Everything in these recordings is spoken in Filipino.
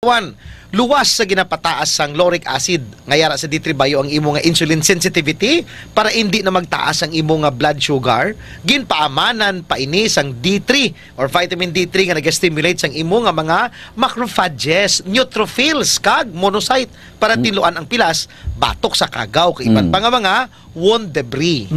One, luwas sa ginapataas sang lauric acid ngayara sa D3 Bio ang imo nga insulin sensitivity para hindi na magtaas ang imo nga blood sugar. Ginpaamanan pa ini sang D3 or vitamin D3 nga naga-stimulate sang imo nga mga macrophages, neutrophils kag monocyte para tiluan ang pilas batok sa kagaw kay iban pa nga mga wound debris.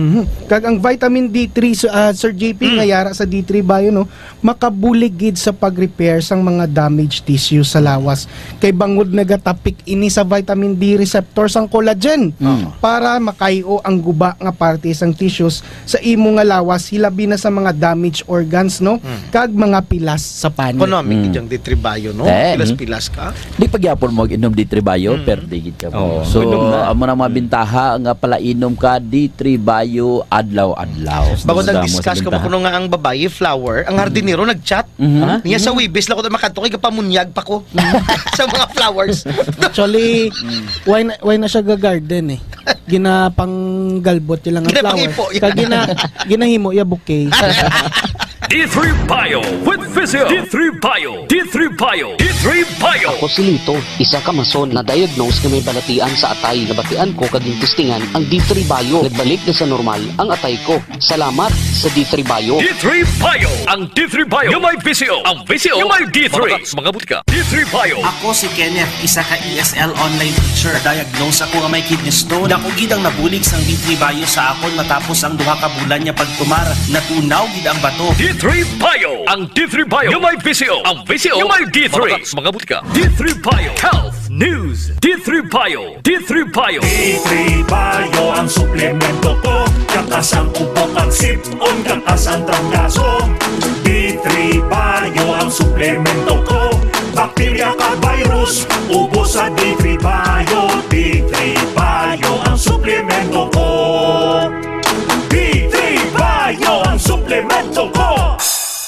Kag ang vitamin D3 Sir JP ngayara sa D3 Bio no makabulig gid sa pag-repair sang mga damaged tissue sa lawas kay bangod nagatapik ini sa vitamin D receptor sang collagen para makayo ang guba nga parte sang tissues sa imo nga lawas hilabi na sa mga damaged organs no kag mga pilas sa pani. Economic gid ang D3 Bio no. Pilas-pilas ka. Di pagyapon mo inom D3 Bio per digit ka mo. So amo na mabintaha nga pala inom ka D3 Bio adlaw-adlaw. Bago nag-discuss ka mo kuno nga ang babae flower, ang hardinero nag-chat. Niya sa Wibis la ko makadto kay kapamunyag pa ko sa mga flowers. Actually, why na siya ga-garden eh. Ginapang galbot lang ang flower. Kag ginahimo ya bouquet. D3 Bio with Physio. D3 Bio. D3 Bio. D3 Bio. Ako si Lito, isa ka mason na diagnose na may balatian sa atay. Nabatian ko kaging testingan ang D3 Bio. Nagbalik na sa normal ang atay ko. Salamat sa D3 Bio. D3 Bio. Ang D3 Bio yung may Physio. Ang Physio yung may D3. Mga butika. D3 Bio. Ako si Kenneth, isa ka ESL online teacher. Diagnose ako nga may kidney stone. Dako gid ang nabulig sang D3 Bio sa akon matapos ang duha ka bulan niya pagtumar. Natunaw gid ang bato. D3 Bio. Ang D3 Bio yung may Physio. Ang Physio yung may D3. Mga butika. D3 Bio. Health News. D3 Bio. D3 Bio. D3 Bio ang suplemento ko. Kakasang upok ang sipon, kakasang trangkaso. D3 Bio ang suplemento ko. Bakterya ka virus, ubos sa D3 Bio. D3 Bio ang suplemento ko. D3 Bio ang suplemento ko.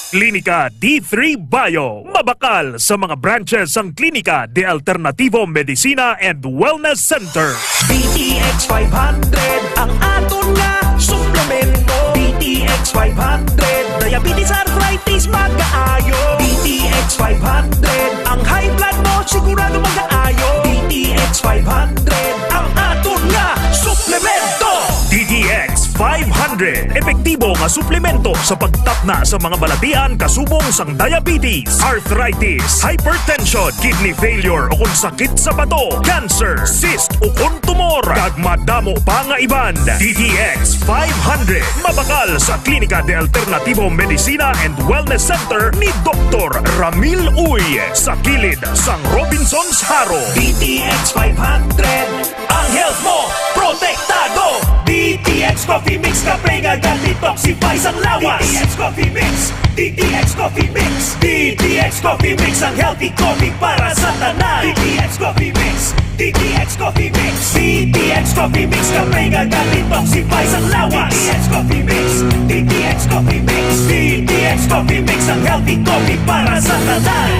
Klinika D3 Bio. Mabakal sa mga branches ang Klinika de Alternativo Medicina and Wellness Center. BTX 500 ang aton nga suplemento. BTX 500 diabetes arthritis magkaayo. BTX 500 ang high blood mo sigurado magkaayo. BTX 500 ang aton nga suplemento. DTX 500. Epektibo nga suplemento sa pagtapna sa mga balatian kasubong sang diabetes, arthritis, hypertension, kidney failure o kung sakit sa bato, cancer, cyst o kung tumor, kag madamo pa nga iban. DTX 500. Mabakal sa Klinika de Alternativo Medicina and Wellness Center ni Dr. Ramil Uy sa kilid sang Robinson's Haro. BTX 500 ang health mo protektado. DTX Coffee Mix kape nga detoxify sang lawas. DTX Coffee Mix. DTX Coffee Mix. DTX Coffee Mix ang healthy coffee para sa tanan. DTX Coffee Mix. DTX Coffee Mix. DTX Coffee Mix kape nga detoxify sang lawas. DTX Coffee Mix. DTX Coffee Mix. DTX Coffee Mix ang healthy coffee para sa tanan.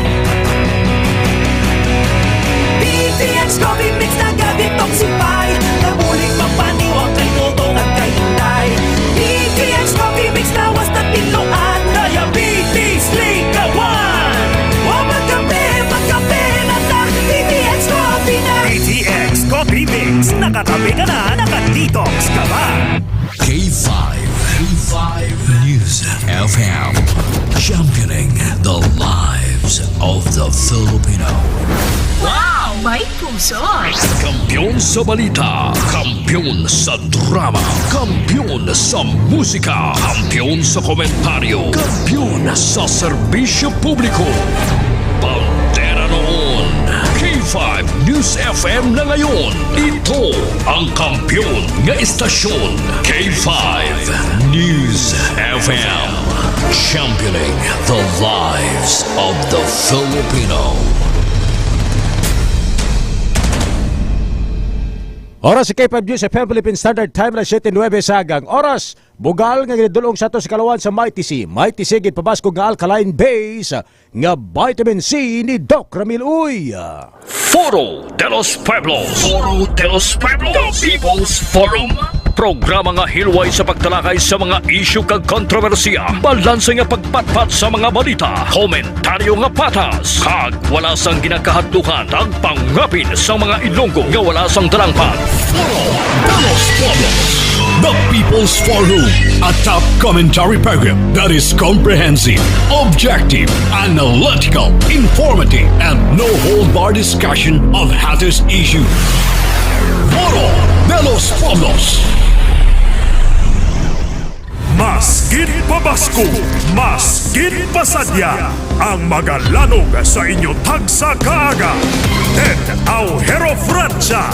DTX Coffee Mix nag-detoxify. Nabulig magpaniwang kay tutong at kay hinday. DTX Coffee Mix lawas na tinuan. Diabetes ligawan. O magkape na ta. DTX Coffee na. DTX Coffee Mix. Nakatabi ka na, nakadetox ka ba? K5 News FM, championing the lives of the Filipino. Wow! May puso! Kampiyon sa balita, kampiyon sa drama, kampiyon sa musika, kampiyon sa komentaryo, kampiyon sa serbisyo publiko. Pantera noon, K5 News FM na ngayon. Ito ang kampiyon nga istasyon, K5 News FM, championing the lives of the Filipino. Oras sa K5 News FM Philippine Standard Time na 7:09 sagang oras. Bugal nga ginadulong sa to sa kalawan sa Mighty C. Mighty C gid pabasko nga alkaline base nga vitamin C ni Doc Ramil Uy. Foro de los Pueblos. Foro de los Pueblos. The People's Forum. programa nga hilway sa pagtalakay sa mga isyu kag kontrobersiya, balanse nga pagpatpat sa mga balita, komentaryo nga patas, kag wala sang ginakahadlukan ag pangapin sa mga Ilonggo nga wala sang talangpan. The People's Forum, a top commentary program that is comprehensive, objective, analytical, informative, and no-hold-bar discussion of hottest issues. Foro de los Pueblos. Mas gid pabasko, mas gid pasadya ang magalanog sa inyo tagsa kaaga. Ted Aujero Francia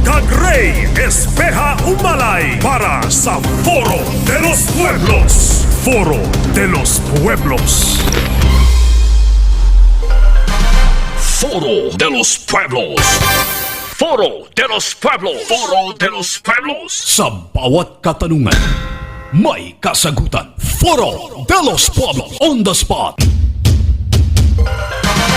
kag Rey Espeha Umalay para sa Foro de los Pueblos. Foro de los Pueblos. Foro de los Pueblos. Foro de los Pueblos. Foro de los Pueblos. Sa bawat katanungan, may kasagutan. Foro de los Pueblos. On the spot.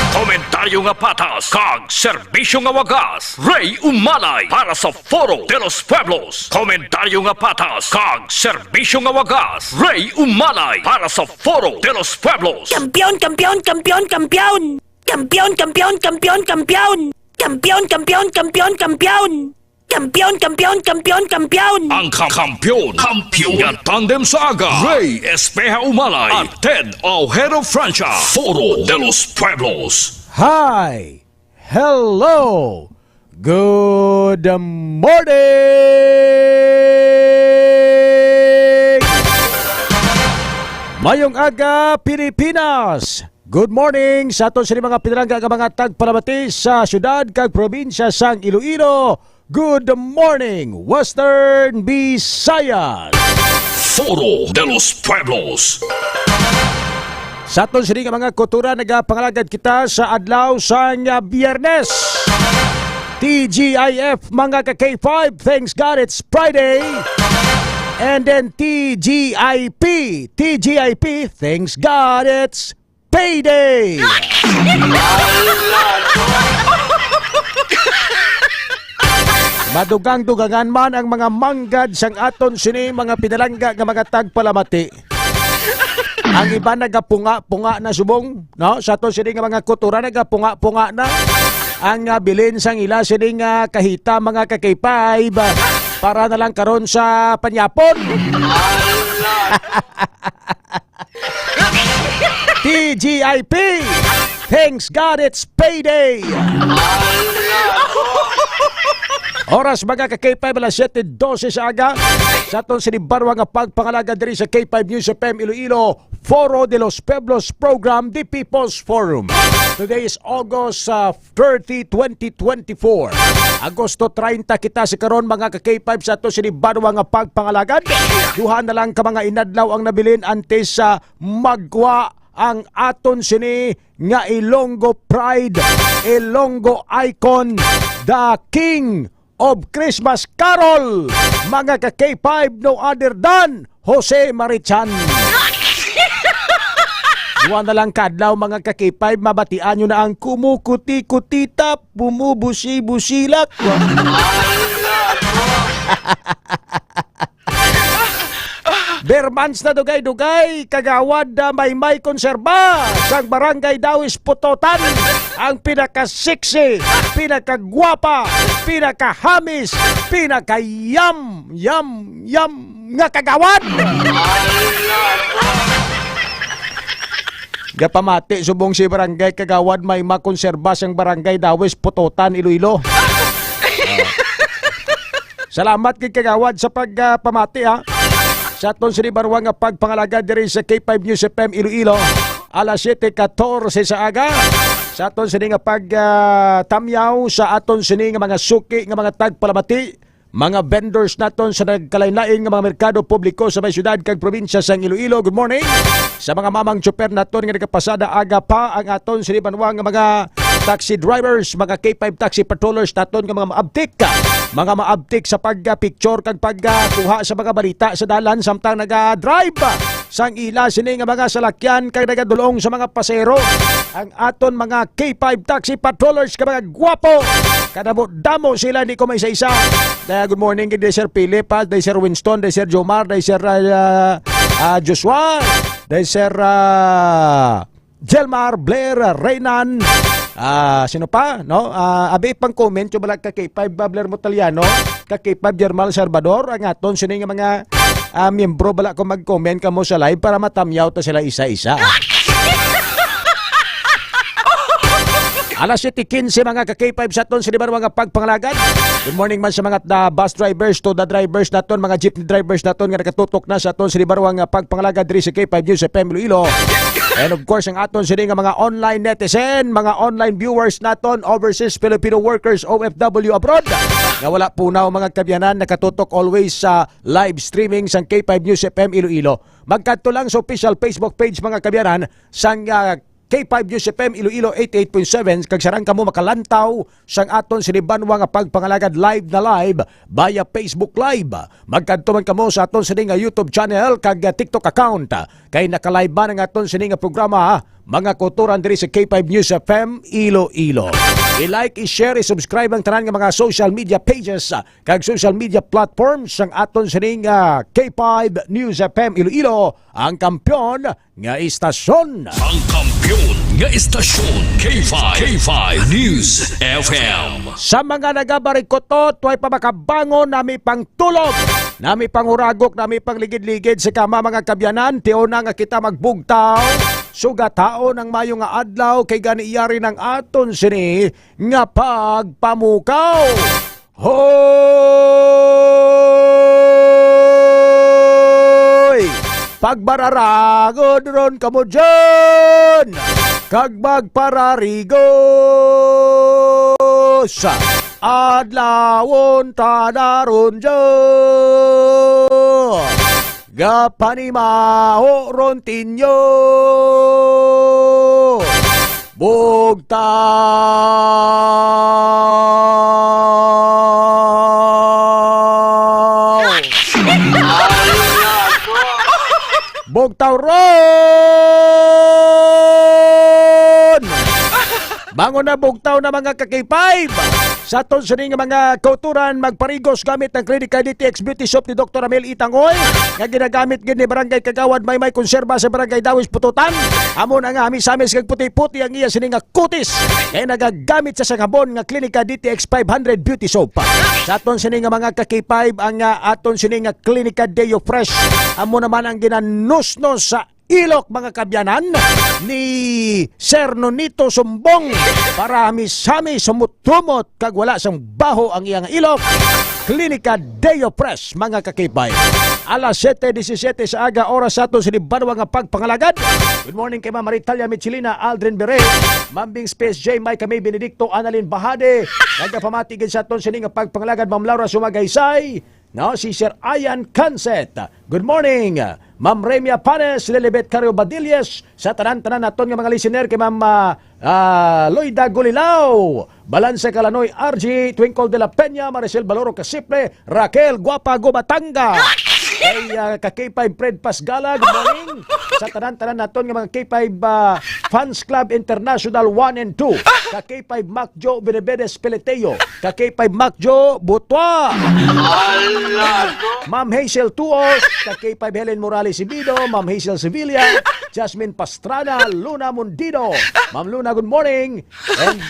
Komentaryo nga patas, kag serbisyo nga wagas, Rey Umalay para sa Foro de los Pueblos. Komentaryo nga patas, kag serbisyo nga wagas, Rey Umalay para sa Foro de los Pueblos. Kampiyon, kampiyon, kampiyon, kampiyon! Kampiyon, kampiyon, kampiyon, kampiyon! Kampiyon, kampiyon, kampiyon, kampiyon! Kampiyon, kampiyon, kampiyon, kampiyon! Ang kampiyon nga tandem sa aga, Rey Espeha Umalay at Ted Aujero Francia. Foro de los Pueblos. Hi! Hello! Good morning! Mayong aga, Pilipinas! Good morning sa aton sa mga pinalangga nga mga tagpalamati sa syudad kag probinsya sang Iloilo. Good morning, Western Visayas! Foro de los Pueblos. Sa aton sa mga kultura, nagapangalagad kita sa adlaw sang Biyernes. TGIF mga ka-K5, thanks God it's Friday. And then TGIP, thanks God it's payday. Madugang-dugangan man ang mga manggad sang aton sini mga pinalangga nga mga tagpalamati. Ang iba nagapunga-punga na subong, no? Sa aton sini nga mga kultura nagapunga-punga na. Ang bilin sang ila sini nga kahita mga kakipay para na lang karon sa panyapon. TGIP, thanks God it's payday. Oras mga ka-K5 alas 7:12 sa aga. Sa atong sinibarwa nga pagpangalaga diri sa K5 News FM Iloilo, Foro de los Pueblos program, The People's Forum. Today is August 30, 2024. Agosto 30 kita si karon mga ka-K5 sa atong sinibarwa nga pagpangalagad. Duha na lang ka mga inadlaw ang nabilin antes sa magwa ang aton sini nga Ilonggo Pride, Ilonggo Icon, the King of Christmas Carol, mga ka-K5 no other than Jose Marichan. Duwa na lang kadlaw mga ka-K5, mabatian nyo na ang kumukuti-kutitap, bumubusi-busilak. Bermans na dugay-dugay, kagawad na may konserba sa barangay Dawis Putotan. Ang pinaka-sexy, pinaka-gwapa, pinaka-hamis, pinaka-yam nga kagawad. Gapamati, subong si barangay kagawad may makonserba sang barangay Dawis Putotan, Iloilo. Salamat kay kagawad sa pagpamati ha. Sa aton sinibarwa nga pagpangalaga diri sa K5 News FM Iloilo, alas 7:14 sa aga. Sa aton sini nga pagtamyaw sa aton sini nga mga suki nga mga tagpalamati, mga vendors naton sa nagkalain-lain nga mga merkado publiko sa may syudad kag probinsya sa Iloilo. Good morning. Sa mga mamang tsuper naton nga nagapasada aga pa ang aton sinibarwa nga mga taxi drivers, mga K5 taxi patrollers naton nga mga maabtik sa pagka-picture kag pagkuha sa mga balita sa dalan samtang naga-drive sang ila sini nga mga salakyan kag nagadulong sa mga pasero. Ang aton mga K5 taxi patrollers ka mga gwapo. Kadamo-damo sila, di ko may isa-isa. Good morning kay Sir Philip, day Sir Winston, day Sir Jomar, day Sir Joshua, day Sir Jelmar, Blair, Reynan, sino pa? No? Abi pang comment yung balag ka K5 Blair Motaliano, ka K5 Jermal Salvador, ang aton sino nga mga miyembro bala ko mag-comment kamo sa live para matamyaw ta sila isa-isa. Alas 7:15 mga ka-K5 sa aton sila mga pagpangalagad. Good morning man sa mga bus drivers to the drivers naton, mga jeepney drivers naton nga nakatutok na sa aton sila mga pagpangalagad diri sa K5 News FM Iloilo. And of course, ang aton sila nga mga online netizen, mga online viewers naton, overseas Filipino workers, OFW abroad. Nga wala punaw mga kabyanan, nakatutok always sa live streaming sa K5 News FM Iloilo. Magkanto lang sa official Facebook page mga kabyanan sang K5 News FM Iloilo 88.7 kag sarang kamo makalantaw sang aton sinibanwa nga pagpangalagad live na live via Facebook Live. Magkanto man kamo sa aton sini nga YouTube channel kag TikTok account kay naka-live man ang aton sini nga programa mga kulturan diri sa K5 News FM Iloilo. I-like, i-share, i-subscribe ang tanan nga mga social media pages kag social media platforms sang aton sining K5 News FM Iloilo, ang kampyon nga istasyon. Ang kampyon nga istasyon K5 News FM. Sa mga nagabarikotot, way pa makabangon, nami pang tulog, nami pang uragok, nami pang ligid-ligid sa kama mga kabyanan, tiyo na nga kita magbugtaw. Sugatao ng mayo nga adlaw kay ganiyari ng aton sini nga pagpamukaw. Hoy! Pagbararagod ron kamo dyan! Kag magpararigos! Adlawon tanaron dyan! Gapanimao ron tinyo! Bugtaw! Bugtaw ron! Bangon na bugtaw na mga kakipay! Sa aton sining mga kauturan magparigos gamit ang Clinica DTX Beauty Soap ni Dr. Amel Itangoy nga ginagamit gid ni Barangay Kagawad may konserba sa Barangay Dawis Pututan. Amon ang amis-amis kag puti-puti ang iya sining nga kutis kay nagagamit sa sabon nga Clinica DTX 500 Beauty Soap. Sa aton sining mga kakipay ang aton sining nga Clinica Deo Fresh. Amon naman ang ginanusnos sa ilok mga kabyanan ni Sir Nonito Sumbong para misami sumutumot kag wala sang baho ang iyang ilok. Clinica Deo Fresh mga kakibay. Alas 7:17 sa aga oras sa aton sinibanwa nga pagpangalagad. Good morning kay Ma'am Maritalia Michelina, Aldrin Bere, Mambing Space J, May kami Benedicto, Annalyn Bahade. Nagapamatigid sa aton sining nga pagpangalagad Ma'am Laura Sumagaysay. No, si Sir Ayan Canset. Good morning. Ma'am Remia Panes, Lilibet Cario Badillas, sa tanan-tanan naton nga mga listener kay Ma'am Loida Gulilao, Balanse Kalanoy RG, Twinkle de la Peña, Maricel Baloro Casiple, Raquel Guapa Gobatanga. Kay ka-K5 Fred Pasgala, good morning. Sa tanan-tanan naton nga mga K5 Fans Club International 1 and 2. Ka-K5 Macjo Benebedes Peleteo, ka-K5 Macjo Butwa. Ma'am Hazel Tuos, ka-K5 Helen Morales Ibido, Ma'am Hazel Sevilla, Jasmine Pastrana, Luna Mundido. Ma'am Luna, good morning. And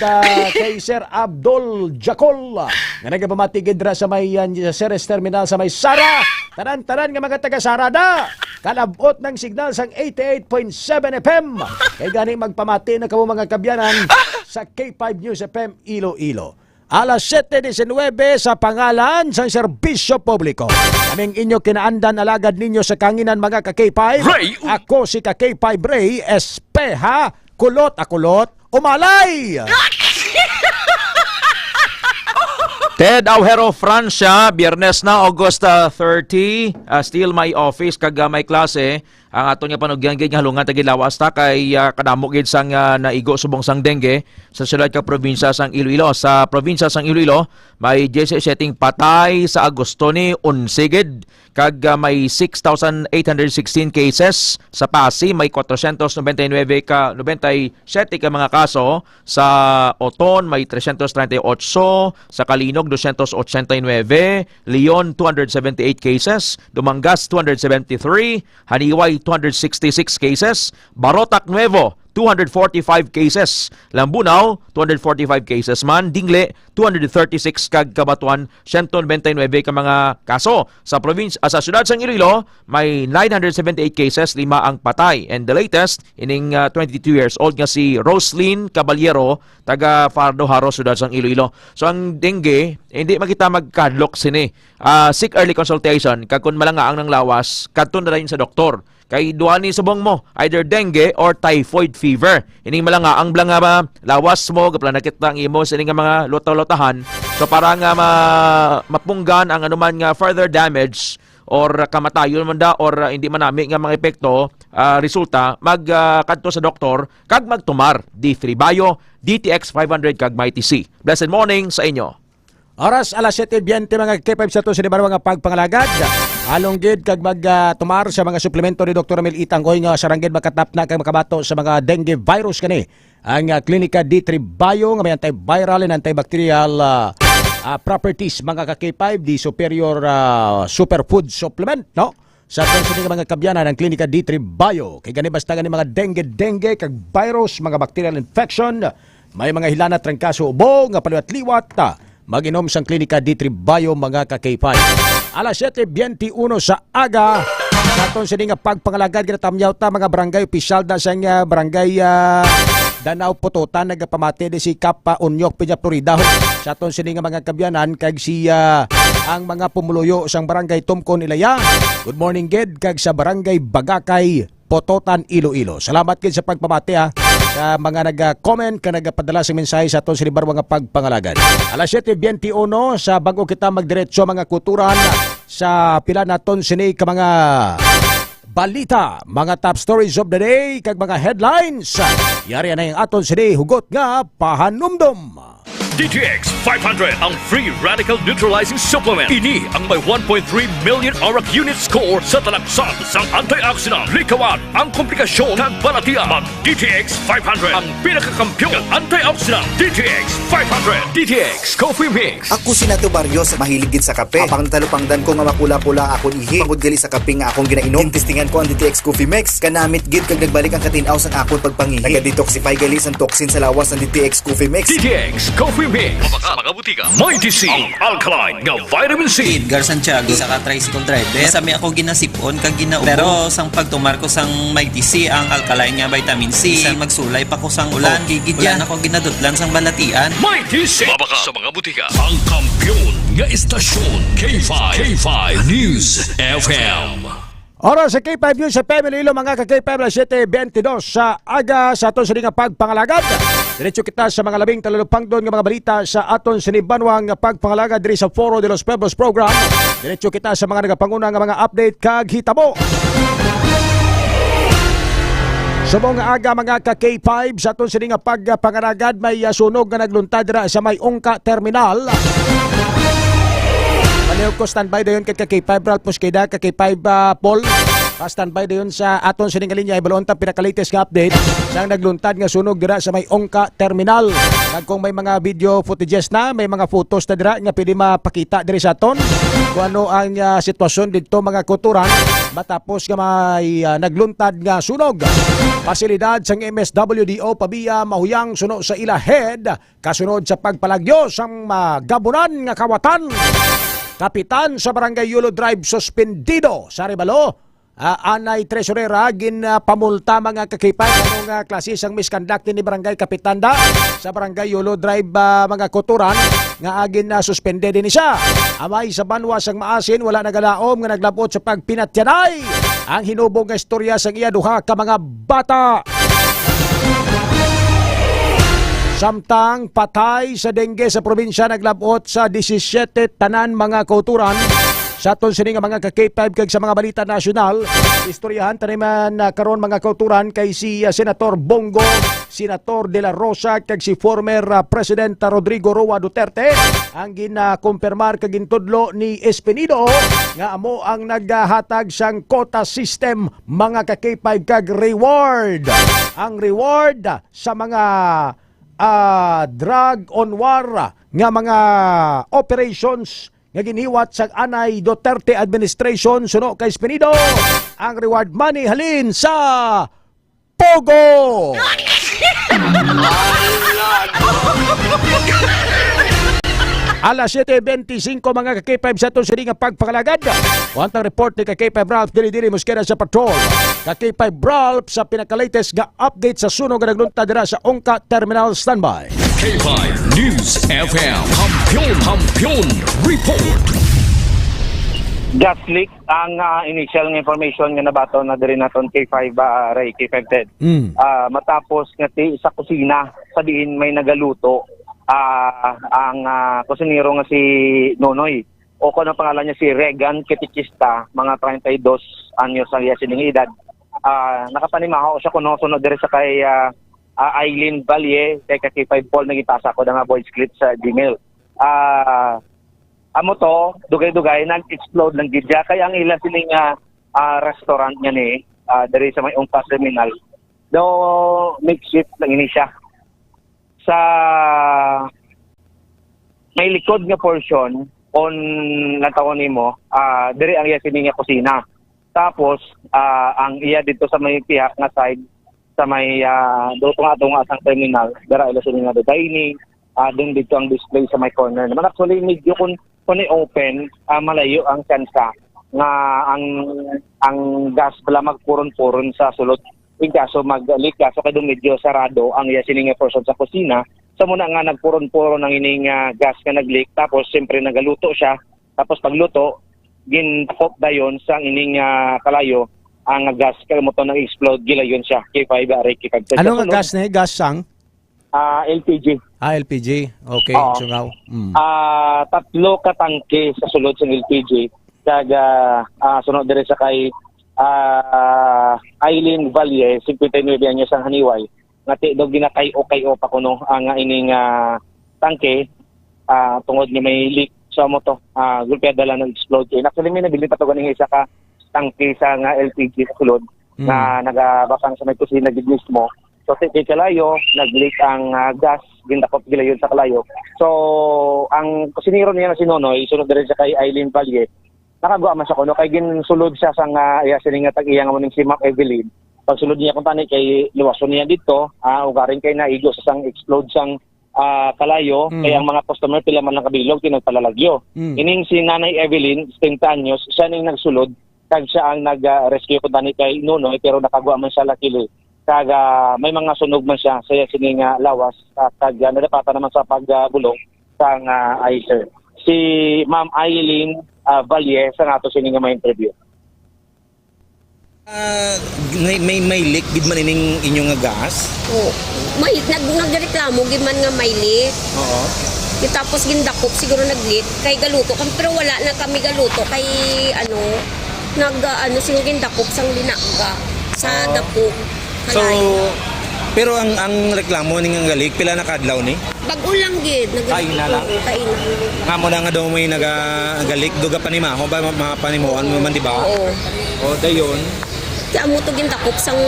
kay Sir Abdul Jacol, nga nagapamatigid ra sa may Ceres Terminal sa may Sara. Tanan-tanan nga mga taga-Sarada, kalabot ng signal sang 88.7 FM. Kaya gani magpamati na kamo mga kabyanan sa K5 News FM Iloilo. Alas 7:19 sa pangalan sa serbisyo publiko. Aming inyo kinaandan alagad ninyo sa kanginan mga ka-K5. Ako si ka-K5 Ray Espeha, kulot, umalay! Ted Aujero, Francia, Biyernes na, August 30, still may office kag may klase. Ang ato nga panugyan gid nga halungan tagi lawas ta kay kadamo gid sang naigo subong sang dengue sa siyudad ka probinsya sang Iloilo. Sa probinsya sang Iloilo may 17 patay sa Agosto ni 11 gid kag may 6,816 cases. Sa Pasig may 497 ka mga kaso. Sa Oton may 338, sa Kalinog 289, Leon 278 cases, Dumangas 273, Haniway 266 cases, Barotac Nuevo 245 cases, Lambunaw 245 cases man, Dingle 236 kag Kabatuan 199 ka mga kaso. Sa probinsya sa siyudad sang Iloilo may 978 cases, 5 ang patay. And the latest ining 22 years old nga si Roslyn Caballero taga Fardo Haro, siyudad sang Iloilo. So ang dengue hindi makita magkadlok sini. Seek early consultation kag kun malangaang ng lawas kadto na dayon sa doktor. Kay duani subong mo either dengue or typhoid fever. Ining malanga ang blanga ba lawas mo kapla nakita ang imo sa ining mga lotaw-lotahan. So para nga mapunggan ang anuman nga further damage or kamatayon man da or hindi manami nga mga epekto resulta kadto sa doktor kag magtumar D3 Bio, DTX 500 kag Mighty C. Blessed morning sa inyo. Oras alas 7:20 mga K5 sa to sa mga pagpangalagad. Along gid kag tumar sa mga suplemento ni Dr. Mel Itanggoy nga saranggid makatap na kag makabato sa mga dengue virus kani. Ang klinika D3 Bio nga may antiviral and antibacterial properties mga K5 di superior superfood supplement, no? Sa konsumo mga kabyanan ng klinika D3 Bio kay gani basta gani mga dengue kag virus, mga bacterial infection, may mga hilana trangkaso ubo nga paliwat-liwat mag-inom sang klinika D3 Bio mga K5. Alas 7:21 sa aga naton sa nga pagpangalagad ginatamyaw ta mga barangay opisyal da sa barangay Danau Pototan nagapamati di si Kapa Unyok Piña Florida sa aton sa nga mga kabyanan kag siya ang mga pumuluyo sang barangay Tumkon Ilaya. Good morning gid kag sa barangay Bagakay Pototan Iloilo. Salamat gid sa pagpamati sa mga nag-comment ka nagpadala sa mensahe sa aton sa libar mga pagpangalagad. Alas 7:21 sa bago kita magdiretso mga kuturan sa pila naton sini ka mga balita, mga top stories of the day kag mga headlines. Yari na yung aton sini hugot nga pahanumdum. DTX 500 ang free radical neutralizing supplement. Ini ang may 1.3 million auric unit score sa talaksan sang antioxidant. Likawan ang komplikasyon ng balatian. Mag DTX 500 ang pinakakampiyon ng antioxidant. DTX 500. DTX Coffee Mix. Ako si Nato Barrios, mahiligid sa kape. Apang natalupangdan ko nga mapula-pula akong ihi. Pagod gali sa kape nga akong ginainom. Tintistingan ko ang DTX Coffee Mix. Kanamit gid kag nagbalik ang katinaw sang akong pagpangihi. Naga-detoxify gali sang toxin sa lawas ng DTX Coffee Mix. DTX Coffee Mix. Mga butika. Mighty C. Ang alkaline nga vitamin C. Edgar Santiago sa ka-tricycle driver. Sami ako ginasipon kag ginaubo. Pero sang pagtumar ko sang Mighty C ang alkaline nga vitamin C. Sang magsulay pa ko sang ulan. Gigid yan ako ginadutlan sang balatian. Mighty C. Mabaka sa mga butika. Ang kampiyon nga istasyon K5. K5 News FM. Oras sa K5 News sa Family Ilo mga ka-K5 na 7:22 sa aga sa aton sa nga pagpangalagad. Diretso kita sa mga labing talalupang doon nga mga balita sa aton sinibanwang pagpangalagad diri sa Foro de los Pueblos program. Diretso kita sa mga nagapanguna nga mga update kag hitabo. Sa mga aga mga ka-K5 sa aton sini nga pagpangalagad may sunog nga nagluntad dira sa may Ongka Terminal. Paliw ko standby dayon kay K5 Ralph Mosqueda, K5 Paul. Standby dayon sa aton sining linya ibalon ta pinaka-latest nga update sang nagluntad nga sunog dira sa may Ongka Terminal. Kag kung may mga video footages na, may mga photos na dira nga pwede mapakita diri sa aton kung ano ang sitwasyon didto mga kuturan matapos nga may nagluntad nga sunog. Pasilidad sang MSWDO pabiya mahuyang suno sa ila head kasunod sa pagpalagyo sang gabunan nga kawatan. Kapitan sa Barangay Yulo Drive suspendido sa Rebalo. Anay Tresurera pamulta mga kakipay anong klase sang misconduct ni Barangay Kapitanda sa Barangay Yulo Drive mga kuturan nga agin na suspended din siya. Amay sa banwa sang maasin wala nagalaom nga naglabot sa pagpinatyanay ang hinubong nga istorya sang iya duha ka mga bata. Samtang patay sa dengue sa probinsya naglabot sa 17 tanan mga kauturan. Sa aton sini nga mga ka-K5 kag sa mga balita nasyonal, istoryahan taniman karon mga kauturan kay si Senator Bongo, Senator De La Rosa kag si former President Rodrigo Roa Duterte ang ginakumpirmar kag gintudlo ni Espinido nga amo ang naghatag sang quota system mga ka-K5 kag reward. Ang reward sa mga drug on war nga mga operations nga giniwat sa Anay Duterte administration suno kay Espinido, ang reward money halin sa Pogo. Alas 7:25 mga ka-K5 sa itong sining pagpakalagad. Wantang report ni ka-K5 Ralph dili-dili muskera sa patrol. Ka-K5 Ralph sa pinaka-latest nga update sa sunog nga naglunta dira sa Ongka Terminal Standby. K5 News FM Kampiyon Report. Gas leak ang initial nga information nga nabato na diri naton K5 Ray K5 Ted. Matapos nga sa kusina sa diin may nagaluto ang kusinero nga si Nonoy o kung ang pangalan niya si Regan Ketichista, mga 32 anyos ang sining edad. Nakapanimaho siya kuno sunod diri sa kay Eileen Valle kay K5 Paul nagipasa ko nga voice clip sa Gmail. Amo to dugay-dugay nag-explode lang gid kaya ang ila sining restaurant niya ni diri sa may Ongka Terminal. Do makeshift lang ini siya. Sa may likod nga portion on natawon nimo diri ang iya sining nga kusina. Tapos ang iya dito sa may pihak nga side sa may tunga sang terminal dara ila sining nga dining dun dito ang display sa may corner. Naman actually medyo kun open malayo ang kansa nga ang gas bala magpuron-puron sa sulod. In kaso mag-leak kaso kay medyo sarado ang iya sining nga portion sa kusina. Sa muna nga nagpuron-puron ng ining gas nga nag-leak tapos siyempre nagaluto siya. Tapos pagluto gin-pop dayon sa ining kalayo ang gas kay mo to nag-explode gilayon siya K5 Aray K5. Ano nga gas na gas sang? LPG. LPG. Okay, sungaw. Tatlo ka tangke sa sulod sa LPG kag sunod diri sa kay Eileen Valle 59 anyos ang haniway nga tidog ginakay-o pa kuno ang ining tangke tungod ni may leak sa moto gulpiyada lang nag-explode. Actually may nabili pa to ganing isa ka tangke sa nga LPG sa sulod na nagabasang sa may kusina gid mismo. So kay kalayo nag-leak ang gas gindakop gilayon sa kalayo. So ang kusinero niya na si Nonoy sunod diri sa kay Eileen Valle nakagawa man siya kuno kay ginsulod siya sa iya sining nga tag-iya nga muning si Ma'am Evelyn. Pagsulod niya kung tani kay liwason niya dito ugaring kay naigo sa sang explode sang kalayo kay ang mga customer pila man lang kabilog tinagpalalagyo. Ining si Nanay Evelyn 70 anyos siya ning nagsulod kag siya ang nag-rescue kung tani kay Nonoy pero nakagawa man siya lakili. Kag may mga sunog man siya sa sining lawas kag nadapatan naman sa pagbulong sang icer. Si Ma'am Eileen Valle sa nato sining nga ma-interview. May leak gid man ining inyong nga gas? Oo. May nagreklamo gid man nga may leak. Oo. Tapos gindakop siguro nag-leak kay galuto kami pero wala na kami galuto kay siguro gindakop sang linaga sa dapog. So pero ang reklamo ning nga leak pila na kadlaw ni? Bag-o lang gid Kaina lang. Kaina. Nga mo na nga daw may nagagalik duga panimaho ba mapanimuan mo man di ba? Oo. O dayon. Kaya mo to gindakop sang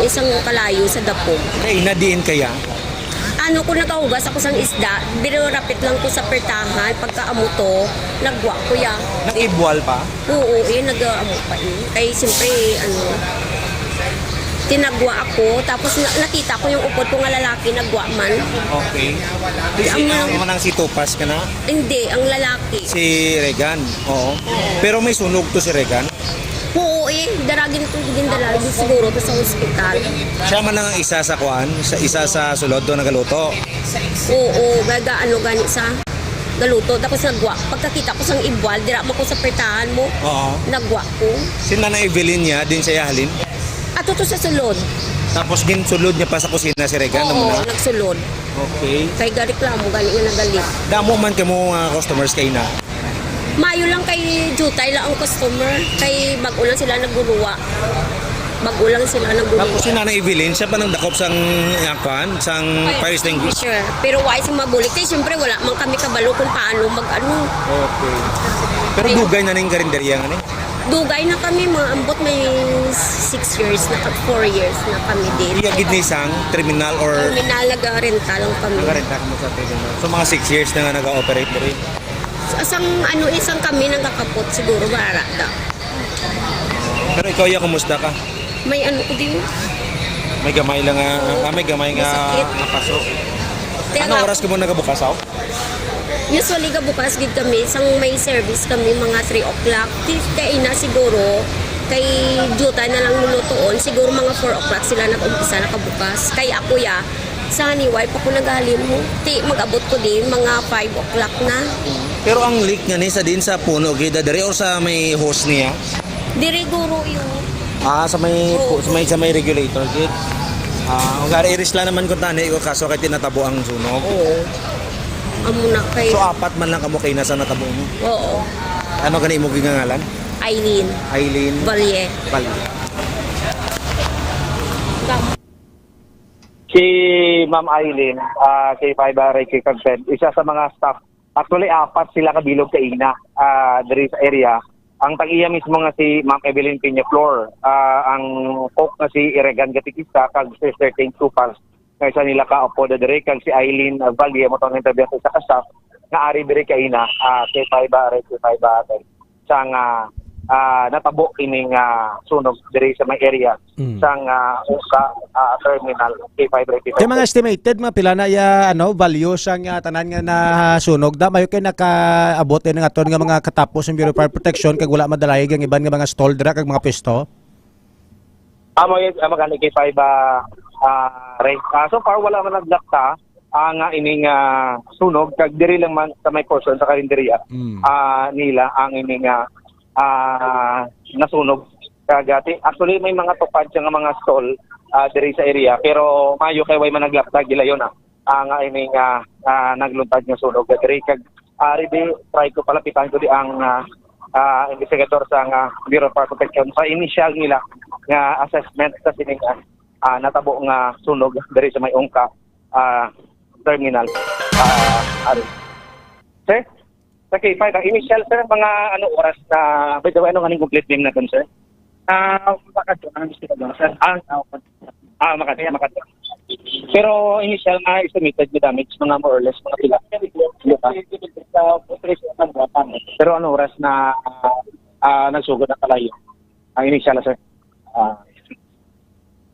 isang kalayo sa dapog. Ay nadiin kaya? Kung nakahugas ako sang isda, pero rapit lang ko sa pertahan, pagkaamo to, nagwa ko ya. Nag-ibwal pa? Oo, nag-amo pa Kaya siyempre, tinagwa ako, tapos nakita ko yung upod ko nga lalaki, nagwa man. Okay. Ang man ang si Topas ka na? Hindi, ang lalaki. Si Regan, oo. Pero may sunog to si Regan? Oo, daragin ko dalagin siguro to sa ospital. Siya man lang ang isa sa kuan, isa sa sulod do nagaluto. Oo, gani sa galuto tapos nagwa. Pagkakita ko sang ibwal, dira mo ko sa pertahan mo. Oo. Nagwa ko. Si Nanay Evelyn niya din siya halin? Ato to sa sulod. Tapos ginsulod niya pa sa kusina si Regan. Oo, nagsulod. Okay. Kay gareklamo, gani nga nagalit. Damo man kamo customers kay na. Mayo lang kay Jutay lang ang customer. Kay bago lang sila nagguruwa. Bago lang sila nagguruwa. Tapos si Nanay Evelyn, siya pa nang dakop sang yakan, sang fire extinguisher. Sure. Pero why sa mabulik? Kaya siyempre wala man kami kabalo kung paano mag-ano. Okay. Pero dugay na ning karinderya nga ni. Dugay na kami, mga ambot may 6 years na, 4 years na kami dito. Iya gid ni sang terminal or Terminal, nag-renta lang kami. nagarenta mo sa terminal. So mga 6 years na nga nag-ooperate diri. Isang kami nagkakapot siguro, barata. Pero ikaw ya kumusta ka? May ano ko din. May gamay lang may gamay nga Masakit. napaso. Kaya Ano nga- oras ka mo nagabukasaw? Usually gabukas gid kami, sang may service kami mga 3 o'clock. Kaya na siguro, kay Juta na lang lulutuon, siguro mga 4 o'clock sila nag-umpisa nakabukas. Kay ako sa Haniway pa ko naghalin mo. Mag-abot ko din, mga 5 o'clock na. Pero ang leak nga ni sa din sa puno gid diri or sa may hose niya. Dire guro yun. Sa may regulator gid. Ugari iris lang naman kun tani kaso kay tinatabo ang sunog. Oo. Amo na kay... So apat man lang kamo kay nasa natabo mo. Oo. Ano gani mo gingangalan? Eileen. Eileen Valye. Si Ma'am Eileen, kay Paiba Ray kay Consent, isa sa mga staff. Actually, 4 sila kabilog kay Ina diri sa area. Ang tag-iya mismo nga si Ma'am Evelyn Peñaflor, ang cook nga si Iregan Gatikista, kag Sister Ting Tupals, nga isa nila ka-opo da diri, kag si Eileen Valye, mo itong interview sa isa ka-staff, nga ari diri kay Ina, kay Paiba Ray, sang natabo ining sunog diri sa may area sang usa terminal K5 Ray. Kaya mga estimated mga pila na ya value sang tanan nga na sunog da mayo kay nakaabot nga aton nga mga katapos ng Bureau of Fire Protection kag wala madalay ang iban nga mga stall dira kag mga pwesto. Amo magani K5 Ray. So far wala man naglakta ang ining sunog kag diri lang man sa may portion sa karinderya nila ang ining nasunog kagati. Actually may mga tupad siya nga mga stall diri sa area pero mayo kay way man naglaptag gila yon ang ining nagluntad nga sunog diri kag di try ko palapitan ko di ang investigator sa Bureau of Fire Protection sa initial nila nga assessment sa sining natabo nga sunog diri sa may ungka terminal sir. Sa K5, ang initial, sir, mga oras na, by the way, anong complete name natin, sir? Makadyo, ang gusto ko doon, sir. Makadyo. Pero initial na estimated yung damage, mga more or less, mga pila. Pero ano oras na nagsugod na kalayo? Ang initial, sir.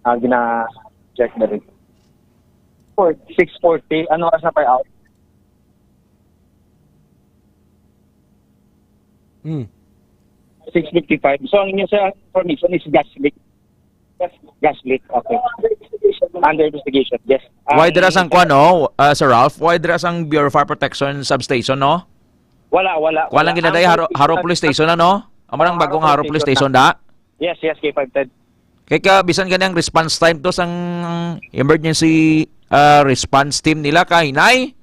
Gina-check na rin. 6:40, ano oras na per out? 6:55. So ang inyong information is gas leak. Gas leak, okay. Under investigation, yes. Why dira sang Sir Ralph? Why dira sang Bureau of Fire Protection substation, no? Wala. Walang ginaday Haro Police Station, no? Amarang bagong Haro Police Station da? Yes, K510. Kaya bisan ganyang response time to sang emergency response team nila kahinay.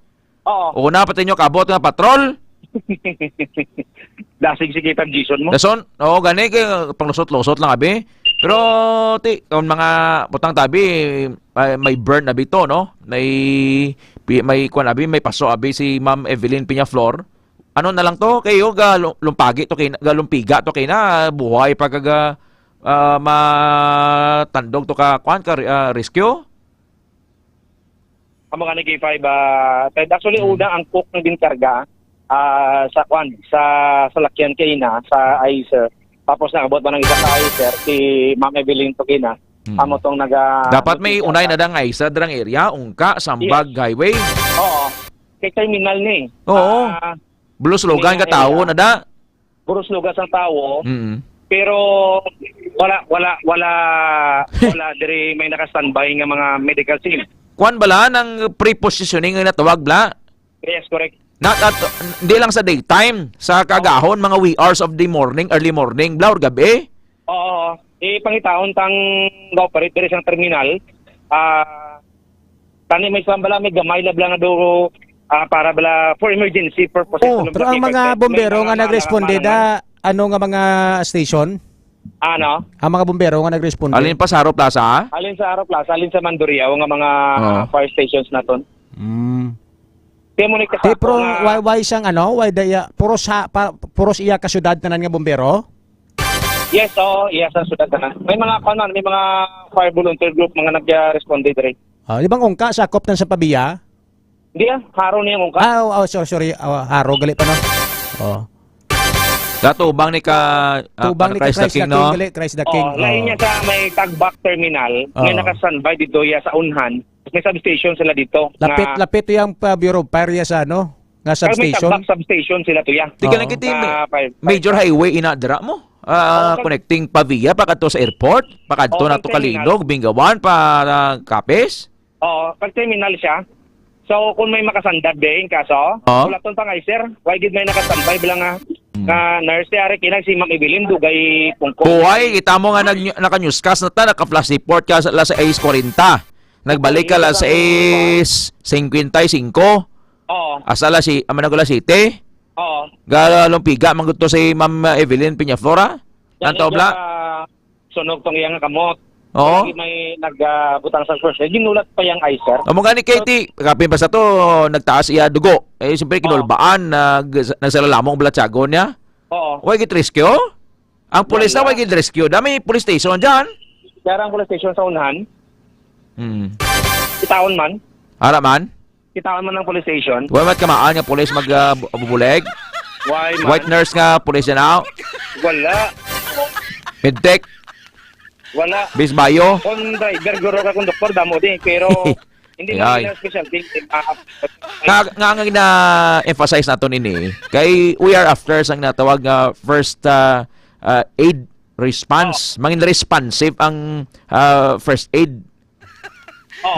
Oo. Una pati nyo kabot nga patrol. Dasig si K5 Jason mo. Dason, gani kay panglusot-lusot lang abi. Pero kung mga putang tabi may burn abi to, no? May may paso abi si Ma'am Evelyn Peñaflor. Ano na lang to kayo lumpagi to kay lumpiga to kay na buhay pag matandog to ka rescue. Amo nga ni K5 actually una ang cook ng dinkarga sa lakyan kay na sa Icer. Tapos nabot ba ng isa sa Icer si Ma'am Evelyn Tokina. Amo tong dapat may unay na dang Icer drang area ungka Sambag Highway. Oo. Kay terminal ni. Oo. Bulus logan ka tawo na da. Bulus logan sang tawo. Pero wala diri may naka-standby nga mga medical team. Kuan bala ng pre-positioning nga natawag bla? Yes, correct. Hindi lang sa daytime, sa kagahon, mga wee hours of the morning, early morning, bla or gabi? Oo. pangitaon tang operate diri sang terminal. Tani may sambala may gamay labla nga do para bala for emergency purposes. Pero ang mga bombero nga nagresponde da ano nga mga station? Ano? Ang mga bombero nga nagresponde. Alin pa sa Aro Plaza? Alin sa Aro Plaza, alin sa Mandurriao nga mga fire stations naton. Pero why siyang ano? Why daya puros iya ka syudad tanan nga bombero? Yes, yes sa syudad tanan. May mga may mga fire volunteer group mga nagresponde diri. Di bang ungka sakop tan sa Pabia? Hindi haro niya ungka. Sorry, haro gali pa no. Tubang ni ka Christ the King, no? Christ the King. Lain niya sa may Tagbak Terminal, may nakasanbay dito ya sa Unhan. May substation sila dito. Lapit yung Bureau of Fire sa ano? Nga substation. May Tagbak substation sila to ya. Tika na kiti major highway inadra mo. Connecting Pavia pa kadto sa airport, pa kadto na to Kalinog, Bingawan pa Kapes. Pag terminal siya. So kung may makasandad din kaso, wala ton pa nga sir. Why gid may nakasambay bilang nga nurse ari kinag si Ma'am Evelyn dugay pungko. Kuway, kita mo nga naka-newscast na ta, naka-flash report ka la sa ACE 40. Nagbalik ka la sa ACE 55. Asa la si Amanagula City. Galumpiga mangguto si Ma'am Evelyn Peñaflora. Nantaw bla. Sunog tong iyang kamot. May nagbutang sa first aid. Ginulat pa yung ICER. Amo gani Katie, kapin pa sa to nagtaas iya dugo. Siyempre kinulbaan nagsalalamong blatsago niya. Why git rescue? Ang pulis na why git rescue? Dami police station diyan. Darang police station sa Unhan. Kitaon man. Ara man. Kitaon man ng police station. Why mat kamaan nga police magbubuleg? Why man? White nurse nga police na. Wala. Medtech. Wala. Bisbayo. Kung driver guro ka kung doktor damo din pero hindi na specialty. Nga na-emphasize nato nini kay we are after sang natawag nga first aid response. Mangin responsive ang first aid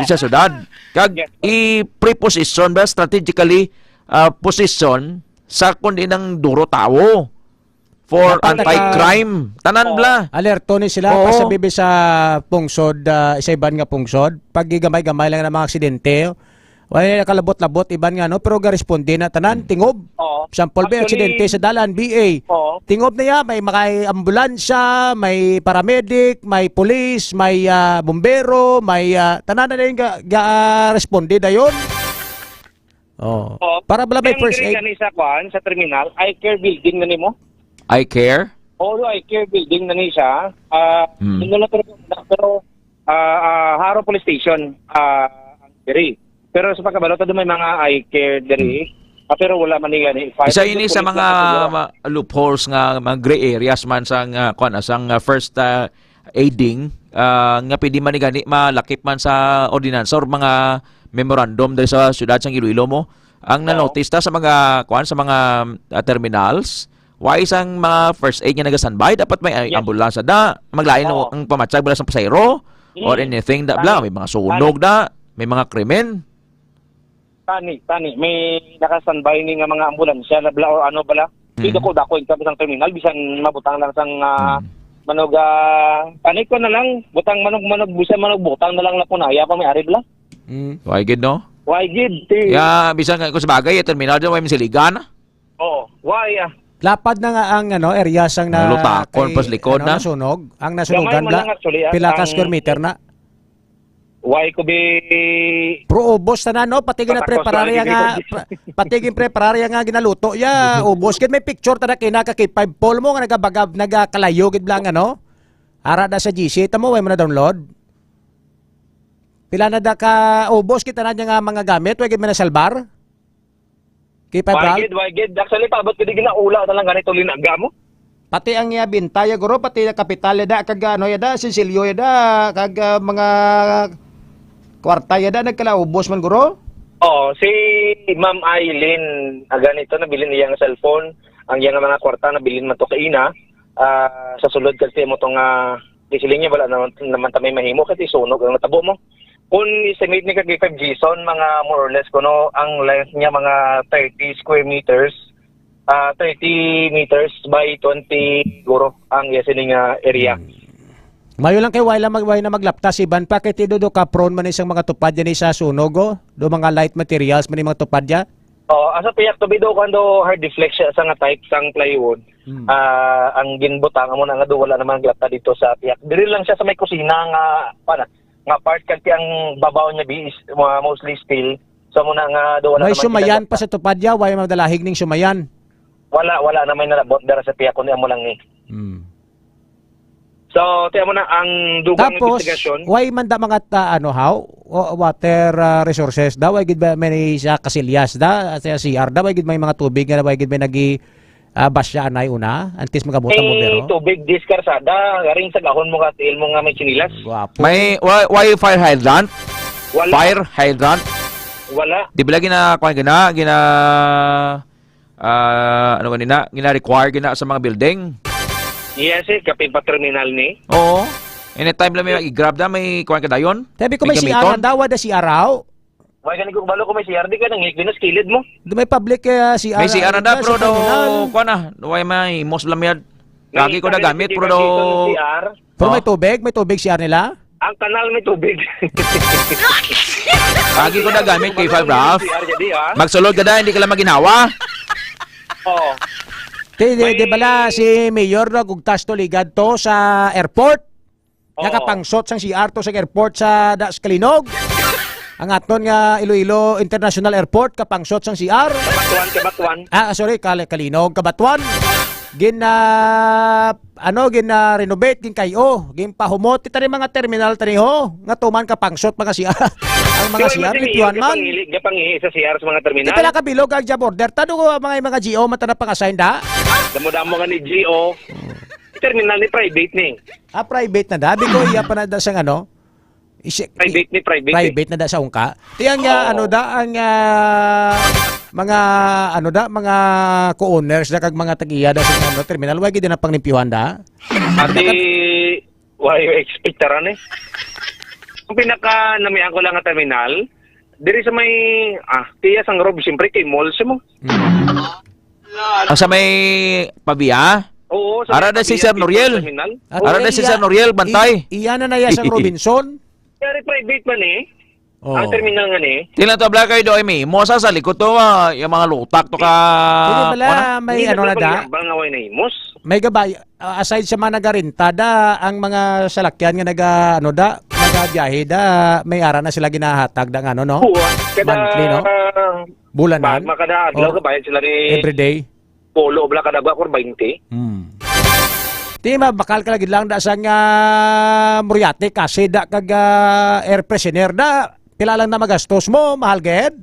di sa syudad. Kag i-preposition ba strategically position sa kundi ng duro tawo. For anti-crime. Tanan bla. Alerto ni sila pa sa bibi sa pungsod, sa iban nga pungsod. Pag gamay-gamay lang ng mga aksidente, wala nakalabot-labot, iban nga, no? Pero ga-responde na tanan, tingob. Sample ba, aksidente sa dalan, BA. Tingob na yan, may ambulansya, may paramedic, may police, may bombero, may tanan na yung ga-responde na yun. Para bala may first aid. Sa terminal, I-Care building na nimo. I Care? I Care building na ni siya. Pero Haro Police Station diri. Pero sa pagkabalo doon may mga I Care diri. Pero wala man ni isa ini sa mga loopholes nga mga gray areas man sang first aiding nga pwede man ni gani malakip man sa ordinansa or mga memorandum diri sa syudad sang Iloilo mo. Ang na-notice ta sa mga sa mga terminals. Why isang mga first aid nga nagasanbay dapat may ambulansya da maglain ang pamatsag bala sa pasayro or anything da bla may mga sunog da may mga krimen tani may nakasanbay ni nga mga ambulansya bla or ano bala dito ko dako sa terminal bisan mabutang lang sang manog tani ko na lang butang manog bisan manog butang na lang na punaya pa may ari bla why good no why good bisan ko sa bagay terminal do may misiligan why lapad na nga ang area sang na lutakon pas likod na nasunog ang nasunogan la pila ka square meter na why ko be pro ubos na no patigin na prepararya nga patigin prepararya nga ginaluto ubos kid may picture tada kinaka kay 5 pole mo nga nagabagab nagakalayo gid lang ara da sa GC tamo way mo na download pila na da ka ubos kita na nga mga gamit way gid man na salbar. Why gid actually pabot kidi ginaula na lang ganito linaga mo. Pati ang bintaya guro pati kapital da kag Cecilio da kag mga kwarta da nagkalaubos man guro. Si Ma'am Eileen ganito nabilin niya ang cellphone, ang iyang mga kwarta nabilin man to kaina sa sulod kasi mo tong disiling niya wala naman tamay mahimo kasi sunog ang natabo mo. Kung estimate ni kag 5 Gson mga more or less kuno ang length niya mga 30 square meters 30 meters by 20 guro ang yesining area. Mayo lang kay way na maglaptas iban pa kay tido ka prone man isang mga tupad yan sa sunog do mga light materials man mga tupad ya. Asa piyak to bido kando hard deflex siya sa nga type sang plywood. Ang ginbutang mo na nga do wala naman glata dito sa piyak. Diri lang siya sa may kusina nga part kag ang babaw niya is mostly steel. So mo na nga do wala may naman. May sumayan pa sa tupad ya, way madalahig ning sumayan. Wala na may nalabot dara sa piyak kundi amo lang ni. So, tiyan mo na ang dugang investigasyon. Tapos, why man da mga water resources daw, why gid ba may sa kasilyas da, sa CR da, why gid may mga tubig nga, why gid may nagi basya anay una, antes magabutan mo bero. Tubig diskarsada, garing sa gahon mo ka mo nga may chinilas. May why fire hydrant? Wala. Fire hydrant? Wala. Di ba gina ano ganina, gina-require gina sa mga building? Yes, kapit pa terminal ni. Oo. Anytime lang may i-grab na, may kuhan ka dayon. Sabi ko may CR daw, da CR raw. May ganito kung balo ko may CR, di ka nang ginas kilid mo. May public CR. May CR na da, pero daw, kuhan na, may mos lang yan. Lagi ko na gamit, pero daw... Pero may tubig CR nila? Ang kanal may tubig. Lagi ko na gamit, K5 Ralph. Magsulod ka na, hindi ka lang maginawa. Oo. Di bala si Mayor na gugtas to ligad to sa airport. Nakapangsot sang CR to sa airport sa Kalinog. Ang aton nga Iloilo International Airport kapangsot sang CR. Kabatuan. Sorry, Kalinog, Kabatuan. Gin renovate gin kayo, gin pahumot ti tani mga terminal tani ho nga tuman kapangsot mga CR. Ang mga CR bituan man. Gapangihi sa CR sa mga terminal. Ito lang kabilog ang border. Tado ko mga GO mata na pang-assign da. Damo-damo nga ni GO. Terminal ni private ni. Private na da. Bigo iya pa na da sa private ni private. Private na da sa ungka. Tiyang mga co-owners da kag mga tagiya da sa terminal wag gid na pangnimpiwan da. Why expect taran eh. Kung pinaka namian ko lang nga terminal, diri sa may tiya sang rob siyempre kay mall mo. Sa may Pabia? Oo, Ara na si Sir Noriel. Ara na si Sir Noriel bantay. Iyan na ya sang Robinson. Kaya private man eh. Ang terminal nga ni. Tila to bla kayo do mi. Mosa sa likod to yung mga lutak to ka. May ano na da. May gabay aside sa mga nagarintada ang mga salakyan nga nagabiyahe da may ara na sila ginahatag da ano no. Monthly no. Bulanan. Makada adlaw ka bayad sila ni everyday. Polo bla kada gwa 20. Tima bakal ka lagi lang da sa nga Muriate kasi da kag air freshener da pila lang na magastos mo mahal ged.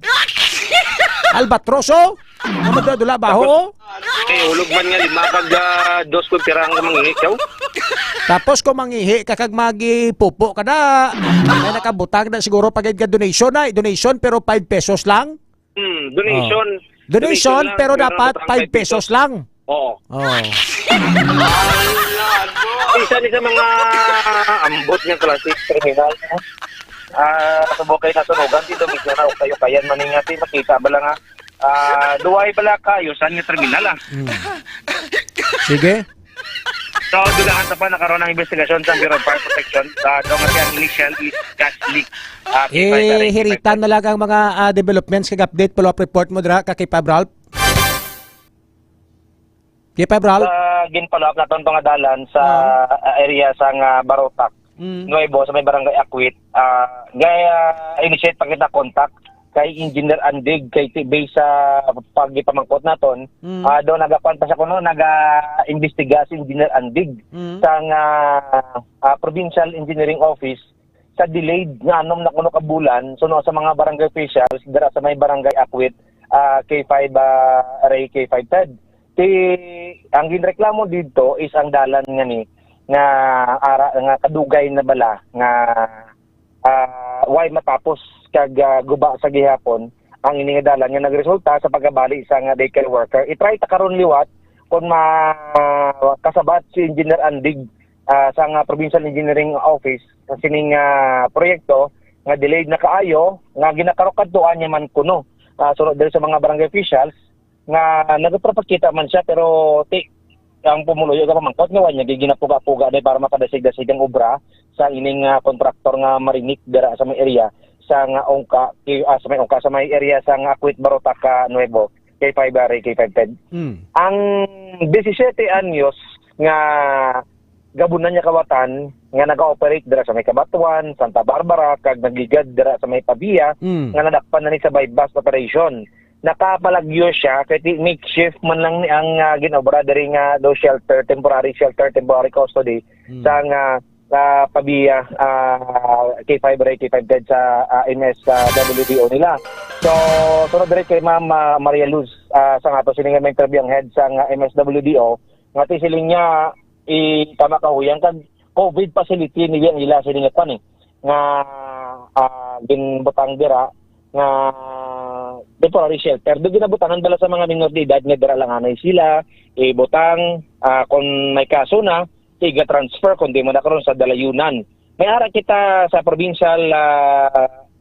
Albatroso ano da dula baho. Ulog man nga 5 kag 2 ko pirang mangihi kaw. Tapos kung mangihi ka kag magipupo ka na may nakabutang na siguro pag ka donation donation pero 5 pesos lang. Donation pero dapat 5 pesos lang. Oo. Isa ni sa mga ambot ng klasik terminal. Subukay na sunugan dito mismo na kayo kayan maningati makita bala nga. Duway bala kayo sa nga terminal Sige. So, dugaan sa pa nakaroon ng investigasyon sa Bureau of Fire Protection sa ang initial is gas leak. Hiritan na lang ang mga developments kag update follow-up report mo dra kay Pabral. Ginfollow up naton pangadalan sa area sang Barotac. Nuevo sa may barangay Akwit. Initiate pa kita contact kay Engineer Andig kay base sa pagipamangkot naton. Do nagapan pa siya kuno naga-imbestiga si Engineer Andig sang Provincial Engineering Office sa delayed nga anom na kuno ka bulan suno sa mga barangay officials dira sa may barangay Akwit K5 Ray K5 Ted. Ang ginreklamo dito is ang dalan nga ni nga kadugay na bala nga why matapos kag guba sa gihapon ang ini nga dalan nga nagresulta sa pagabali sa nga daycare worker. I-try ta karon liwat kung kasabat si Engineer Andig sa nga Provincial Engineering Office sa sining proyekto nga delayed na kaayo nga ginakarokadtuan niya man kuno sunod diri sa mga barangay officials nga nagpapakita man siya pero ang pumuluyo ka pamangkot nga wanya ginapuga-puga day para makadasig-dasig ang obra sa ining kontraktor nga marinik dira sa may area sa nga ongka sa may area sa nga Akwit Barotaca Nuevo K5 K510. Ang 17 anyos nga gabunan niya kawatan nga naga-operate dira sa may Cabatuan, Santa Barbara kag nagligad dira sa may Pabia nga nadakpan na ni sa bypass operation. Nakapalagyo siya kay makeshift man lang ni ang ginobra diri nga do temporary custody sa nga Pabia K5 K510 sa MSWDO nila. So sunod diri kay Ma'am Maria Luz sa nga to sining may interview ang head sa nga MSWDO nga siling niya tama kahuyang kag COVID facility nila sining kwan nga ginbutang dira nga temporary shelter. Doon ginabutangan bala sa mga minor de edad nga dira lang anay sila ibutang kung may kaso na tiga transfer kung di mo na karon sa dalayunan. May ara kita sa provincial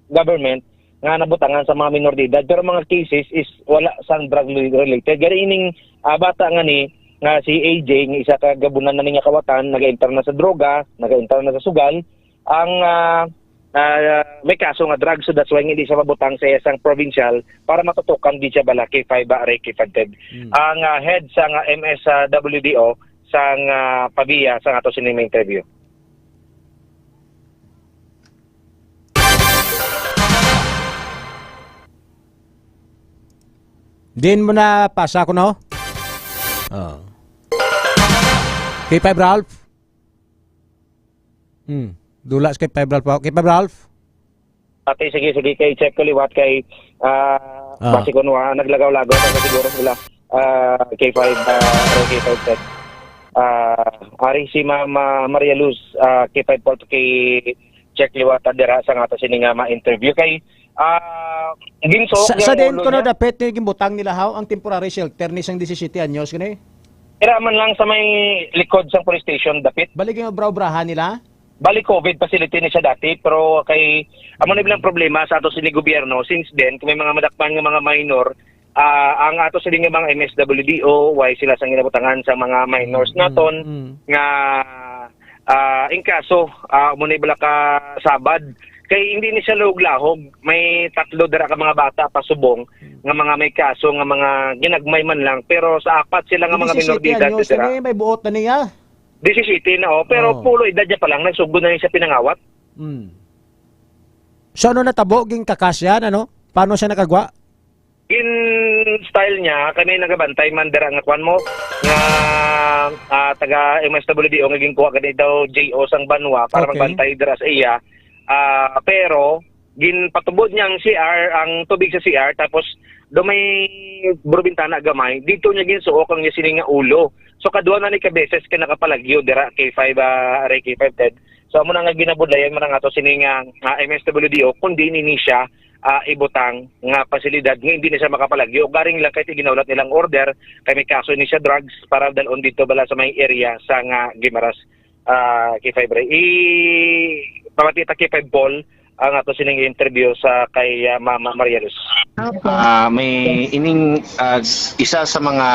government nga nabutangan sa mga minor de edad pero mga cases is wala sang drug related. Gari ining bata nga ni nga si AJ nga isa ka gabunan na niya kawatan naga-enter na sa droga, naga-enter na sa sugal ang may kaso nga drugs, so that's why hindi siya mabutang sa isang provincial para matutukan di siya bala K5 K510. Ang head sa nga MSWDO sa nga Pabia sa ato sinima interview. Din mo na pasa ko no? K5 Ralph? Dulas kay Five Ralph. Kay Five Ralph? Ate, sige, kay check ko liwat kay basi ko nuwa, naglagaw-lagaw na siguro sila K5 K5 ari si Ma'am Maria Luz K5 Porto kay check liwat dira sa nga to sining ma-interview kay ginso sa din ko no dapat yung butang nila haw ang temporary shelter ni sang 17 anyos kani. Iraman lang sa may likod sa police station dapit. Balik yung braw-brahan nila. Balik COVID facility ni siya dati pero kay amo na bilang problema sa ato sini gobyerno since then kung may mga madakpan nga mga minor ang ato sini nga mga MSWDO why sila sang ginabutangan sa mga minors naton nga in kaso amo na bala ka sabad kay hindi ni siya lahog may tatlo dira ka mga bata pasubong nga mga may kaso nga mga ginagmay man lang pero sa apat sila nga mga minor de edad dira may buot na niya 17 na pero pulo edad niya pa lang nagsugod na niya siya pinangawat. So ano natabo ging kakasyan ano? Paano siya nakagwa? In style niya kami nagabantay man dira nga kwan mo nga taga MSWDO nga ginkuha kani daw JO sang Banwa para magbantay dira sa iya. Pero ginpatubod niya ang CR ang tubig sa CR tapos do may burbintana gamay dito niya ginsuok ang niya sining nga ulo. So kadua na ni kabeses ka nakapalagyo dira K5 K510. So amo na nga ginabudlayan man nga to sining MSWDO kundi ni siya ibutang nga pasilidad nga hindi na siya makapalagyo. Garing lang kay ginaulat nilang order kay may kaso ni siya drugs para dalon dito bala sa may area sa nga Gimaras K5 pamatita K5 Paul ang ato sining interview sa kay Mama Maria Luz. May ining isa sa mga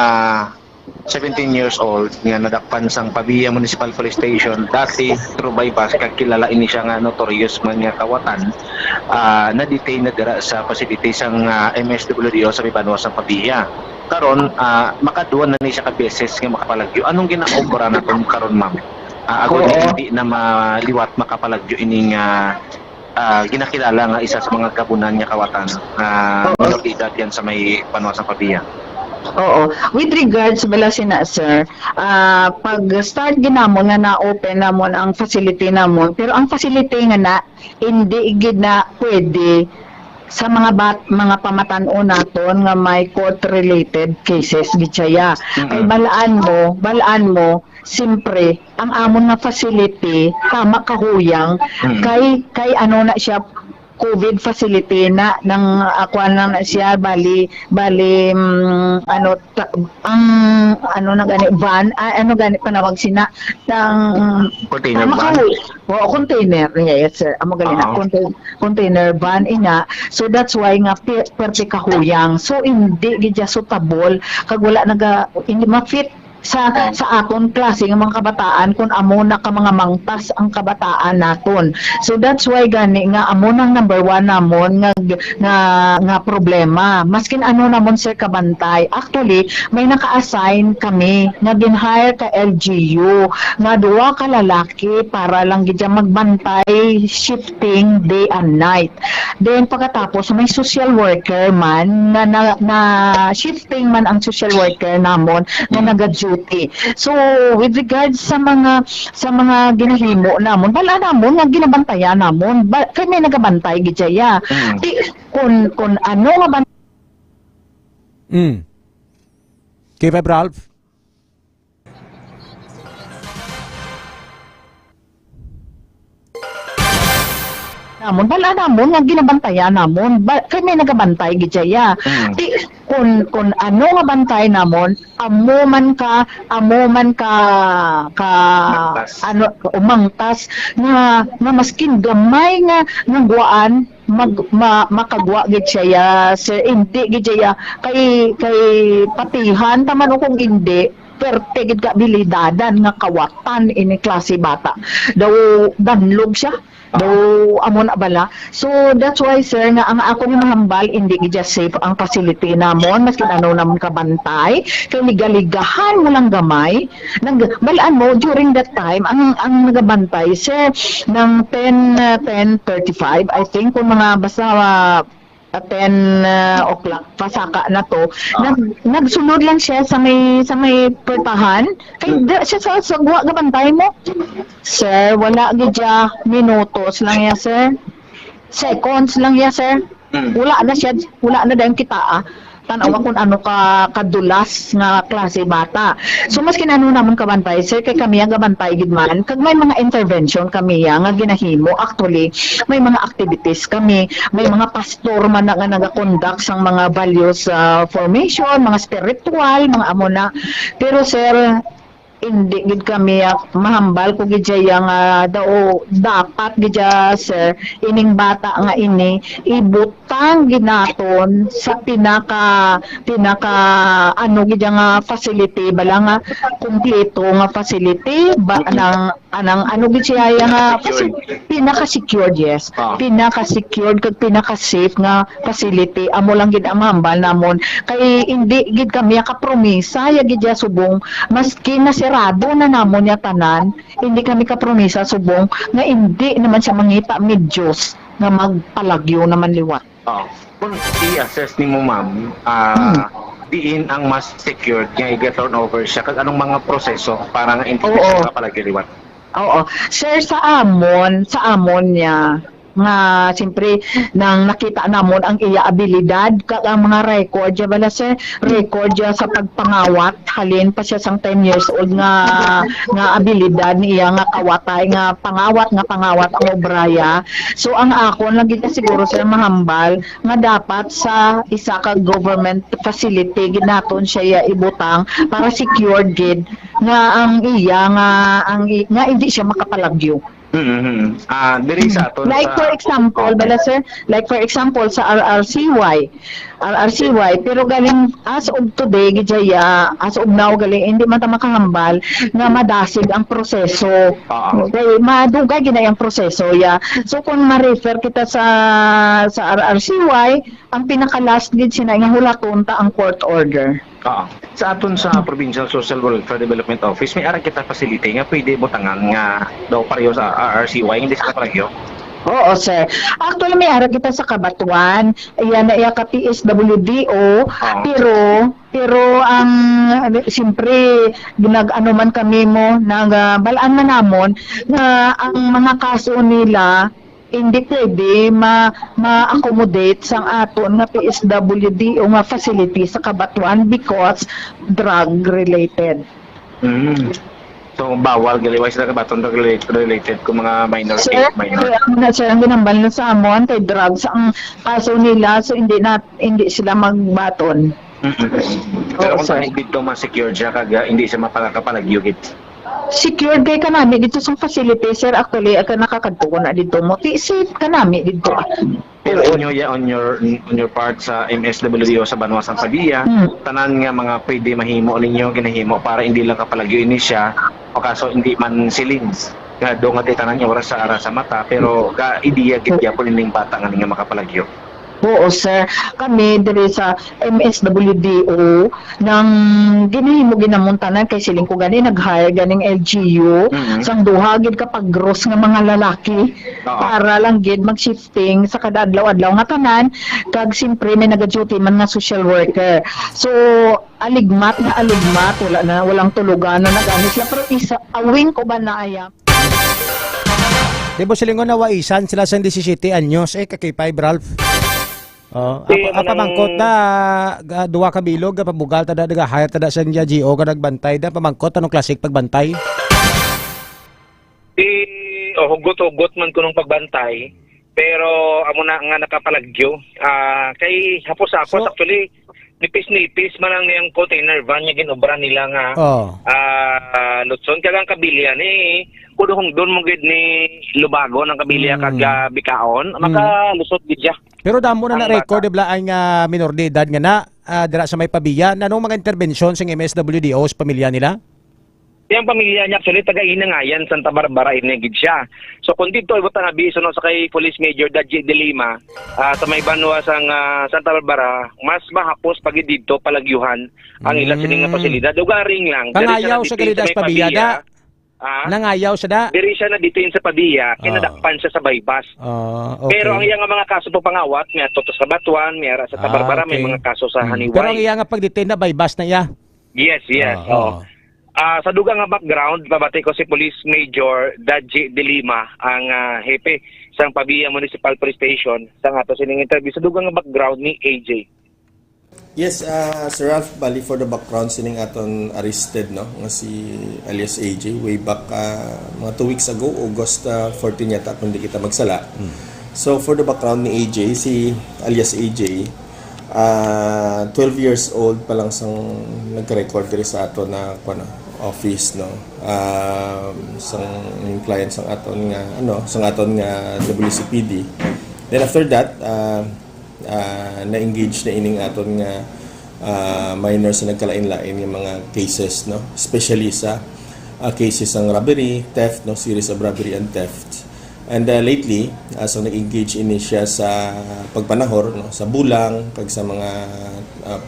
17 years old nga nadakpan sang Pabia Municipal Police Station dati through bypass kag kilala ini siya nga notorious man nga kawatan na-detain na dira sa facility sang MSWDO sa Banwa sa Pabia. Karon makaduwa na ni siya ka beses nga makapalagyo. Anong ginaobra naton karon ma'am? Agod hindi na maliwat makapalagyo ining ginakilala nga isa sa mga kabunan niya kawatan minor de edad yan sa may Banwa sa Pabia. Oo. With regards bala sina sir, pag start ginamon nga na-open namon ang facility namon, pero ang facility nga na hindi gid na pwede sa mga pamatan-o naton nga may court related cases gitsaya. Ay balaan mo simpre ang amon nga facility tama kahuyang kay ano na siya COVID facility na ng akuan lang na siya bali ano na gani van ano gani panawag sina ng container van. Container, yes sir, amo gali na container van ina. So that's why nga perti kahuyang so hindi gidya suitable kag wala hindi ma-fit sa akon klase ng mga kabataan kung amo na ka mga mangtas ang kabataan naton. So that's why gani nga amo nang number 1 namon nga problema. Maskin ano namon sir kabantay. Actually may naka-assign kami nga gin-hire ka LGU nga duwa ka lalaki para lang gid magbantay shifting day and night. Then pagkatapos may social worker man na shifting man ang social worker namon na naga-duty. So with regards sa mga ginahimo namon, wala namon nga ginabantayan namon. Kami nagabantay gid siya. Kung ano nga Kay Ralph? namon, wala namon nga ginabantayan namon. Kami nagabantay gid siya. Kung ano nga bantay namon, amo man ka ano umangtas nga maskin gamay nga guwaan makagwa gid siya sir, hindi gid siya kay patihan taman kung hindi perte gid ka bilidadan nga kawatan ini klase bata daw danlog siya daw amon abala. So that's why sir nga ang ako ni mahambal hindi gid safe ang facility namon maskin ano namon kabantay kay ligaligahan mo lang gamay balaan mo during that time ang nagabantay sir ng 10:35 I think kung mga basta 10 o'clock pasaka na to nagsunod lang siya sa may pertahan kay siya sa guwa gabantay mo sir wala gid minutos lang ya sir seconds lang ya sir wala na dayong kita tanawa kung ano kadulas nga klase bata. So mas kinano namon kabantay sir kay kami ang gabantay gid man kag may mga intervention kami nga ginahimo actually may mga activities kami may mga pastor man nga naga-conduct sang mga values formation mga spiritual mga amo na pero sir hindi gid kami mahambal ko gid nga dapat gid sir ining bata nga ini ibutang ginaton sa pinaka ano gid nga facility bala nga kumpleto nga facility ba anang ano gid siya nga pinaka secured yes pinaka secured kag pinaka safe nga facility amo lang gid ang mahambal namon kay hindi gid kami kapromisa ya gid subong maski na sarado na namon ya tanan hindi kami kapromisa subong nga hindi naman siya mangita medyos nga magpalagyo naman liwat. Kung i-assess ni mo ma'am diin ang mas secured nga i-turn over siya kag anong mga proseso para nga hindi siya kapalagyo liwat? Oo. Sir, sa amon niya nga siyempre nang nakita namon ang iya abilidad kag ang mga record ya bala sir record ya sa pagpangawat halin pa siya sang 10 years old nga abilidad niya nga kawatay nga pangawat ang obraya. So ang akon lagi ka siguro sir mahambal nga dapat sa isa ka government facility ginaton siya ibutang para secured gid nga ang iya nga hindi siya makapalagyo. Diri sa aton like for example bala sir like for example sa RRCY pero galing as of today gidya as of now galing hindi man ta makahambal nga madasig ang proseso kay madugay gina ang proseso so kung ma-refer kita sa RRCY ang pinaka last gid sina nga hulaton ta ang court order. Sa aton sa Provincial Social Welfare Development Office may ara kita facility nga pwede butangan nga daw pareho sa RRCY hindi sa palagyo. Oo sir. Actually may ara kita sa Kabatuan, ayan na iya ka PSWDO, pero ang siyempre ginag-ano man kami mo balaan man namon nga ang mga kaso nila hindi pwede ma-accommodate sang aton nga PSWD o nga facility sa Kabatuan because drug related. So bawal galiway sa Kabatuan related kung mga minor sir ang ginambal na sa amon kay drugs ang kaso nila so hindi sila magbaton. Pero kung saan dito ma-secure siya kaga hindi siya mapalagyo gid. Secured kay kanami dito sa facility sir actually nakakadto ko na dito mo safe kanami dito Pero inyo ya on your part sa MSWDO sa Banwasang Pavia, tanan nga mga pwede mahimo ninyo ginahimo para hindi lang kapalagyo ini siya o kaso hindi man silin. Nga do nga tanan niya oras sa ara sa mata pero ka ideya gid gyapon ning bata nga nga makapalagyo. Oo, sir. Kami diri sa MSWDO nang ginahimo ginamuntanan kay siling ko gani nag-hire ganing LGU sang duha gid kapag gross nga mga lalaki para lang gid mag-shifting sa kada adlaw-adlaw nga tanan kag simpre may naga-duty man nga social worker. So aligmat walang tulugan na nagani sila pero isa awing ko ba na aya. Di ba silingon na waisan sila sa 17 anyos kakipay Ralph? Apa mangkot na duwa ka bilog pabugal tada daga hire tada sa GO ka nagbantay da pamangkot anong klasik pagbantay? Hugot-hugot man ko nung pagbantay pero amo na nga nakapalagyo. Kay hapos actually nipis-nipis man ang yung container van niya ginobra nila nga Lutson kagang kabilya ni kuduhong doon mo gid ni Lubago ng kabilya kag Bikaon makalusot gid siya. Pero damo na na-record dibla ay nga minor de edad nga na dira sa may pabiya nanong mga intervensyon sa MSWDO sa pamilya nila? Yung pamilya niya actually taga-ina nga yan, Santa Barbara inegid siya. So kung dito ibutan na biso no sa kay Police Major Dadji de Lima sa may banwa sang Santa Barbara, mas mahapos pag dito palagyuhan ang ilang sining nga pasilidad. Dugaring lang. Pangayaw sa galidas pabiya da. Nangayaw siya da. Diri siya na dito sa pabiya, kinadakpan siya sa bypass. Okay. Pero ang iyang mga kaso po pangawat, may ato sa Batuan, may ara sa Tabarbara, may mga kaso sa Haniway. Pero ang iyang pag-detain na bypass na iya. Yes. Sa dugang nga background, babati ko si Police Major Dadji de Lima, ang hepe sang Pavia Municipal Police Station, sang ato sining interview sa dugang nga background ni AJ. Yes, Sir Ralph, bali for the background sining aton arrested no nga si alias AJ way back mga 2 weeks ago, August 14 yata kung di kita magsala. So for the background ni AJ, si alias AJ 12 years old pa lang sang nag-record diri sa ato na office no. Sang client sang aton nga WCPD. Then after that na-engage na ining aton nga minors na nagkalain-lain yung mga cases no, especially sa cases ng robbery, theft no, series of robbery and theft. And lately so nag-engage ini siya sa pagpanahor no, sa bulang kag sa mga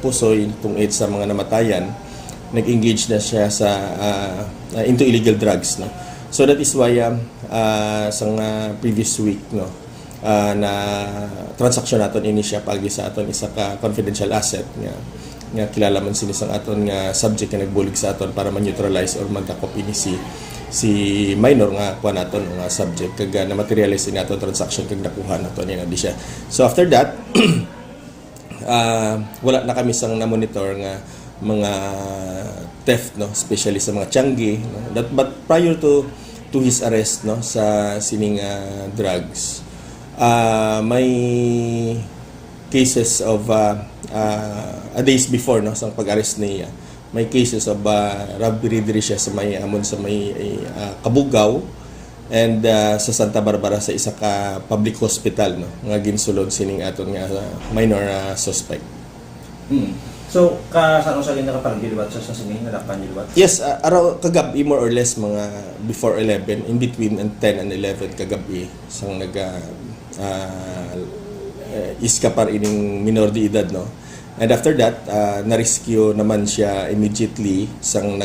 pusoy tungod sa mga namatayan. Nag-engage na siya sa into illegal drugs no. So that is why sa previous week no na transaction naton ini siya pagi sa aton isa ka confidential asset nga kilala man sini sang aton nga subject nga nagbulig sa aton para ma-neutralize or magdakop ini si minor nga kuha naton nga subject kag na materialize ini aton transaction kag nakuha naton ni di siya. So after that wala na kami sang na-monitor nga mga theft no, especially sa mga tianggi no? But prior to his arrest no sa sining drugs may cases of days before no sa pag-arrest niya, may cases of robbery diri siya sa may amon sa may Kabugaw and sa Santa Barbara sa isa ka public hospital no nga ginsulod sining aton nga minor suspect. So saan sa nakapalagyo liwat sa sining nadapan liwat? Yes, araw kagabi more or less mga before 11, in between 10 and 11 kagabi sang iskapar ining minor de edad no. And after that na-rescue naman siya immediately sang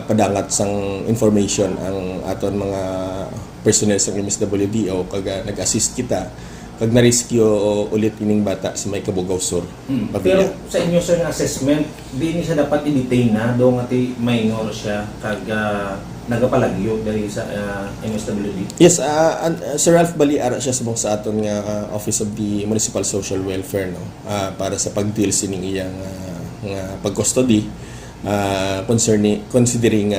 padangat sang information ang aton mga personnel sa MSWDO kag nag-assist kita kag na-rescue ulit ining bata sa may Kabugaw Sur. Pero sa inyo sir nga assessment di ni siya dapat i-detain na do nga ti minor siya kag nagapalagyo diri sa MSWD. Yes, Sir Ralph bali ara siya sa aton nga Office of the Municipal Social Welfare no para sa pag-deal sining iyang nga pag-custody considering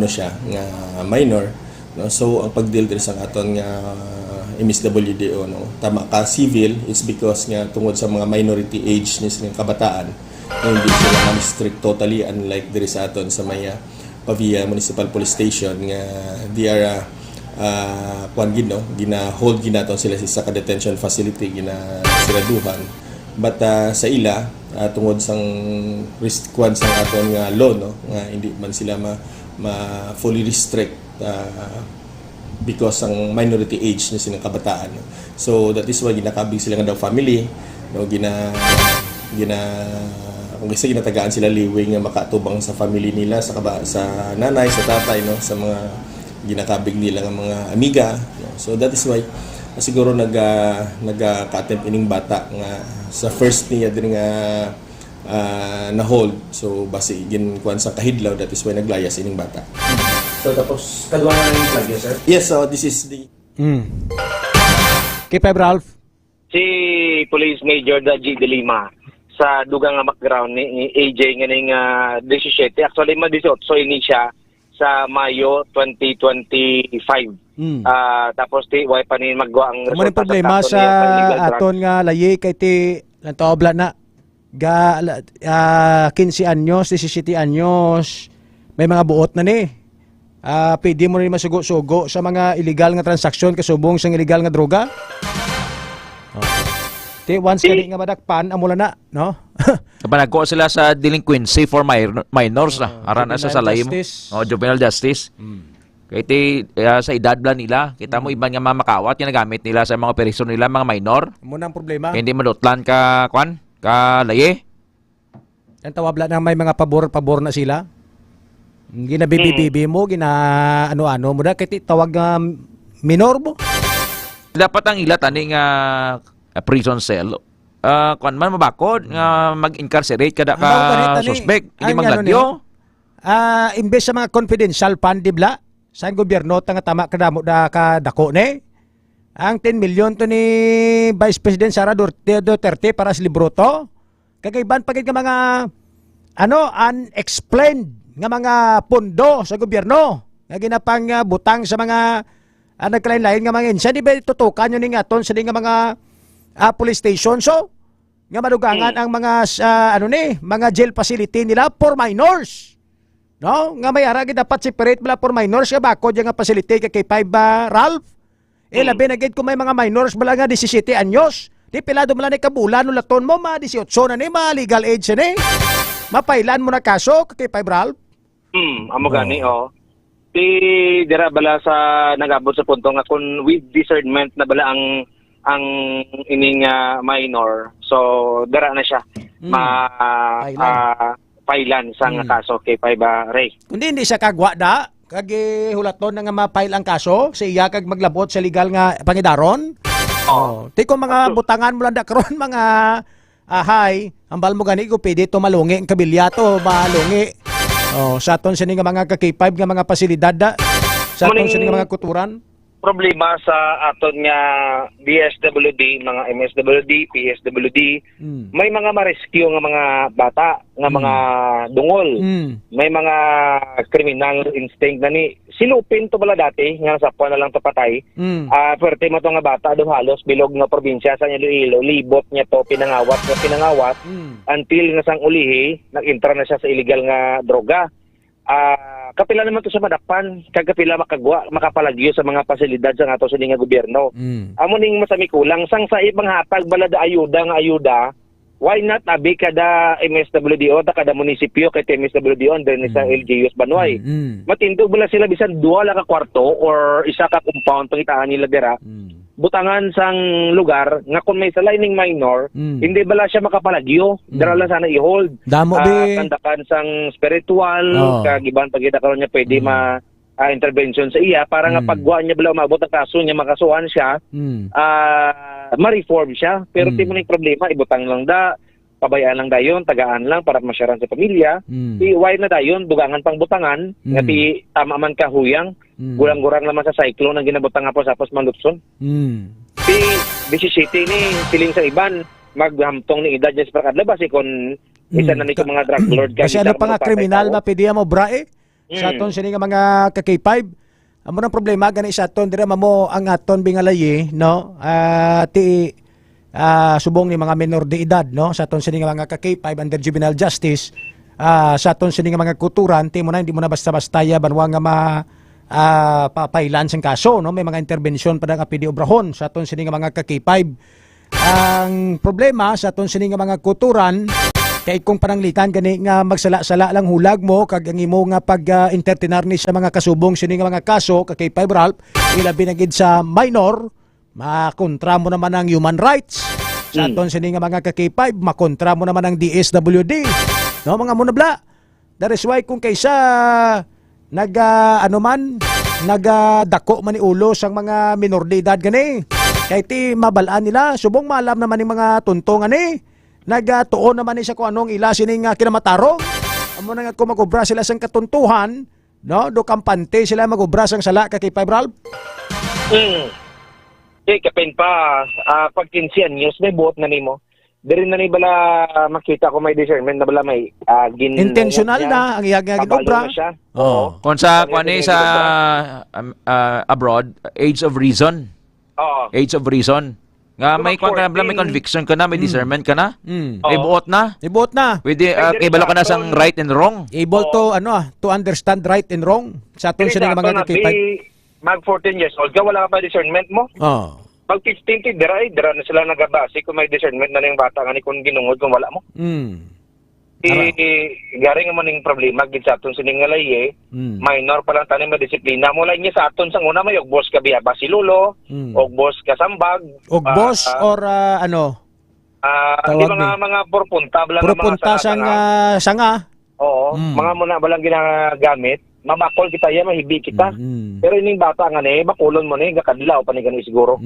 siya nga minor no. So ang pag-deal diri sa aton nga MSWDO no tama ka civil, it's because nga tungod sa mga minority age ni sining kabataan hindi sila strict totally unlike diri sa aton sa may Pavia Municipal Police Station nga they are kuan gid no, gina-hold ginaton sila sa detention facility, siraduhan. But sa ila tungod sang kuan sang aton nga law no, nga hindi man sila fully restrict because ang minority age na silang kabataan. No? So that is why ginakabig sila nga daw family, no, kung kasi ginatagaan sila liwing nga makatubang sa family nila, sa nanay, sa tatay, no, sa mga ginakabig nila nga mga amiga. No? So that is why siguro nagka-attempt ining bata nga sa first niya din nga na hold. So basi kuan sa kahidlaw, that is why naglayas ining bata. So tapos kadwa na yung plug sir? Yes, so this is the Kay Ralph. Si Police Major Daji De Lima sa dugang nga background ni AJ nga ning 17, actually ma-18 ini siya sa Mayo 2025. Tapos way pa ni magwa ang Mo problema sa aton nga layi kay ti nantawabla na ga 15 anyos, 17 anyos, may mga buot na ni. Pwede mo rin masugo-sugo sa mga illegal nga transaksyon kasubong sa illegal nga droga. Ti once kani nga madakpan amula na, no? Kapanagko sila sa delinquency for minors na. Aran na sa salayim. Juvenile justice. Kaya sa edad bla nila, kita mo iban nga mamakawat, ginagamit nila sa mga operasyon nila, mga minor. Muna ang problema. Hindi madutlan ka laye. Ang tawabla na may mga pabor na sila. Ginabibibibi mo, ano-ano mo na, kaya tawag minor mo. Dapat ang ilat aning prison cell. Kung man mabakod, mag-incarcerate kada ka suspect. Hindi maglagyo. Imbes sa mga confidential fund, di bla? Sa gobyerno, tama kadamo da kadako ni. Ang 10 million to ni Vice President Sara Duterte para sa libro to. Kagaiban pagid ka mga unexplained nga mga pondo sa gobyerno nga ginapang butang sa mga nagkalain-lain nga mga insya. Di ba tutukan nyo ni nga ton sa nga mga police station? So, nga madugangan ang mga mga jail facility nila for minors. No? Nga may aragi dapat separate mula for minors. Nga bako dyan nga facility kay 5 Ralph. Labi na gid kung may mga minors bala nga 17 anyos. Di pilado mula ni kabulan no laton mo, 18 na ni, legal age na ni. Mapailan mo na kaso kay 5 Ralph? Amo gani, Di dira bala sa nagabot sa punto nga kung with discernment na bala ang ining minor. So dira na siya pailan sa nga kaso kay 5 Ray. Kundi hindi siya kagwa da, kag hulaton na nga mapail ang kaso sa iya kag maglabot sa legal nga pangidaron. Ti ko mga butangan mo lang da karon mga ambal mo gani ko pwede to malungi ang kabilya to, malungi. Sa aton sini nga mga K5 nga mga pasilidad da. Sa aton sini nga mga kuturan. Problema sa aton nga DSWD, mga MSWD, PSWD, may mga ma-rescue nga mga bata, nga mga dungol. May mga criminal instinct na ni silupin to bala dati, nga sapwa na lang to patay. Pwerte mo to nga bata, do halos bilog nga probinsya sa Iloilo, libot niya to, pinangawat until nga sang ulihi, nag-intra na siya sa illegal nga droga. Kapila naman to sa madakpan, kagapila makapalagyo sa mga pasilidad sa ato sa nga gobyerno. Amo ning masami kulang sang sa ibang hatag balada ayuda, why not abi kada MSWDO ta kada munisipyo kay MSWDO under sa LGUs Banway. Matindog bala sila bisan 2 ka kwarto or isa ka compound pangitaan nila dira. Butangan sang lugar nga kung may salaining minor, hindi bala siya makapalagyo, dira lang sana i-hold. Kandakan sang spiritual, kagiban pagida karon niya pwede intervention sa iya para nga pagwa niya bala umabot ang kaso niya, makasuhan siya, ma-reform siya. Pero di mo ning problema, ibutang lang da, pabayaan lang dayon, tagaan lang para masyaran sa pamilya. Why na dayon, dugangan pang butangan, nga ti tama man ka huyang, gurang-gurang naman sa cyclone ang ginabutang nga po sa Manlupson. Ti 17 ni siling sa iban, maghamtong ni edad niya sa pakadlabas kung isa na ni mga drug lord. Kasi ano pa nga kriminal mapidya mo brae? Sa aton sini nga mga K5, amo nang problema gani sa aton dira mamo ang aton bingalayi, no? Subong ni mga menor de edad, no? Sa aton sini nga mga K5 under juvenile justice, sa aton sini nga mga kuturan, hindi mo na basta-basta ya banwa nga papailan sang kaso, no? May mga intervensyon pa nga pwede obrahon sa aton sini nga mga ka-K5. Ang problema sa aton sini nga mga kuturan kay kung pananglitan gani nga magsala-sala lang hulag mo kag ang imo nga pag-entertainar ni sa mga kasubong sini nga mga kaso kay K5 Ralph, ilabi na gid sa minor, makontra mo naman ang human rights. Sa aton sini nga mga ka-K5, makontra mo naman ang DSWD. No, mga munabla. That is why kung kaysa nagdako man ni ulo sang mga minor de edad gani. Kay ti mabalaan nila, subong malam naman yung mga tuntong ani. Nagatuon naman ni sa kung anong ila sining kinamatarong. Amo na nga kung mag-obra sila sang katuntuhan, no? Do kampante sila mag-obra sang sala kay K5 Ralph. Kapin pa, pag 15 anyos, may buot na nimo. Diri na ni bala makita ko may discernment na bala may intentional na ang iyang obra. Oo. Kung sa kuani sa abroad, age of reason. Oo. Age of reason. Nga may kuan ka na, may conviction ka na, may discernment ka na. Ibuot na. Ibuot na. Pwede ibalo ka na sang right and wrong. Able to to understand right and wrong sa aton sila mga K5. Mag 14 years old ka, wala ka pa discernment mo. Oo. Pag 15 ti dira na sila nagabase kung may discernment na yung bata nga ni kung ginungod kung wala mo. Garing mo ning problema gid sa aton sining ngalay minor pa lang tanim madisiplina mo lang niya sa aton sang una may og boss ka biya basilulo og boss ka sambag og boss or di mga purpunta bala purpunta sang sanga. Oo, mga muna balang ginagamit mamakol kita ya mahibi kita. Pero ining bata nga ni bakulon mo ni gakadlaw pa ni gani siguro.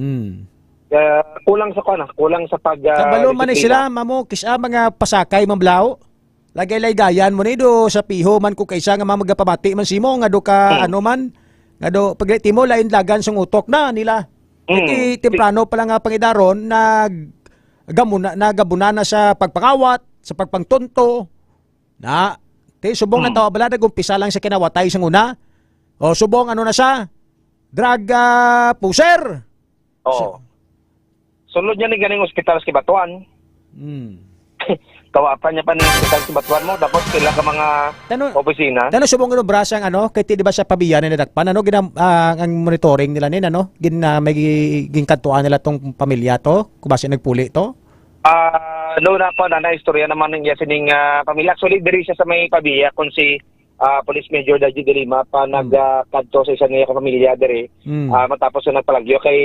Kulang sa kulang sa pag kabalo man ni sila mamo kisa mga pasakay mamblao. Lagay-lagayan mo ni do sa piho man ko kaysa nga magapamati man simo nga do ka ano man nga do pagliti mo lain lagan sang utok na nila. Iti temprano pa lang nga pangidaron nagabuna na sa pagpangawat, sa pagpangtonto. Na subong na tawa bala nagumpisa lang sa kinawatay sang una. O subong ano na siya? Drug puser. Oo. Sulod niya ni ganing ospital sa Kibatuan. Kawapan niya pa ng hospital sa Batuan mo tapos sila ka mga opisina. Tano subong ano brasang kay di ba sa pabiyan na dakpan ang monitoring nila may ginkantuan nila tong pamilya to kung base nagpuli to. No na pa na istorya naman ng sining pamilya. Actually diri siya sa may pabiya kung si Police Major Daji de Lima pa nagkadto sa isa niya ka pamilya diri. Matapos na nagpalagyo kay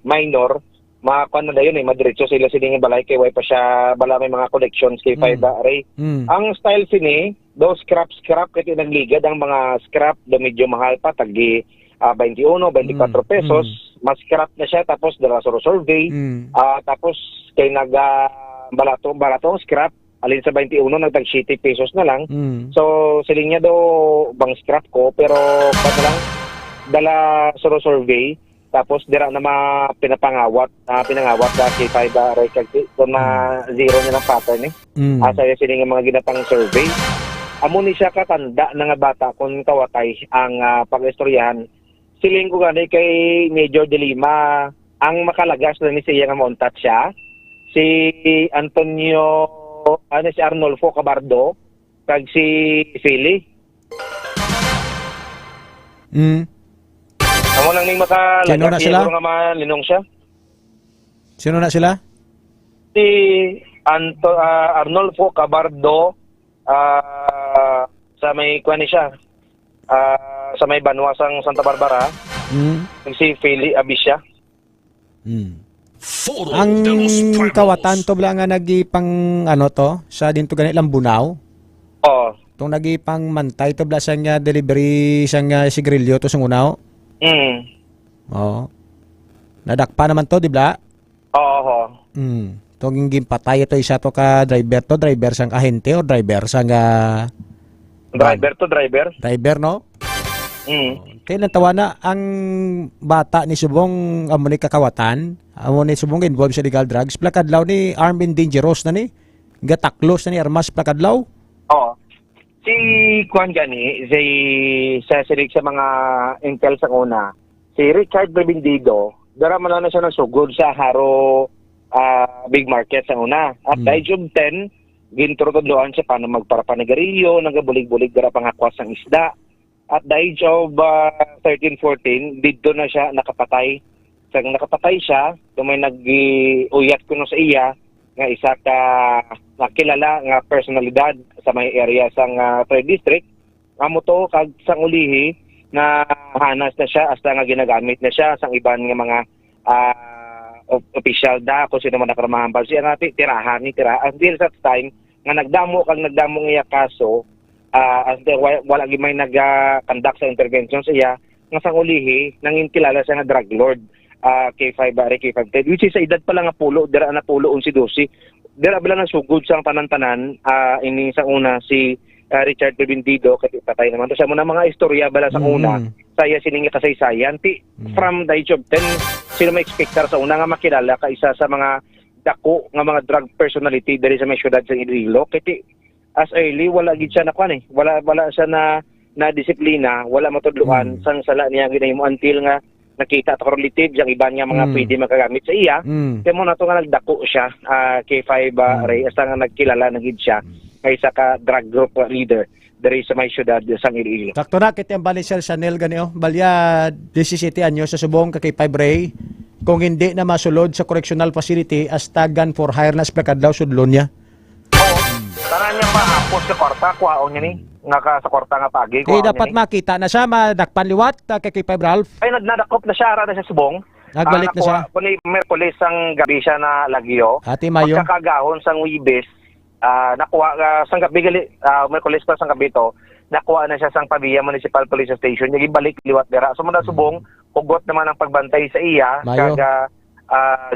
minor makakuan na dayon madiretso sila sining balay kay way pa siya bala may mga connections kay Five Array. Ang style sini do scrap kay nagligad ang mga scrap do medyo mahal pa tagi 21, 24 pesos. Mas scrap na siya tapos dara survey. Tapos kay balatong scrap alin sa 21 nagtag 70 pesos na lang. So siling niya do bang scrap ko pero pa lang dala survey. Tapos dira na pinangawat sa K5 record kung zero niya ng pattern asa yung sining mga ginatang survey. Amo ni siya katanda na nga bata kung kawatay ang pag-istoryahan. Siling ko gani kay Major de Lima ang makalagas na ni siya nga montat siya. Si Antonio si Arnolfo Cabardo kag si Philly. Amo nang ning makalagas siya nga malinong siya. Sino na sila? Si Arnolfo Cabardo sa may kuani siya. Sa may Banwasang Santa Barbara. Si Philly Abisya. Ang kawatan to bala nga nagipang sa dinto ganit Lambunaw. Tong nagipang mantay to bala sang delivery sang sigrilyo to sang unaw. Nadakpa naman to, di ba? Oo. Tong gimpatay ito isa to ka driver sang ahente o driver sang driver no? Kaya tawa na ang bata ni subong amo ni kakawatan, amo ni subong involved sa illegal drugs, plakadlaw ni armed and dangerous na ni gataklos na ni armas plakadlaw. Si Juan gani sa mga intel sa una, si Richard Brevindido, dara man na siya nagsugod sa Haro Big Market sa una. At dahil June 10, ginturod doon siya paano magparapanigarilyo, nagabulig-bulig dara pangakwas ng isda. at the age of 13-14, dito na siya nakapatay. Sa nakapatay siya, may nag-uyat ko no sa iya, nga isa ka nakilala nga personalidad sa may area sang 3rd District. Amo to, kag sang ulihi, na hanas na siya, hasta nga ginagamit na siya sang iban nga mga official da, kung sino man nakaramahan pa. Siya natin, tirahan. Until such time, nga nagdamo nga kaso, wala may nag-conduct sa intervention sa iya, nga sang ulihi, nanging kilala siya nga drug lord, K5 Barry, K5 Ted, which is sa edad pa lang nga pulo, dira na pulo 11-12, dira bila na sugod sang panantanan, ini sa una si Richard Bebindido, kasi patay naman to siya muna mga istorya bala sa una, saya siningi kasaysayan, from the age of 10, sino may expectar sa una nga makilala ka isa sa mga dako nga mga drug personality diri sa may syudad sa Iloilo, kasi as early wala gid siya wala siya na disiplina, wala matudluan sang sala niya ginahimo until nga nakita to relative yang iban nga mga pwede makagamit sa iya. Kaya mo na to nga nagdako siya K5 Ray hasta nga nagkilala na gid siya nga isa ka drug group leader diri sa may syudad sa Iloilo. Sakto na kit ang Balisel Chanel ganio. Balya 17 anyo sa subong ka K5 Ray. Kung hindi na masulod sa correctional facility as tagan for hire na spekadlaw sudlon niya. Tanan niya mahapos sa kwarta, kuwaon niya ni. Nga sa kwarta nga pagi. Dapat makita na siya, madakpanliwat kay K5 Ralph. Ay, nadakop na siya, ara na siya subong. Nagbalik na siya. Merkulis ang gabi siya na lagyo. Ati Mayo. Pagkakagahon sang Wibes, nakuha sang gabi, Merkulis pa sang gabi to, nakuha na siya sang Pabia Municipal Police Station. Yung balik liwat dera. So, muna subong, hugot naman ang pagbantay sa iya. Mayo.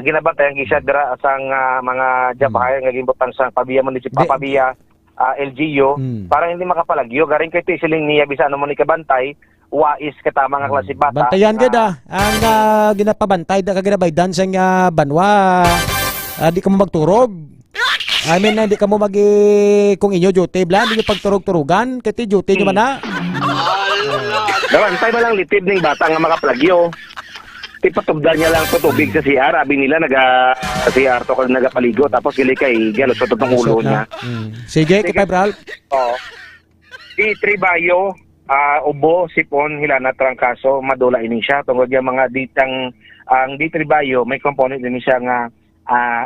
Ginabantayan siya dira sang mga jabahay nga gimbutan sang Pabia Municipal Pabia LGU para hindi makapalagyo garing kay tisiling niya bisano mo ni kabantay wais katama nga klase bata. Bantayan gid ang ginapabantay da kaginabaydan sang banwa. Di ka mo magturog. I mean hindi ka mo kung inyo duty blan di pagturog-turugan kay duty nyo man na. Bantay ba lang litid ning bata nga makapalagyo. Patubdan niya lang sa tubig sa CR. Abi nila sa CR to kung nagapaligo. Tapos gali kay galos sa tutong ulo niya. Sige, K5 Ralph. Oo. D3 Bayo, ubo, sipon, hilana, trangkaso, madula ini siya. Tungkol yung mga ditang, ang D3 Bayo, may component din siya nga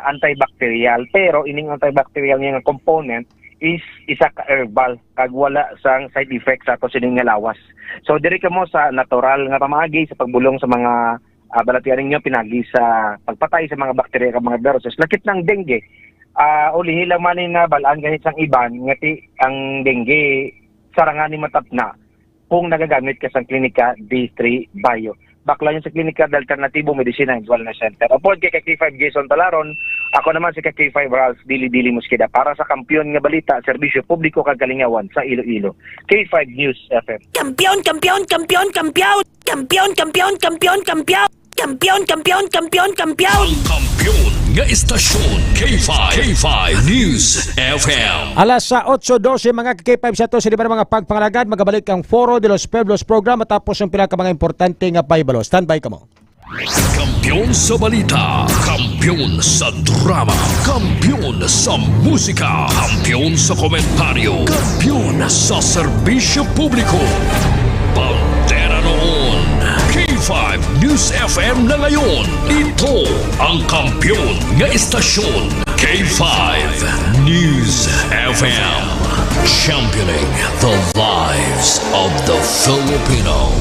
antibacterial. Pero ining antibacterial niya nga component is isa ka herbal. Kag wala sang side effects sa sining nga lawas. So, diri ka mo sa natural nga pamagi sa pagbulong sa mga balatian ninyo pinagi sa pagpatay sa mga bakterya kag mga viruses. Lakit ng dengue, ulihi lang man na balaan ganit sang iban, ngati ang dengue sarangan ni matapna kung nagagamit ka sa klinika D3 Bio. Bakla yun sa klinika de Alternatibo Medicina and Wellness Center. Upod kay K5 Jason Talaron, ako naman si K5 Ralph Dili Muskida para sa kampiyon nga balita, serbisyo publiko kag kalingawan sa Iloilo. K5 News FM. Kampiyon, kampiyon, kampiyon, kampiyon! Kampiyon, kampiyon, kampiyon, kampiyon! Kampiyon, kampiyon, kampiyon, kampiyon! Kampiyon nga istasyon K5 News FM. Alas sa 8:12 mga K5 sa to sa mga pagpangalagad magabalik ang Foro de los Pueblos program matapos ang pila ka mga importante nga paibalo. Standby ka mo. Kampiyon sa balita, kampiyon sa drama, kampiyon sa musika, kampiyon sa komentaryo, kampiyon sa serbisyo publiko. Pantera noon, K5 News FM na ngayon. Ito ang kampiyon nga istasyon, K5 News FM. Championing the lives of the Filipino.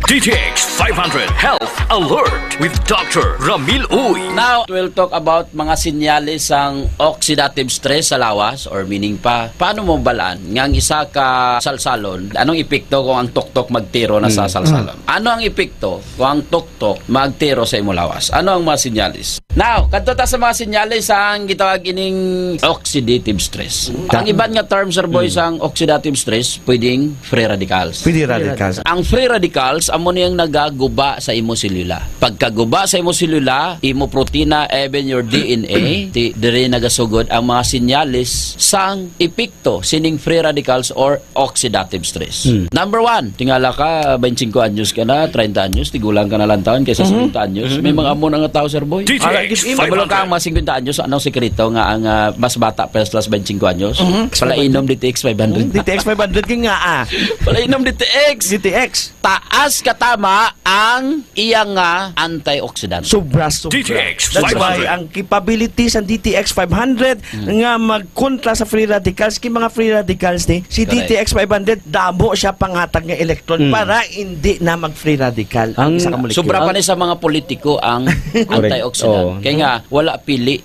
DTX 500 Health Alert with Dr. Ramil Uy. Now, we'll talk about mga sinyalis ang oxidative stress sa lawas or meaning paano mo balaan ngang isa ka salsalon, anong epekto kung ang tuktok magtiro na sa salsalon? Ano ang epekto kung ang tuktok magtiro sa imo lawas? Ano ang mga sinyalis? Now, kadto ta sa mga sinyalis ang gitawag ining oxidative stress. Ang iban nga term sir boys ang oxidative stress pwedeng free radicals. Free radicals. Ang free radicals amo niyang nagaguba sa imo selula. Pagkaguba sa imo selula, imo protina, even your DNA, dire nagasugod ang mga sinyalis sang epekto sining free radicals or oxidative stress. Number 1, tingala ka 25 anyos ka na, 30 anyos, tigulang ka na lang taon kaysa 70 anyos. May mga amo na nga tao sir boy. DTX Kabalo ka ang mga 50 anyos, anong sekreto nga ang mas bata plus 25 anyos? Palainom DTX 500. DTX 500 king nga Palainom DTX. Taas katama ang iyang antioxidant. Sobra. DTX That's 500. why ang capabilities ng DTX 500 nga magkontra sa free radicals, kay mga free radicals ni si Correct. DTX 500 damo siya panghatag nga electron para hindi na mag-free radical ang isa ka molecule. Sobra pa ni sa mga politiko ang antioxidant. Kaya nga, wala pili.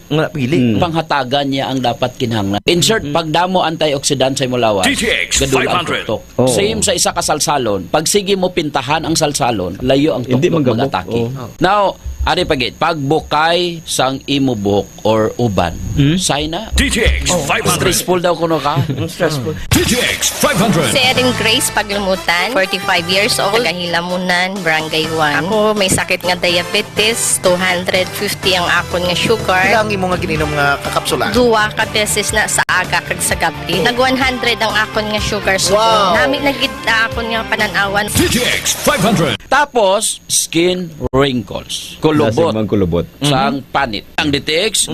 Panghatagan niya ang dapat kinahanglan. Insert, pagdamo antioxidant sa imulawas, DTX gadul ang 500. tuktok. Same sa isa ka salsalon. Pag sige mo pintahan ang salsalon, layo ang tuktok mag-atake. Now, ari pagit, pagbukay sang imo buhok or uban, say na. DTX 500. Stressful daw kuno ka. Stressful. DTX 500. Si Erin Grace Paglumutan, 45 years old, Tagahilamunan, Barangay 1. Ako may sakit nga diabetes, 250 ang akon nga sugar. Ilang imo nga gininom nga kakapsula? Duwa ka beses na sa aga kag sa gabi. Nag 100 ang akon nga sugar. So, nami nagid na akon nga pananawan. DTX 500. Tapos, skin wrinkles. Kulubot. Sang panit. Ang DTX,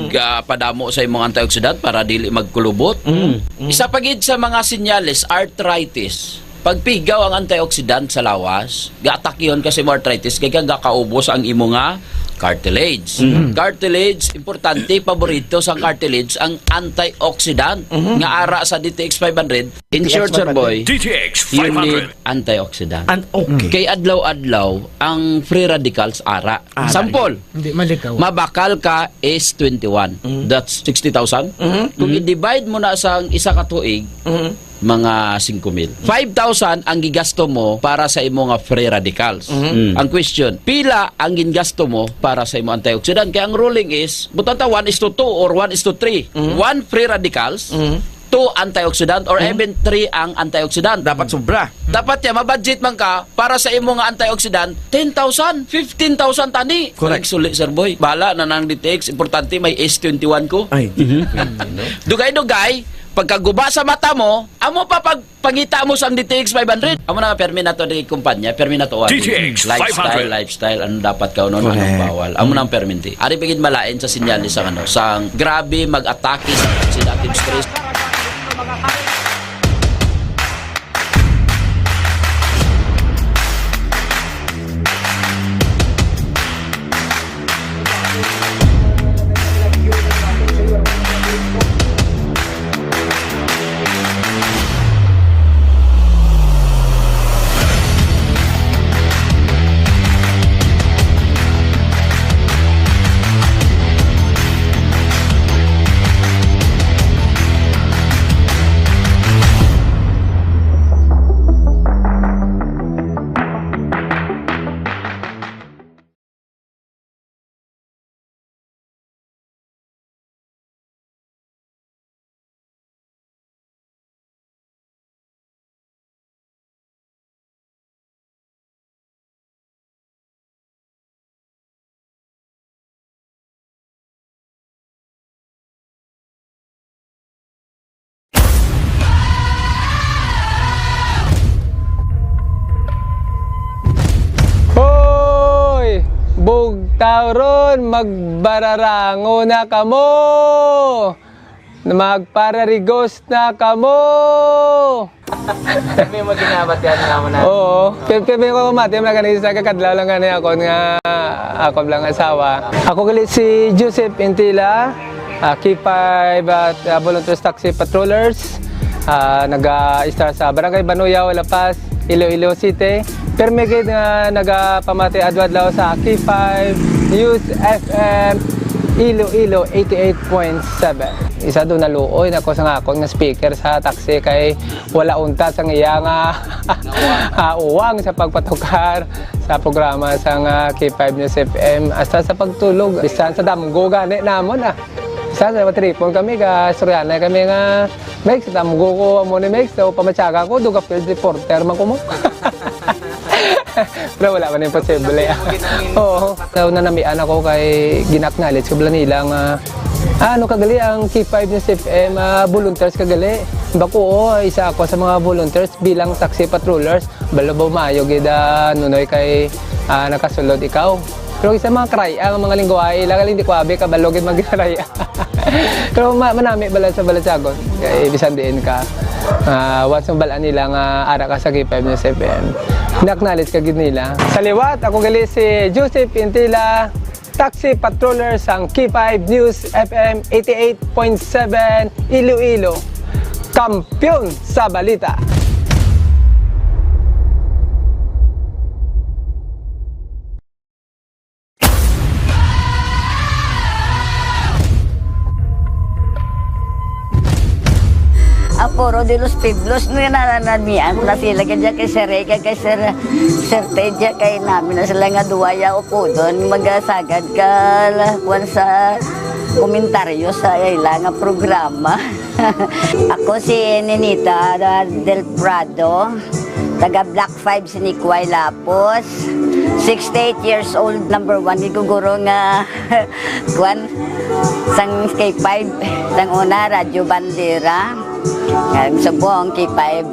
padamo sa imong antioxidant para dili magkulubot. Isa pagid sa mga senyales, arthritis. Pagpigaw ang antioxidant sa lawas, ga-attack yun kasi mo arthritis, kaya gakaubos ang imo nga cartilage. Cartilage, importante, paborito sa cartilage, ang antioxidant nga ara sa DTX 500. In short, sir boy, DTX you 500. need antioxidant. Okay. Kay adlaw-adlaw, ang free radicals ara. Sample, Hindi malikaw. mabakal ka is 21. That's 60,000. Kung i-divide mo na sa isa ka tuig, mga 5,000. 5,000 ang gigasto mo para sa imo nga free radicals. Ang question, pila ang gingasto mo para sa imo antioxidant? Kaya ang ruling is, butanta 1:2 or 1:3. 1 free radicals, 2 antioxidant or even 3 ang antioxidant. Dapat sobra. Dapat ya mabudget man ka para sa imo nga antioxidant 10,000, 15,000 tani. Correct. Sulit sir boy. Bala na nang DTX, importante may S21 ko. Ay. Dugay-dugay, pagkaguba sa mata mo, amo pa pagpangita mo sa DTX 500. Amo na permi na to di kumpanya, permi na to DTX 500. lifestyle, ano dapat ka unon, anong bawal. Amo nang perminti. Ari pigid malain sa sinyalis sa sang grabe mag-atake sa oxidative stress. Bugtaw ron, magbararango na kamo. Magpararigos na kamo. Kami mo ginabatian naman na. Oo. Kami ko mati, sa kakadlaw lang gani ako nga ako lang asawa. Ako gali si Joseph Intila, K5 at Volunteers Taxi Patrollers. Nag-start sa Barangay Banuyaw, La Paz, Iloilo City. Permigid nga nagapamati adwadlaw sa K5 News FM Iloilo 88.7. Isa doon naluoy na ko sa ngakon nga speaker sa taxi kay wala unta sa iya nga uwang sa pagpatukar sa programa sa K5 News FM hasta sa pagtulog. Bisan sa damgo gani namon Isa sa matripon kami ka Suryana kami nga Mex, damgo ko mo ni Mex, so pamatsaga ko duga field reporter man ko mo. Pero wala man imposible. Oo. So nanamian ako kay ginaknalit ko nila nga ano kagali ang K5 News FM volunteers kagali. Bako isa ako sa mga volunteers bilang taxi patrollers. Balabaw maayo gid nunoy kay nakasulod ikaw. Pero isa mga kraya, ang mga lingwahe, ilang hindi ko abi, kabalogin mag-kraya. Pero manami bala sa Balasagon, kaya ibisan din ka. Once ang balaan nila nga ara ka sa K5 News FM. Na-acknowledge ka gid nila. Sa liwat, ako gali si Joseph Intila, taxi patroller sang K5 News FM 88.7 Iloilo. Kampiyon sa balita. Aporo de los Piblos no nananamian na sila kaya kay Sir Rey kay Sir Teja kay namin na sila nga duwaya upo doon magasagad ka kwan sa komentaryo sa ilang programa. Ako si Nenita del Prado, taga Black 5 si Nikway Lapos, 68 years old, number 1 giguguro nga kwan sang K5 sang una Radyo Bandera. Subong K5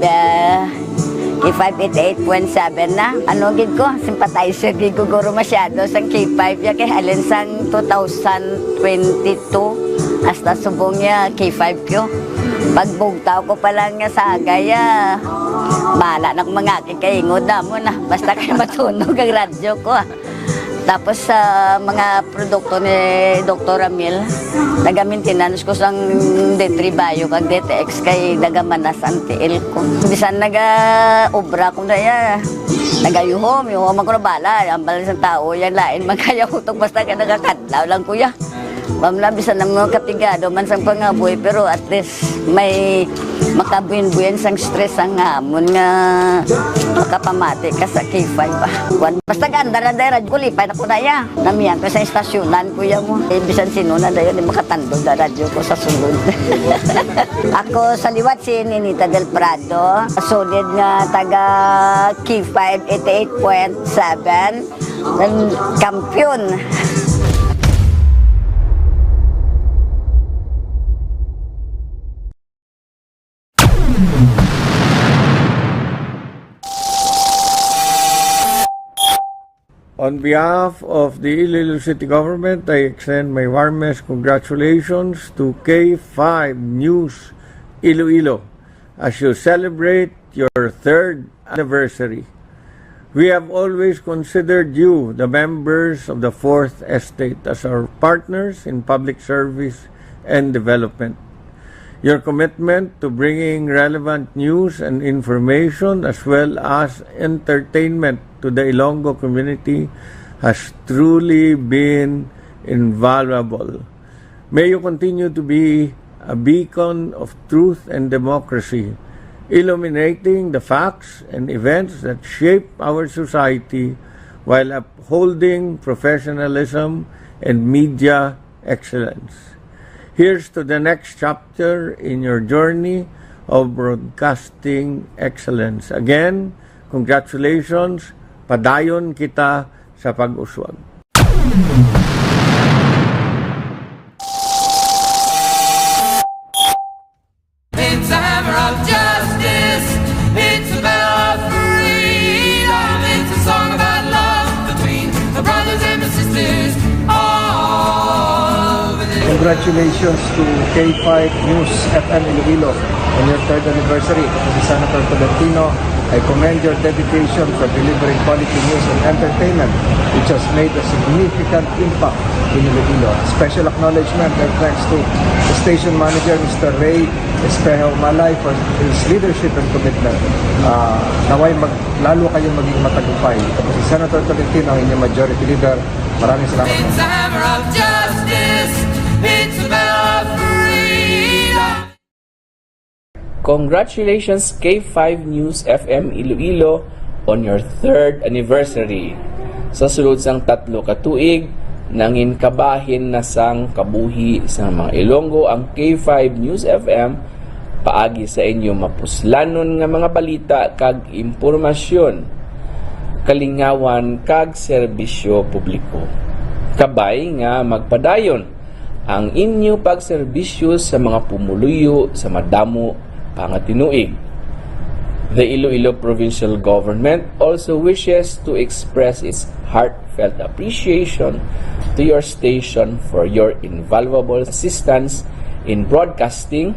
88.7 na. Ano gid ko, sympathizer gid ko guro masyado sang K5 ya kay alin sang 2022 hasta subong ya K5 ko. Pagbugtaw ko pa lang nga sagaya. Bala na mga kikaingod na mo na basta kay matunog ang radyo ko. Tapos sa mga produkto ni Dr. Ramil, naga-maintenance ko sang D3 Bio kag DTX kay nagamanas ang TL ko. Bisan naga-obra ko na yan. Nagayuhom ako na bala. Ang bala sa tao, yan lain. Magkayahutog basta ka nagakadlaw lang kuya. Mamla, bisan ng mga katigado man sang pangaboy, pero at least may makabuin-buin sang stress ang hamon nga makapamati ka sa K5 ba. Basta ganda na dahil kulipay na ko na ya. Namiyan ko sa istasyonan kuya mo. Bisan sino na dahil makatandol na radyo ko sa sulod. Ako sa liwat si Nenita del Prado. Solid nga taga K5 88.7. Kampiyon. On behalf of the Iloilo City Government, I extend my warmest congratulations to K5 News Iloilo as you celebrate your 3rd anniversary. We have always considered you, the members of the 4th Estate, as our partners in public service and development. Your commitment to bringing relevant news and information as well as entertainment to the Ilonggo community has truly been invaluable. May you continue to be a beacon of truth and democracy, illuminating the facts and events that shape our society while upholding professionalism and media excellence. Here's to the next chapter in your journey of broadcasting excellence. Again, congratulations. Padayon kita sa pag-uswag. It's a hammer of justice. It's a bell of freedom. It's a song about love between the brothers and the sisters all over the Congratulations to K5 News FM Iloilo on your 3rd anniversary. Si Senator Tolentino, I commend your dedication for delivering quality news and entertainment, which has made a significant impact in Iloilo. Special acknowledgement and thanks to the station manager, Mr. Ray Espejo Malay, for his leadership and commitment. Naway lalo kayong maging matagumpay. Tapos si Senator Tolentino, ang inyong majority leader. Maraming salamat. It's a hammer of justice. It's a bell of freedom. Congratulations K5 News FM Iloilo on your 3rd anniversary. Sa sulod sang 3 ka tuig, nangin kabahin na sang kabuhi sa mga Ilonggo ang K5 News FM paagi sa inyo mapuslanon nga mga balita kag impormasyon, kalingawan kag serbisyo publiko. Kabay nga magpadayon ang inyo pagserbisyo sa mga pumuluyo sa madamo pangatinuig. The Iloilo Provincial Government also wishes to express its heartfelt appreciation to your station for your invaluable assistance in broadcasting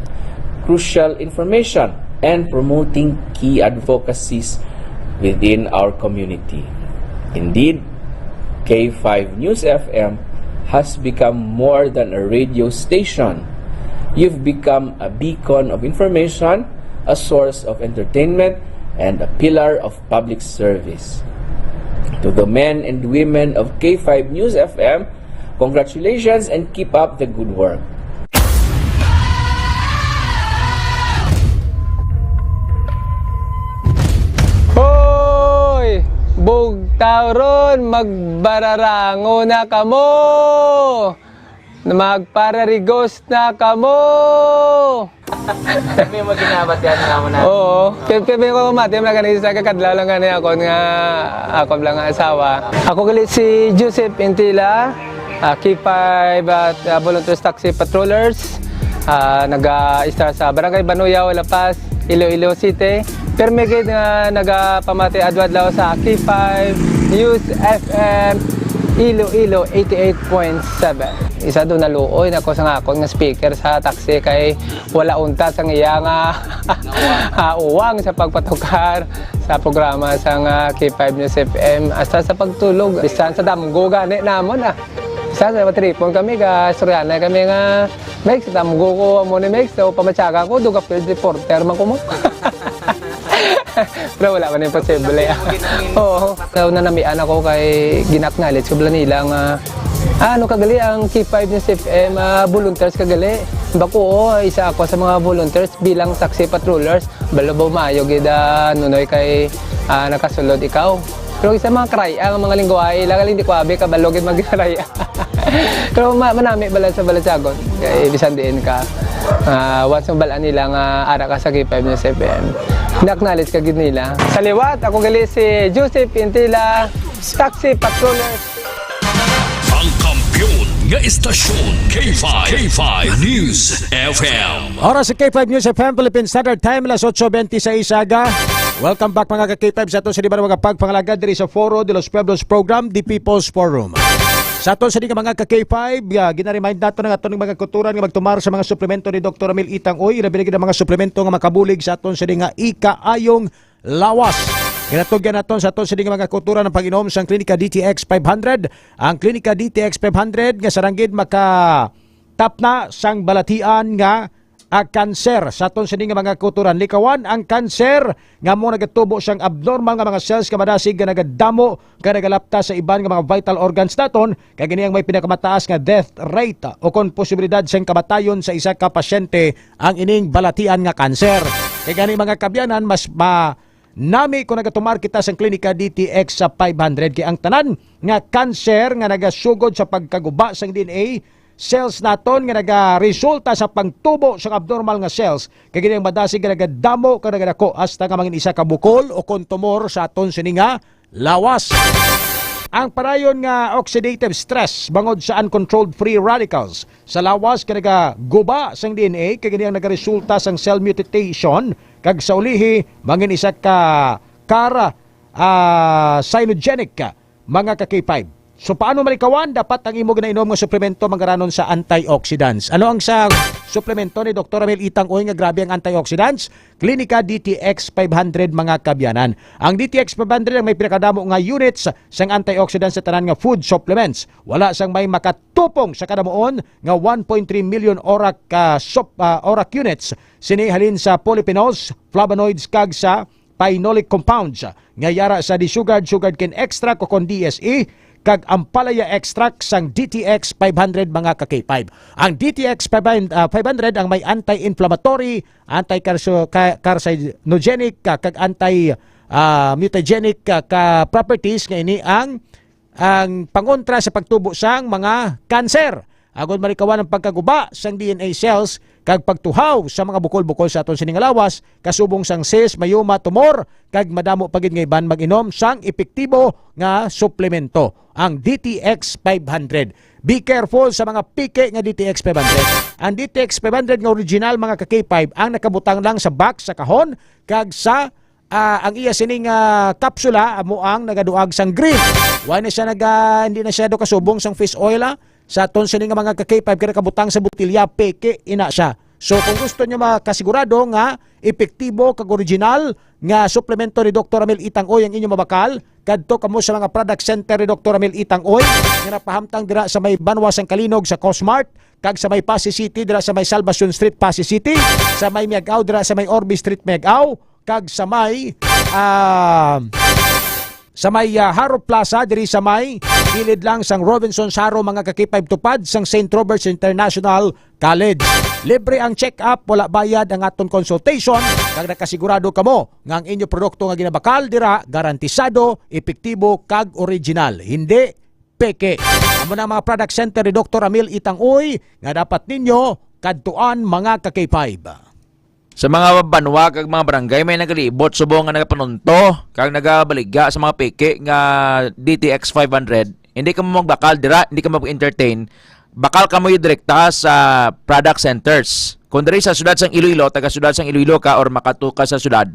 crucial information and promoting key advocacies within our community. Indeed, K5 News FM has become more than a radio station. You've become a beacon of information, a source of entertainment, and a pillar of public service. To the men and women of K5 News FM, congratulations and keep up the good work. Hoy! Bugtaw ron, magbararango na kamo! Magpararigos na kamo! Kami mo ginabat yan naman na. Oo. Kami ko mati na ganito sa kakadlaw lang gani ako nga ako lang nga asawa. Ako gali si Joseph Intila, K5 at Volunteers Taxi Patrollers. Nag-start sa Barangay Banuyaw, La Paz, Iloilo City. Pero may nga nagpamati adwadlaw sa K5 News FM Iloilo 88.7. Isa doon naluoy na ko sa ngakon nga speaker sa taxi kay wala unta sa iya nga uwang sa pagpatukar sa programa sa K5 News FM hasta sa pagtulog. Bisan sa damgo gani namon Isa sa matripon kami ka Suryana kami nga Mex, damgo ko mo ni Mex so pamatsaga ko duga field reporter man ko mo. Pero wala man yung posible. Oo. So, nanamian ako kay ginaknalit ko nila nga ano kagali ang K5 News FM volunteers kagali. Bako isa ako sa mga volunteers bilang taxi patrollers. Balabaw maayo gida nunoy kay nakasulod ikaw. Pero isa mga kraya ang mga lingwahe lang hindi ko abi kabalogin magkraya. Pero manami bala sa balasagon kay bisan diin ka. Once ang balaan nila nga ara ka sa K5 News FM. Naknalis ka gid nila. Sa liwat ako gali si Joseph Intila, Taxi Patroller. Ang kampiyon nga istasyon K5 News FM. Oras sa K5 News FM Philippine Standard Time alas 8:26 aga. Welcome back mga ka-K5 sa aton sa liban mga pagpangalagad diri sa Foro de los Pueblos Program, The People's Forum. Sa aton sa mga ka-K5, gina-remind nato ng aton mga kuturan nga magtumar sa mga suplemento ni Dr. Amil Itang Uy. Ilabi na mga suplemento nga makabulig sa aton sa nga ikaayong lawas. Ginatugyan naton sa aton sa mga kuturan ng pag-inom sa Klinika DTX 500. Ang Klinika DTX 500 nga saranggid makatapna sang balatian nga kanser sa aton sa mga kuturan. Likawan ang kanser nga mo nagatubo siyang abnormal nga mga cells nga madasig nga nagadamo nga nagalapta sa iban nga mga vital organs naton kay ganiyang may pinakamataas nga death rate o kon posibilidad siyang kamatayon sa isa ka pasyente ang ining balatian nga kanser. Kay gani mga kabyanan mas nami kung nagatumar kita sa Klinika DTX sa 500 kay ang tanan nga kanser nga nagasugod sa pagkaguba sang DNA cells naton nga nagaresulta sa pangtubo sa abnormal nga cells kay gini ang madasig nga nagadamo ka nagadako hasta nga mangin isa ka bukol o kon tumor sa aton sini nga lawas. Ang parayon nga oxidative stress bangod sa uncontrolled free radicals sa lawas kay nagaguba sang DNA kay gini ang nagaresulta sang cell mutation kag sa ulihi mangin isa ka cyanogenic mga ka-K5. So paano malikawan? Dapat ang imo ginainom nga suplemento mangaranon sa antioxidants. Ano ang sa suplemento ni Dr. Amil Itang Uy nga grabe ang antioxidants? Klinika DTX 500 mga kabyanan. Ang DTX 500 ang may pinakadamo nga units sang antioxidants sa tanan nga food supplements. Wala sang may makatupong sa kadamuon nga 1.3 million ORAC units. Sinihalin sa polyphenols, flavonoids kag sa phenolic compounds nga yara sa disugared sugared cane extract o kon DSE kag ampalaya extract sang DTX 500 mga ka-K5. Ang DTX 500 ang may anti-inflammatory, anti-carcinogenic kag anti-mutagenic ka properties nga ini ang pangontra sa pagtubo sang mga kanser. Agon malikawan ang pagkaguba sang DNA cells kag pagtuhaw sa mga bukol-bukol sa aton sining lawas kasubong sang cyst, mayoma, tumor kag madamo pagid nga iban mag-inom sang epektibo nga suplemento ang DTX 500. Be careful sa mga pike nga DTX 500. Ang DTX 500 nga original mga ka-K5 ang nakabutang lang sa box sa kahon kag sa ang iya sining kapsula amo ang nagaduag sang green. Why na siya hindi na siya do kasubong sang fish oil sa ton sining nga mga ka-K5 kaya kabutang sa butilya peke ina siya. So kung gusto niyo makasigurado nga epektibo kag original nga suplemento ni Dr. Amel Itang Oy ang inyo mabakal, kadto kamo sa mga product center ni Dr. Amel Itang Oy nga napahamtang dira sa may Banwas ang Kalinog sa Cosmart, kag sa may Pasig City dira sa may Salvacion Street Pasig City, sa may Miagao dira sa may Orbi Street Miagao, kag sa may Haro Plaza diri sa may gilid lang sang Robinson's Haro mga ka-K5 tupad sang St. Robert's International College. Libre ang check-up, wala bayad ang aton consultation, kag nakasigurado kamo nga ang inyo produkto nga ginabakal dira garantisado, epektibo kag original, hindi peke. Amo na mga product center ni Dr. Amel Itang Oy nga dapat ninyo kadtuan mga ka-K5. Sa mga banwa kag mga barangay may nagalibot subong nga nagapanunto kag nagabaligya sa mga peke nga DTX 500. Hindi ka mo magbakal dira, hindi ka mag-entertain. Bakal ka mo direkta sa product centers. Kung diri sa sudad sang Iloilo, taga sudad sang Iloilo ka or makatu ka sa sudad,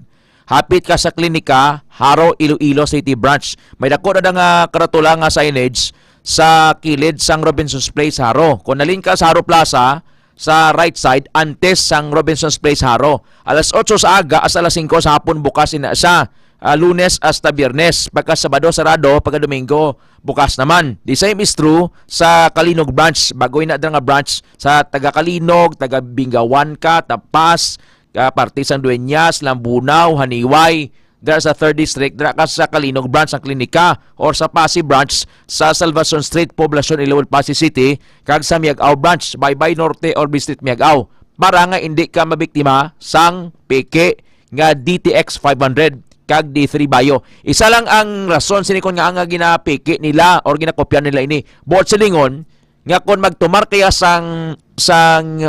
hapit ka sa klinika Haro Iloilo City Branch. May dako na nga karatula nga signage sa kilid sang Robinson's Place Haro. Kung nalin ka sa Haro Plaza, sa right side, antes sang Robinson's Place Haro. Alas 8 sa aga, as alas 5 sa hapon bukas ina sa Lunes hasta Biyernes. Pagka Sabado sarado, pagka Domingo bukas naman. The same is true sa Kalinog branch. Bago ina nga branch sa taga Kalinog, taga Bingawan ka, Tapas, Partisan Dueñas, Lambunaw, Haniway, dira sa 3rd District, dira ka sa Kalinog branch ang klinika or sa Pasig branch sa Salvacion Street, Poblacion, Iloilo, Pasig City, kag sa Miagao branch, Baybay Norte or District Miagao. Para nga hindi ka mabiktima sang peke nga DTX 500 kag D3 Bio. Isa lang ang rason sinikon nga nga ginapeke nila or ginakopya nila ini. Buot silingon nga kung magtumar kaya sang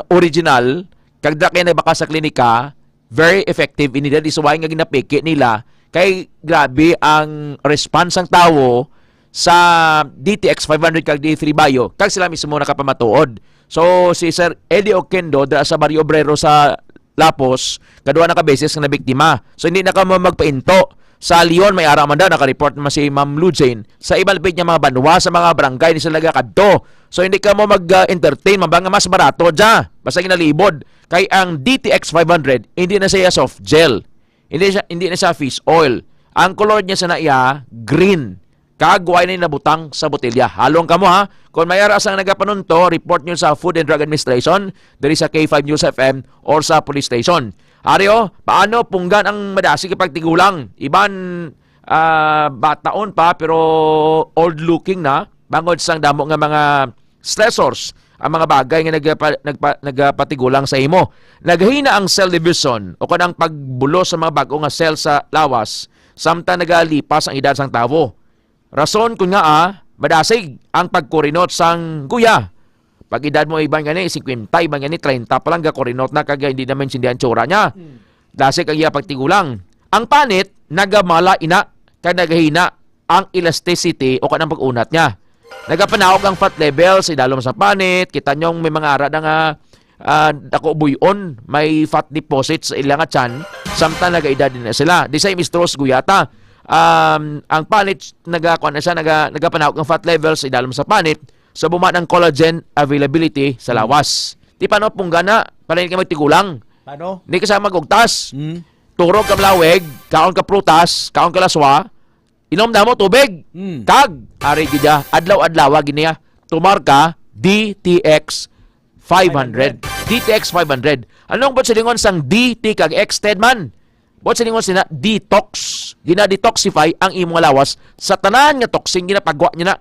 original kag dira kay nabaka sa klinika, very effective ini dahil isuway nga ginapeke nila kay grabe ang response ng tao sa DTX 500 kag D3 Bio kag sila mismo nakapamatuod. So si Sir Eddie Oquendo dira sa Barrio Obrero sa Lapos, kadua na ka beses nga nabiktima. So hindi na ka magpainto. Sa Leon may ara man daw naka-report naman si Ma'am Lujane. Sa ibang lapit niya mga banwa sa mga barangay ni sila kadto. So hindi ka mo mag-entertain, mabanga mas barato dya. Basta ginalibod. Kay ang DTX 500, hindi na siya soft gel. Hindi na siya fish oil. Ang color niya sa naiya, green. Kagway na nabutang sa botelya. Halong kamo ha. Kung may aras ang nagapanunto, report nyo sa Food and Drug Administration, diri sa K5 News FM or sa police station. Aryo, paano punggan ang madasi kapag tigulang? Iban bataon pa pero old looking na. Bangod sang damo nga mga stressors ang mga bagay nga nagpatigulang sa imo. Naghina ang cell division o kanang pagbulo sa mga bago nga cell sa lawas samtang nagalipas ang edad sang tawo. Rason kung nga madasig ang pagkurinot sang kuya. Pag edad mo ibang gani, 50, ibang gani, 30 pa lang gakurinot na kagaya hindi naman sindihan tsura niya. Dasig ang iya pagtigulang. Ang panit, nagamala ina, kaya naghina ang elasticity o kanang pag-unat niya. Nagapanawag ang fat levels, idalom sa panit, kita nyong may mga ara na nga dako buyon, may fat deposits sa ilang tiyan, samtang nagaedad din na sila. The same is true sa guyata. Ang panit nagapanawag ang fat levels idalom sa panit so bumat ang collagen availability sa lawas. Di paano punggana para hindi ka magtigulang. Paano? Hindi ka sa magugtas. Turog ka malawig, kaon ka prutas, kaon ka laswa, inom na mo tubig. Kag ari gida adlaw-adlaw giniya tumar ka DTX 500. DTX 500. Anong ba silingon sang DT kag extend man? Bot siningon sina detox. Gina-detoxify ang imong lawas sa tanan nga toxin ginapagwa niya na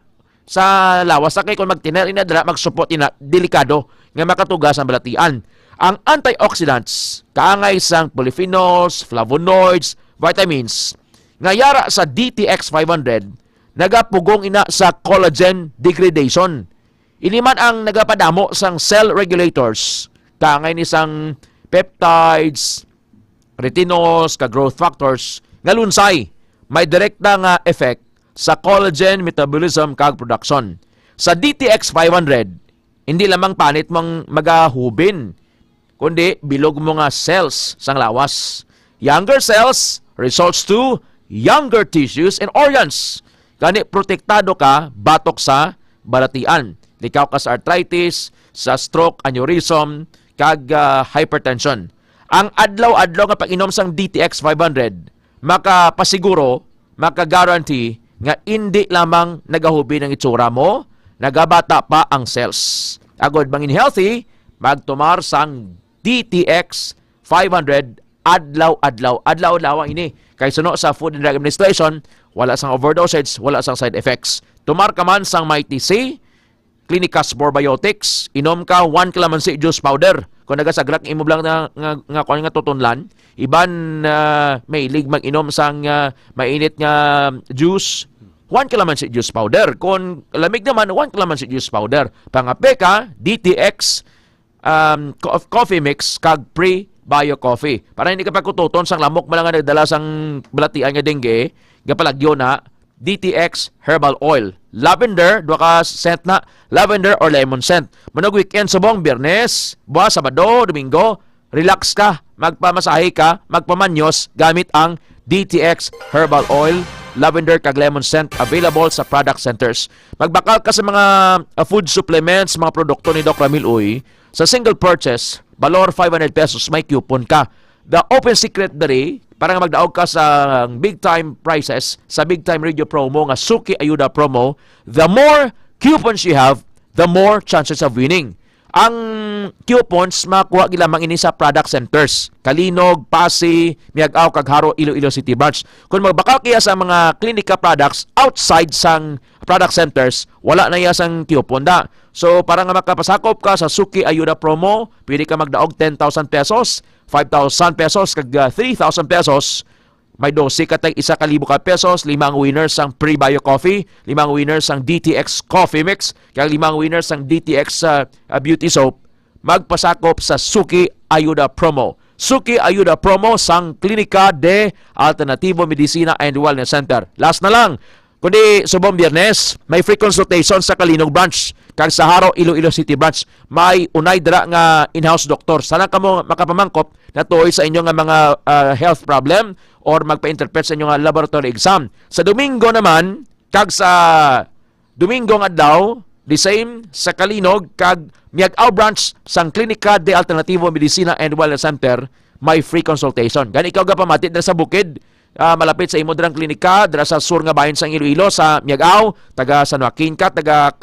sa lawas. Sa kay kung magtiner ina dala magsupot ina delikado nga makatugas ang balatian. Ang antioxidants kaangay sang polyphenols, flavonoids, vitamins nga yara sa DTX 500 nagapugong ina sa collagen degradation. Ini man ang nagapadamo sang cell regulators kaangay ni sang peptides, retinos, ka-growth factors, nga lunsay, may direkta nga effect sa collagen metabolism kag production. Sa DTX 500, hindi lamang panit mong magahubin, kundi bilog mo nga cells sang lawas. Younger cells, results to younger tissues and organs. Gani protektado ka batok sa balatian. Likaw ka sa arthritis, sa stroke, aneurysm, kag hypertension. Ang adlaw-adlaw nga pag-inom sang DTX 500, makapasiguro, maka-guarantee nga hindi lamang nagahubi ng itsura mo, nagabata pa ang cells. Agod bangin healthy, magtumar sang DTX 500 adlaw-adlaw. Adlaw-adlaw ini. Kay suno sa Food and Drug Administration, wala sang overdosage, wala sang side effects. Tumar ka man sang Mighty C, Clinicus Probiotics, inom ka 1 calamansi juice powder. Kung nagasagrak imo lang nga tutunlan, iban may lig mag-inom sang mainit nga juice, 1 calamansi juice powder. Kung lamig naman, 1 calamansi juice powder. Pangape ka, DTX coffee mix kag pre-bio coffee. Para hindi ka pagkututon sang lamok mo lang nga nagdala sang balatian nga dengue, gapalagyo na DTX herbal oil. Lavender, duha ka scent na, lavender or lemon scent. Manog weekend subong, Biyernes, buwas, Sabado, Domingo, relax ka, magpamasahe ka, magpamanyos gamit ang DTX herbal oil, lavender kag lemon scent, available sa product centers. Magbakal ka sa mga food supplements, mga produkto ni Doc Ramil Uy, sa single purchase, valor 500 pesos, may coupon ka. The open secret dere, para nga magdaog ka sa big time prices, sa big time radio promo nga Suki Ayuda promo, the more coupons you have, the more chances of winning. Ang coupons makuha gilamang ini sa product centers. Kalinog, Pasig, Miag-aw, Kagharo, Iloilo City Branch. Kung magbakal kaya sa mga klinika products outside sang product centers, wala na iya sang coupon da. So para nga makapasakop ka sa Suki Ayuda promo, pwede ka magdaog 10,000 pesos, 5,000 pesos, kag 3,000 pesos. May 12 katag 1,000 ka pesos, 5 winners sang pre-bio coffee, 5 winners sang DTX coffee mix, kag 5 winners sang DTX beauty soap. Magpasakop sa Suki Ayuda promo. Suki Ayuda promo sang Klinika de Alternativo Medicina and Wellness Center. Last na lang, kundi subong Biyernes, may free consultation sa Kalinog Branch, kag sa Haro, Iloilo City Branch. May unay dira nga in-house doctor. Sana kamo makapamangkop na tuoy sa inyo nga mga health problem or magpa-interpret sa inyo nga laboratory exam. Sa Domingo naman, kag sa Domingo nga daw, the same sa Kalinog, kag Miag-aw Branch sang Klinika de Alternativo Medicina and Wellness Center, may free consultation. Gani ikaw gapamati dira sa bukid, malapit sa imo dirang klinika, dira sa sur nga bahin sang Iloilo, sa Miag-aw, taga San Joaquin ka, taga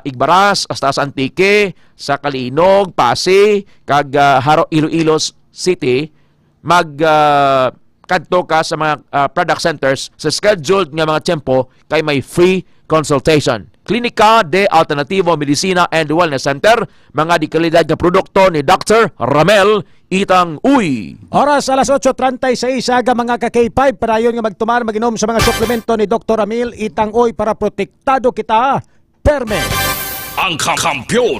Igbaras, hasta sa Antique, sa Kalinog, Pasig, kag Haro, Iloilo City, kadto ka sa mga product centers sa scheduled nga mga tempo kay may free consultation. Klinika de Alternativo Medicina and Wellness Center, mga dikalidad nga produkto ni Dr. Ramel Itang Uy. Oras alas 8:36 aga mga ka-K5 para yun nga magtumar mag-inom sa mga suplemento ni Dr. Ramil Itang Uy para protektado kita. Perme. Ang kampiyon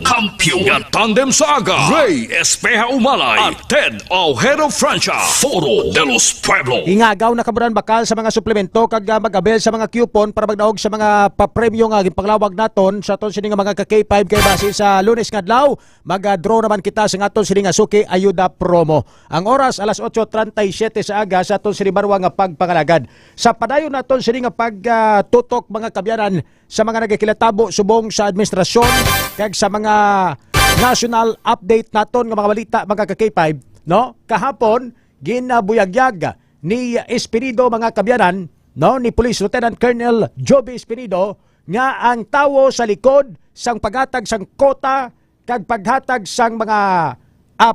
nga tandem sa aga, Ray Espeja Umalay at Ted Ojero Francia, Foro de los Pueblos. Ingagaw na kaburan bakal sa mga suplemento kag mag-abel sa mga coupon para magdaog sa mga papremyo nga ginpaglawag naton sa aton sini nga mga ka-K5 kay base sa Lunes nga adlaw mag-draw naman kita sa aton sini nga Suki Ayuda promo. Ang oras alas 8:37 sa aga sa aton sini barwa nga pagpangalagad. Sa padayon naton sini nga pagtutok mga kabyanan sa mga nagkikilatabo subong sa administrasyon kag sa mga national update naton nga mga balita mga ka-K5, no? Kahapon ginabuyagyag ni Espinido mga kabyanan, no, ni Police Lieutenant Colonel Joby Espinido nga ang tawo sa likod sang paghatag sang kota kag paghatag sang mga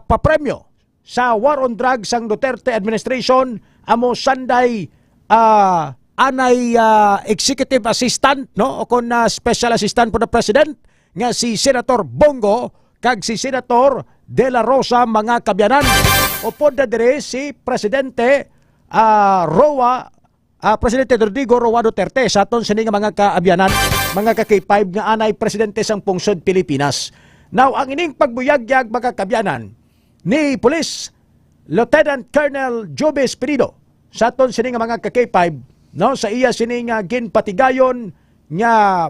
papremyo sa war on drugs sang Duterte administration amo sanday anay executive assistant, no, o kon special assistant for the president nga si Senator Bongo kag si Senator De La Rosa mga kabyanan. Upod na dire si Presidente Presidente Rodrigo Roa Duterte sa aton sini nga mga kaabyanan, mga ka-K5 nga anay presidente sang pungsod Pilipinas. Now ang ining pagbuyagyag mga kabyanan ni Police Lieutenant Colonel Joby Espinido sa aton sini nga mga ka-K5, no, sa iya sini nga ginpatigayon nga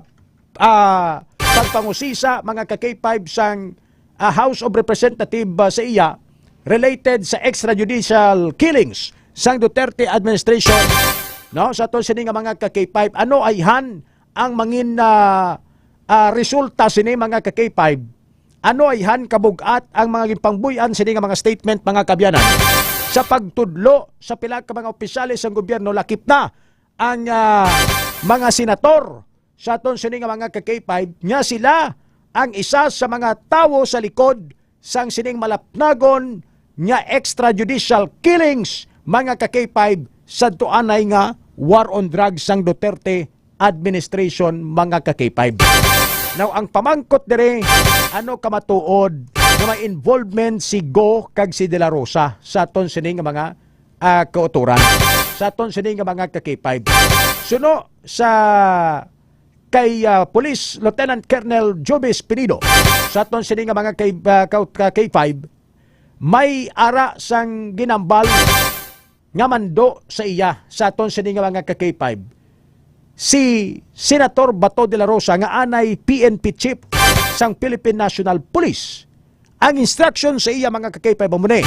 pagpangusisa mga ka-K5 sang House of Representative sa iya related sa extrajudicial killings sang Duterte administration, no, sa aton sini nga mga ka K5, ano ay han ang mangin resulta sini mga ka K5, ano ay han kabugat ang mga gipangbuyan sini nga mga statement mga kabyanan sa pagtudlo sa pila ka mga opisyales ng gobyerno, lakip na ang mga senator sa aton sini nga mga ka K5 nga sila ang isa sa mga tawo sa likod sang sining malapnagon nga extrajudicial killings mga ka K5 sa tuanay nga war on drugs sang Duterte administration mga ka K5. Now ang pamangkot dire, ano kamatuod na may involvement si Go kag si De La Rosa sa aton sining nga mga kauturan, sa aton sining nga mga ka K5. Suno sa kay Police Lieutenant Colonel Jobes Pinido sa aton sining nga mga K5, may ara sang ginambal nga mando sa iya sa aton sining nga mga K5 si Senator Bato de la Rosa nga anay PNP chief sang Philippine National Police. Ang instruction sa iya mga K5 muna,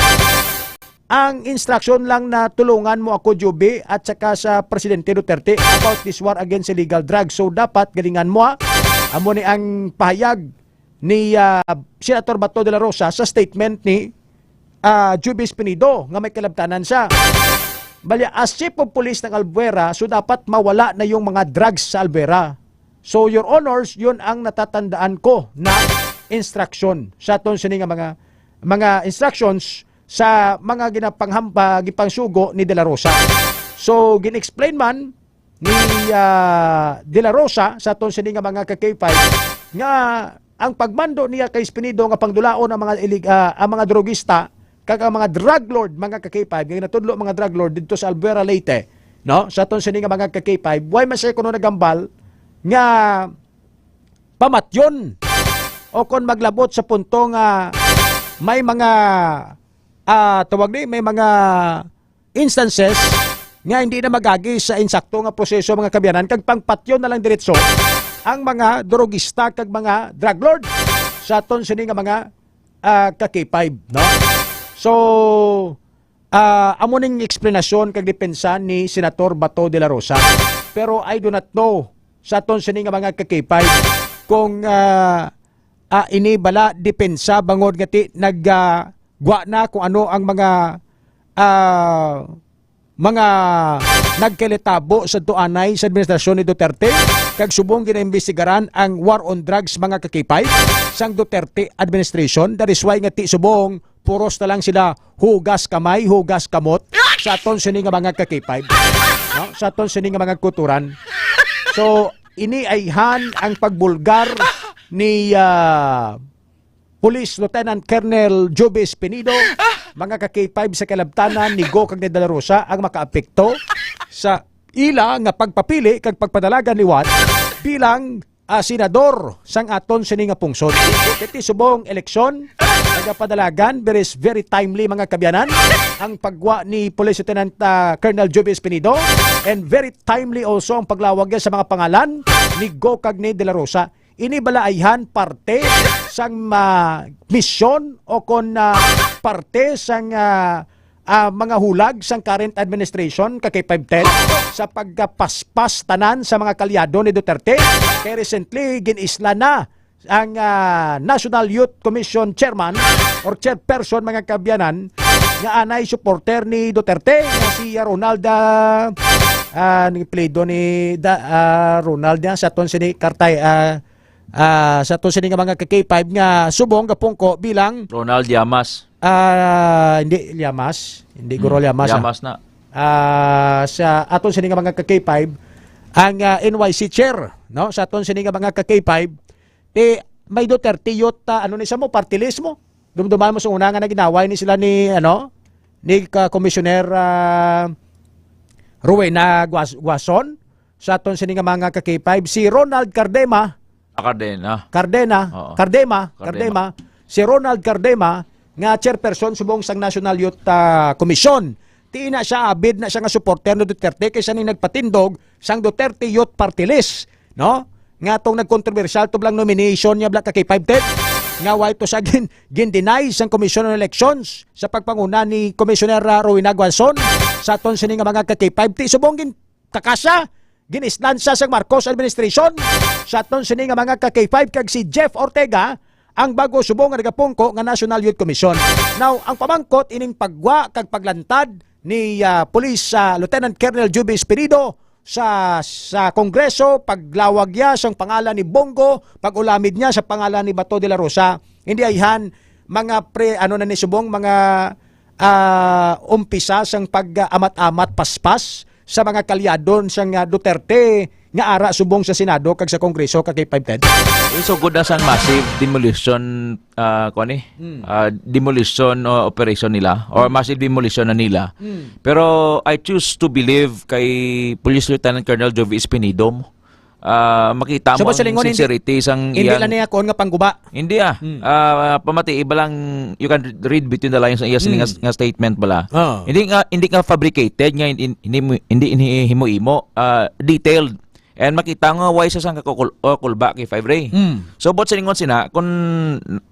ang instruction lang na tulungan mo ako Joby at saka sa Presidente Duterte about this war against illegal drugs. So dapat galingan mo amo ni ang pahayag ni Senator Bato de la Rosa sa statement ni Jubis Pinido nga may kalabtanan siya. Balya, as chief of police ng Albuera, so dapat mawala na yung mga drugs sa Albuera. So your honors, yun ang natatandaan ko na instruction sa aton sini nga mga instructions sa mga gipangsugo ni De La Rosa. So gin-explain man ni De La Rosa sa aton sini nga mga ka-K5 nga ang pagmando niya kay Spinido nga pangdulaon ang mga drogista kag ang mga drug lord mga ka-K5 nga natudlo mga drug lord dito sa Albuera Leyte, no, sa aton sini nga mga ka-K5, why man siya kuno nagambal nga pamatyon o kon maglabot sa punto nga may mga may mga instances nga hindi na magagi sa insakto nga proseso mga kabyanan kag pangpatyon na lang diretso ang mga drogista kag mga drug lord sa aton sini nga mga ka-K5, no. So amo ning eksplanasyon kag depensa ni Senator Bato de la Rosa, pero I do not know sa aton sini nga mga ka-K5 kung ini bala depensa bangod ngati nagwa na kung ano ang mga nagkalitabo sa tuanay sa administrasyon ni Duterte kag subong ginaimbestigaran ang war on drugs mga ka-K5 sang Duterte administration. That is why ngati subong puros na lang sila hugas kamay, hugas kamot sa aton sini nga mga ka-K5, no? Sa aton sini nga mga kuturan. So ini ay han ang pagbulgar ni Police Lieutenant Colonel Jobes Pinido mga ka-K5 sa kalabtanan ni Go kag ni De La Rosa ang makaapekto sa ila nga pagpapili kag pagpadalagan ni Watt bilang senador sang aton sini nga pungsod. Iti subong eleksyon nagapadalagan, very timely mga kabyanan ang pagwa ni Police Lieutenant Colonel Jobes Pinido, and very timely also ang paglawag sa mga pangalan ni Go kag ni De La Rosa. Ini balaayhan parte sang misyon o kon parte sang mga hulag sang current administration kay 510 sa pagpaspas tanan sa mga kalyado ni Duterte. Kay recently ginisla na ang National Youth Commission Chairman or Chairperson mga kabyanan nga anay supporter ni Duterte nga si Ronalda ni pledo ni Ronalda sa ton sini kartay sa ton sini nga mga K5 nga subong gapungko bilang Ronald Llamas. Hindi Llamas, hindi guro Llamas. Llamas na. Sa aton sini nga mga K5 ang NYC chair, no, sa aton sini nga mga K5 may Duterte yot ano ni sa mo party list mo. Dumduman mo sa una nga naginaway ni sila ni ni Commissioner Rowena Guason sa aton sini nga mga K5 si Ronald Cardema. Si Ronald Cardema nga chairperson subong sang National Youth Commission. Ti na siya abid na siya nga supporter no Duterte kaysa ning nagpatindog sang Duterte Youth Party List, no? Nga tong nagkontrobersyal to blang nomination niya black kay 510 nga way to sa gin-deny sang Commission on Elections sa pagpanguna ni Commissioner Ruin Aguanson sa aton sini nga mga ka-K5 ti subong gin kakasya ginistansa sang Marcos administration sa aton sini nga mga ka-K5 kag si Jeff Ortega ang bago subong nga nagapungko nga National Youth Commission. Now, ang pamangkot ining pagwa kag paglantad ni Police Lieutenant Colonel Juby Espirido sa Kongreso, paglawag niya sa pangalan ni Bongo, pagulamid niya sa pangalan ni Bato de la Rosa. Hindi ayhan mga ni subong mga umpisa sang pag-amat-amat paspas sa mga kalyadon sang Duterte nga ara subong sa Senado kag sa Kongreso kag kay 510. So good as ang massive demolition demolition operation nila or massive demolition na nila. Pero I choose to believe kay Police Lieutenant Colonel Jovi Espinido. Makita mo ang sincerity sang hindi lang niya kon nga pangguba. Hindi pamati iba lang you can read between the lines ng nga statement bala. Hindi nga fabricated nga hindi himo-imo detailed. And makita nga why sa sang kakulba kay 5 Ray. So bot siningon sina kung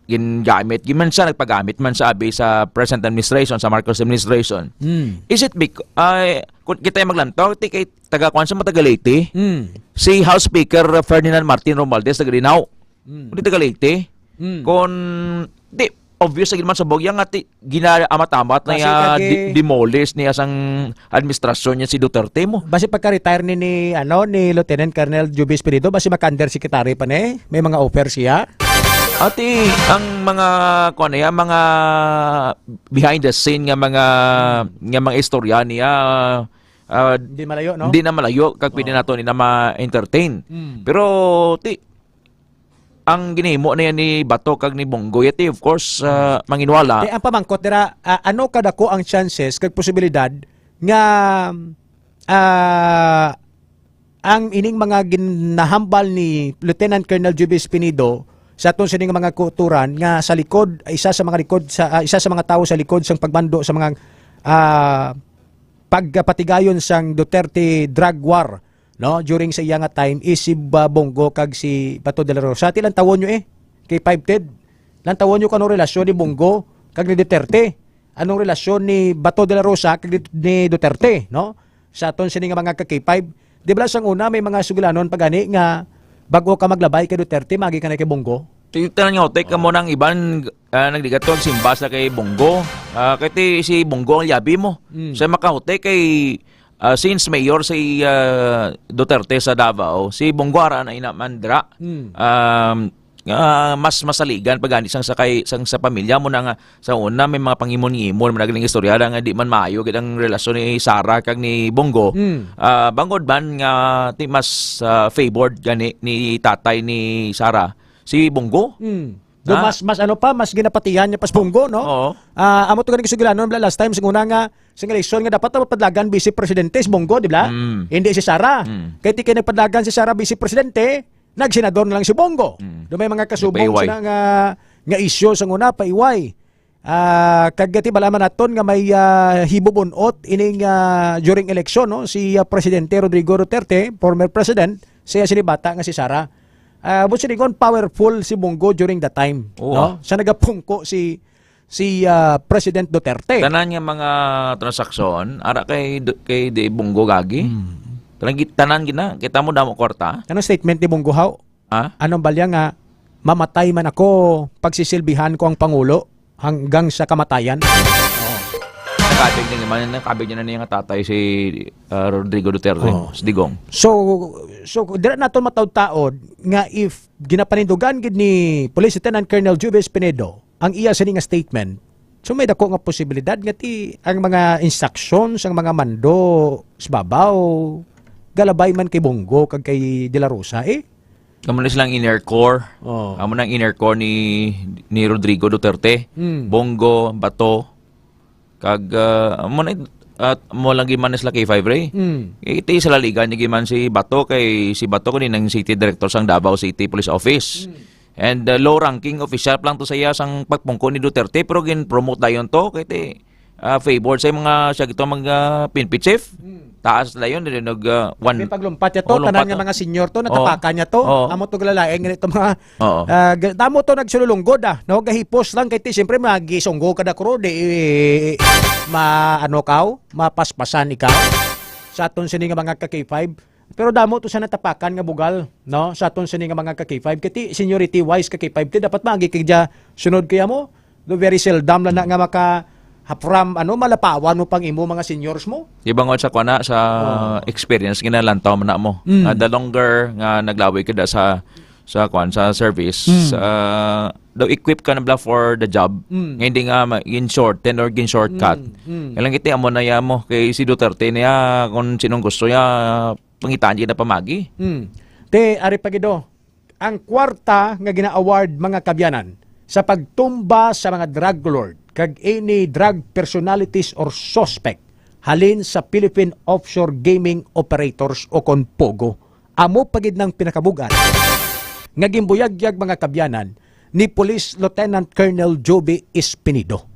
gingamit, giman siya nagpagamit man sa abi sa present administration, sa Marcos administration. Is it kung kita maglantaw, kay taga-kwan sa Matagalete, si House Speaker Ferdinand Martin Romualdez taga Rinaw. Kung di Tagalete, kung di obvious sa man sa Bogyang at ginaamat-amat na demolish niya sang administrasyon niya si Duterte mo. Basi pagka-retire ni Lieutenant Colonel Juby Espirido, basi maka-undersecretary pa ni, may mga offer siya. Ati ang mga mga behind the scene nga mga istorya niya di malayo no? Di na malayo kag pwede nato ni na ma-entertain. Pero ang ginihimo na yan ni Bato kag ni Bongo yati of course manginwala. Ang pamangkot dira ano kadako ang chances kag posibilidad nga ang ining mga ginahambal ni Lieutenant Colonel Juby Espinido sa aton sining mga kuturan nga sa likod isa sa mga tao sa likod sang pagbando sa mga pagpatigayon sang Duterte drug war no during sa iya nga time is si Bongo kag si Bato de la Rosa. Tilang tawon nyo kay 5 Lan tawon nyo kanong relasyon ni Bongo kag ni Duterte. Anong relasyon ni Bato de la Rosa kag ni Duterte no sa aton sini nga mga ka-K5. Di ba sang una may mga suglanon pagani nga bago ka maglabay kay Duterte magi ka na kay Bongo. Tingnan nyo, take mo ng iban nagdigatong simbasa kay Bongo. Kaya si Bongo ang yabi mo. Sa makahote kay since mayor si Duterte sa Davao, si Bongo ara na inamandra. Mas masaligan pagani sang sa pamilya mo na nga sa una may mga pangimon-imon managaling istorya nga di man maayo gid ang relasyon ni Sara kag ni Bongo. Bangod ban nga ti mas favored gani ni tatay ni Sara si Bongo. Mas ginapatihan niya pas Bongo no. Amo to ganing suglanon last time siguna nga sing election nga dapat mapadlagan vice presidente si Bongo di ba? Hindi si Sara. Kay ti kinagpadlagan si Sara vice presidente, nagsenador na lang si Bongo. Do may mga kasubong sina nga isyu sa una paiway. Kagati balaman naton nga may hibubunot ining during election no si presidente Rodrigo Duterte, former president, siya sinibata nga si Sara. But siningon powerful si Bongo during that time no? Sa nagapungko si President Duterte. Tanan nga mga transaksyon ara kay de Bongo gagi. Tanan gina kita mo damo kwarta. Anong statement ni Bongo haw? Anong balya nga mamatay man ako pagsisilbihan ko ang pangulo hanggang sa kamatayan. Nakabig niya na niya nga tatay si Rodrigo Duterte, si Digong. So dira naton matawd-taod nga if ginapanindugan gid ni Police Lieutenant Colonel Juby Espinido ang iya sini nga statement, so may dako nga posibilidad nga ti ang mga instructions ang mga mando sa babaw galabay man kay Bongo kag kay De La Rosa Kamo na silang inner core. Kamo nang inner core ni Rodrigo Duterte, Bongo, Bato, kag mo lang giman sila kay 5 Ray. Iti sa laligan ni giman si Bato kay si Bato kunin ang City Director sang Davao City Police Office. And low ranking official lang to sa iya sang pagpungko ni Duterte pero gin-promote dayon to kay favored sa mga siya gito mga pinpit chief. Taas la yun nag May paglumpat niya to, tanan nga mga senior to, natapakan niya to. Amo to galalaeng ganito mga damo to nagsululunggod no gahipos lang kay ti siyempre magisunggo kada kro di maano kaw, mapaspasan ikaw sa aton sini nga mga ka-K5. Pero damo to sa natapakan nga bugal, no? Sa aton sini nga mga ka-K5 kiti seniority wise ka-K5 ti dapat maagi kaya sunod kaya mo. Do very seldom lang na nga maka hapram malapawan mo pang imo mga seniors mo. Ibang sa kuana sa experience ginalantaw man na mo. The longer nga naglawi ka sa service, daw equip ka na bla for the job. Nga hindi nga in shorten or gin shortcut. Kailang kiti amo na ya mo kay si Duterte niya kung sinong gusto niya pangitaan na pamagi. Te ari pagido. Ang kwarta nga gina-award mga kabyanan sa pagtumba sa mga drug lord kag any drug personalities or suspect halin sa Philippine Offshore Gaming Operators o kon POGO. Amo pagid ng pinakabugan nga gimbuyagyag mga kabyanan ni Police Lieutenant Colonel Joby Espinido.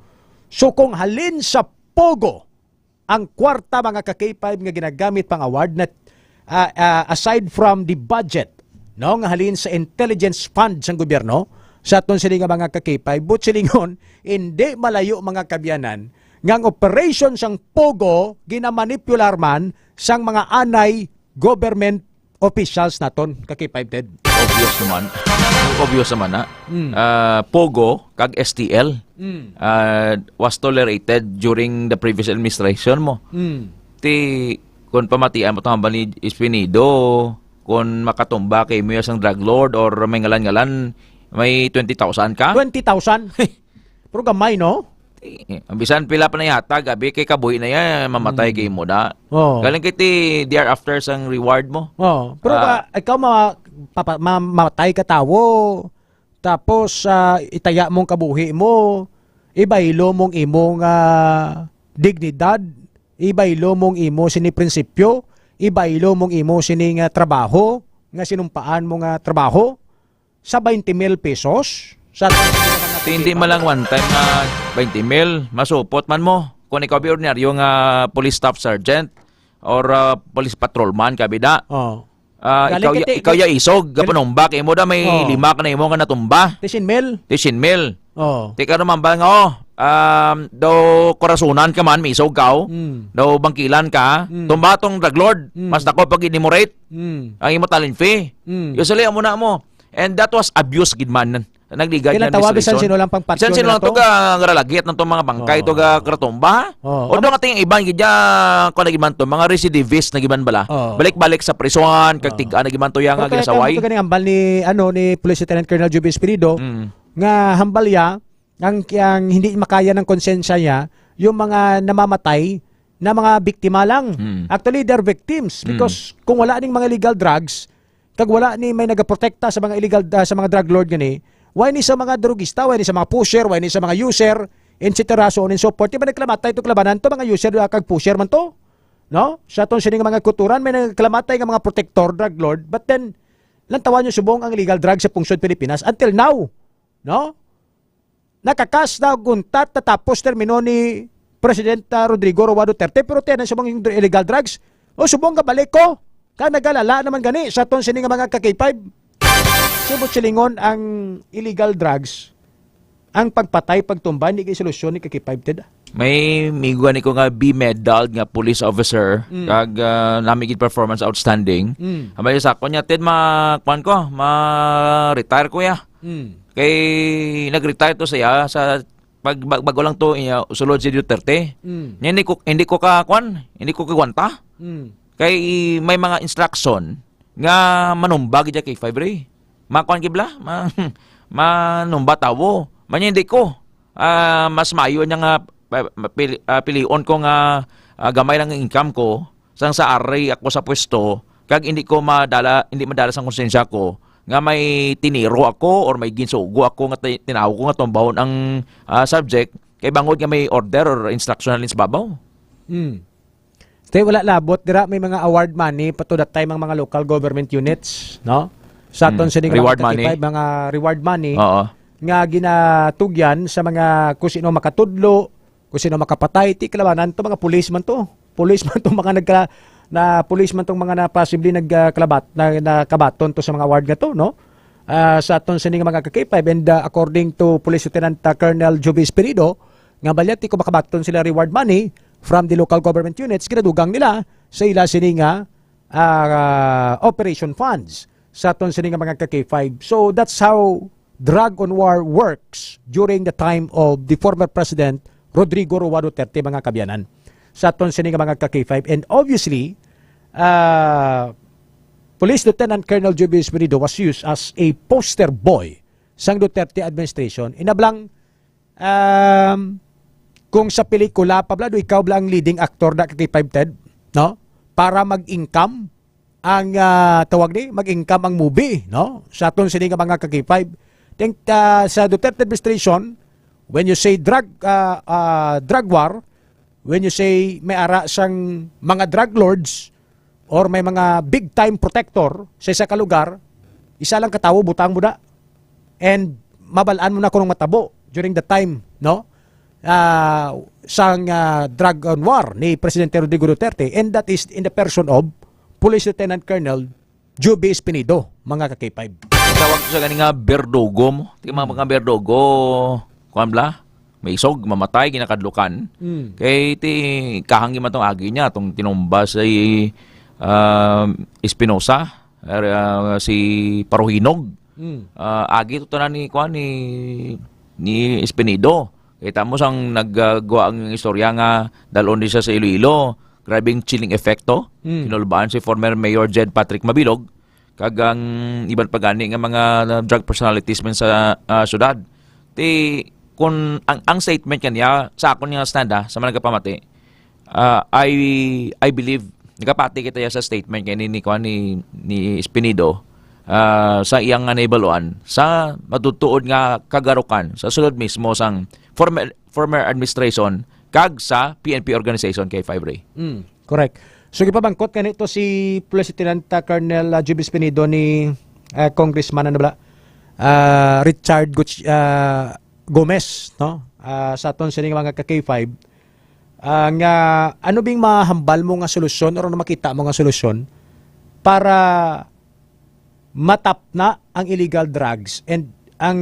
So kung halin sa POGO ang kwarta mga ka-K5 nga ginagamit pang award na aside from the budget no nga halin sa intelligence fund sang gobyerno sa aton sila nga mga ka-K5 but silingon hindi malayo mga kabyanan nga ang operation sang POGO ginamanipular man sang mga anay government officials naton ka-K5 Ted. Obvious naman na. POGO kag STL was tolerated during the previous administration mo. Ti kung pamatian mo itong ni Espinido, kung makatumba kay mo yung drug lord or may ngalan-ngalan, may 20,000 ka? 20,000? Pero gamay, no? Ambisan pila pa na yata, gabi kay kabuhi na yan, mamatay kay mo na. Galing kiti thereafter sang reward mo. Pero ikaw mamatay ka tawo, tapos itaya mong kabuhi mo, ibaylo mong imong dignidad, ibaylo mong imo sini prinsipyo, ibaylo mong imo sini nga trabaho, nga sinumpaan mo nga trabaho, sa 20,000 pesos. Sa hindi man lang one time na 20,000, masupot man mo. Kung ikaw be ordinaryo nga police staff sergeant or police patrolman kabida. Ikaw ya isog, gapanumba kay mo da may 5 ka na imo nga natumba. 10,000. Tika naman ba nga daw korasunan ka man, may isog ka daw bangkilan ka, tumba tong drug lord, mas dako pag inimorate, ang imo talent fee. Usually amo na mo. And that was abuse gid man. Nagligad yan bisan sino lang pang patrol. Bisan sino lang to ga ngaralagit ng to mga bangkay to ga kratumba. O do nga ting iban gid ya ko nagiman to mga recidivist nagiman bala. Balik-balik sa prison kag tigaan nagiman to yang ginasaway. Kaya hambal ni ni Police Lieutenant Colonel Joby Espirido nga hambal ya ang hindi makaya ng konsensya niya yung mga namamatay na mga biktima lang. Actually they're victims because kung wala ning mga illegal drugs kag wala ni may nagaprotekta sa mga illegal sa mga drug lord gani, why ni sa mga drugista, why ni sa mga pusher, why ni sa mga user, etc. so on and so forth. Diba nagklamatay ito klabanan to mga user kag pusher man to? No? Sa aton sining mga kuturan may nagklamatay nga mga protector drug lord, but then lantawan nyo subong ang illegal drugs sa pungsod Pilipinas until now. No? Nakakas na guntat tapos termino ni President Rodrigo Roa Duterte pero tiyan subong yung illegal drugs. O subong ka balik ko. Ka nagalala naman gani sa aton sining mga ka-K5. Subot silingon ang illegal drugs, ang pagpatay, pagtumba, hindi kayo solusyon ni ka-K5 Ted. May miguan ko nga B-medal nga police officer kag namigid performance outstanding. Amay sa ko niya Ted ma-retire ko ya. Kay nag-retire to siya sa bago lang to sulod si Duterte. Hindi ko kagwanta. Kay may mga instruction nga manumbag dya kay Fibre. Makuan gibla, manumba tawo. Manya hindi ko. Mas mayo niya nga pilion ko nga gamay lang ang income ko sang sa ari ako sa pwesto kag hindi madala sa konsensya ko nga may tiniro ako or may ginsugo ako nga tinawag ko nga tumbawon ang subject kay bangod nga may order or instruction sa babaw. Wala labot dira may mga award money pato that time ang mga local government units, no? Sa aton sining mga reward money nga ginatugyan sa mga kung sino makatudlo, kung sino makapatay, ti kalabanan to mga policeman to. Policeman to mga policeman tong mga na possibly nagkalabat na kabaton to sa mga ward nga to, no? Sa aton sining mga ka-K5 and according to Police Lieutenant Colonel Joby Espirido, nga balyati ko makabaton sila reward money from the local government units, kinadugang nila sa ila sining operation funds sa aton sining mga ka-K5. So that's how drug on war works during the time of the former President Rodrigo Roa Duterte, mga kabyanan. Sa aton sining mga ka-K5. And obviously, Police Lieutenant Colonel Joby Espirido was used as a poster boy sang Duterte administration. Inablang, kung sa pelikula, Pablado, ikaw blang leading actor na ka-K5 Ted, no? Para mag-income ang tawag ni, mag-income ang movie, no? Sa aton sining mga ka-K5. Think sa Duterte administration, when you say drug war, when you say may ara sang mga drug lords or may mga big time protector sa isa ka lugar, isa lang katawo butang mo na. And mabalaan mo na kung matabo during the time, no? Sang drug on war ni Presidente Rodrigo Duterte, and that is in the person of Police Lieutenant Colonel Joby Espirido, mga ka-K5. Tawag ko sa ganing nga berdogo mo. Mga berdogo, kuan bla, may isog, mamatay, ginakadlukan. Kay ti kahangi man tong agi niya, tong tinumba sa Espinosa, si Paruhinog. Agi to na ni kuan ni Espinido. Kita mo sang naggagawa ang istorya nga dalon di siya sa Iloilo. Grabing chilling efekto. Kinulbaan si former Mayor Jed Patrick Mabilog. Kagang iban pagani nga mga drug personalities men sa syudad. Kung ang statement kanya sa akon nga standa sa mga nagapamati, I believe nagapati kita sa statement kay ni Espinido sa iyang naibaluan sa matutuod nga kagarukan sa sulod mismo sang former administration kag sa PNP organization kay Five Ray. Correct. So gipabangkot kanito si Police Lieutenant Colonel Joby Espinido ni Congressman Richard Gomez, no? Sa aton sining mga ka-K5 nga ano bing mahambal mo nga solusyon or ano makita mo nga solusyon para matap na ang illegal drugs and ang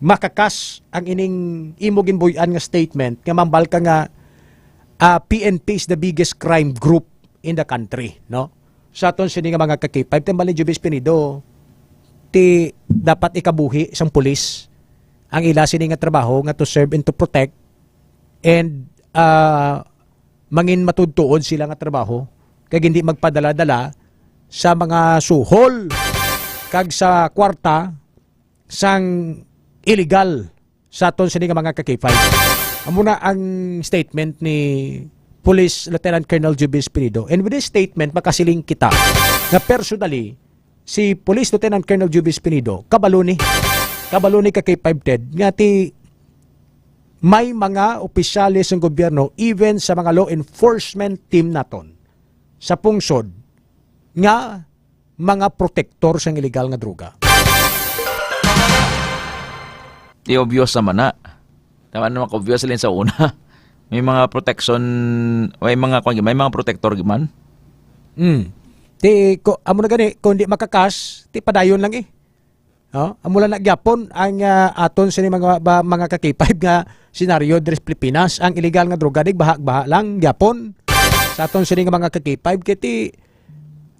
makakas ang ining imogin buyan nga statement nga mambal ka nga PNP is the biggest crime group in the country, no? Sa aton sining mga ka-K5 tembali Joby Espinido ti dapat ikabuhi isang pulis ang ila sining nga trabaho nga to serve and to protect and mangin matudtuod sila nga trabaho kag hindi magpadala-dala sa mga suhol kag sa kwarta sang illegal sa aton sining mga ka-K5. Amo na ang statement ni Police Lieutenant Colonel Joby Espirido. And with this statement, makasiling kita na personally, si Police Lieutenant Colonel Joby Espirido, kabalo ni ka-K5 Ted, nga ti may mga opisyalis ng gobyerno, even sa mga law enforcement team naton, sa pungsod, nga mga protektor sa illegal nga droga. Di obvious naman na. Tama naman obvious din sa una. May mga protection, may mga protector man. Amo na gani, kung di makakas, ti padayon lang eh. Amo lang nagyapon ang aton sa mga ka-K5 nga senaryo dres Pilipinas, ang illegal nga droga dig bahag-baha lang gyapon. Sa aton sa mga ka-K5 kiti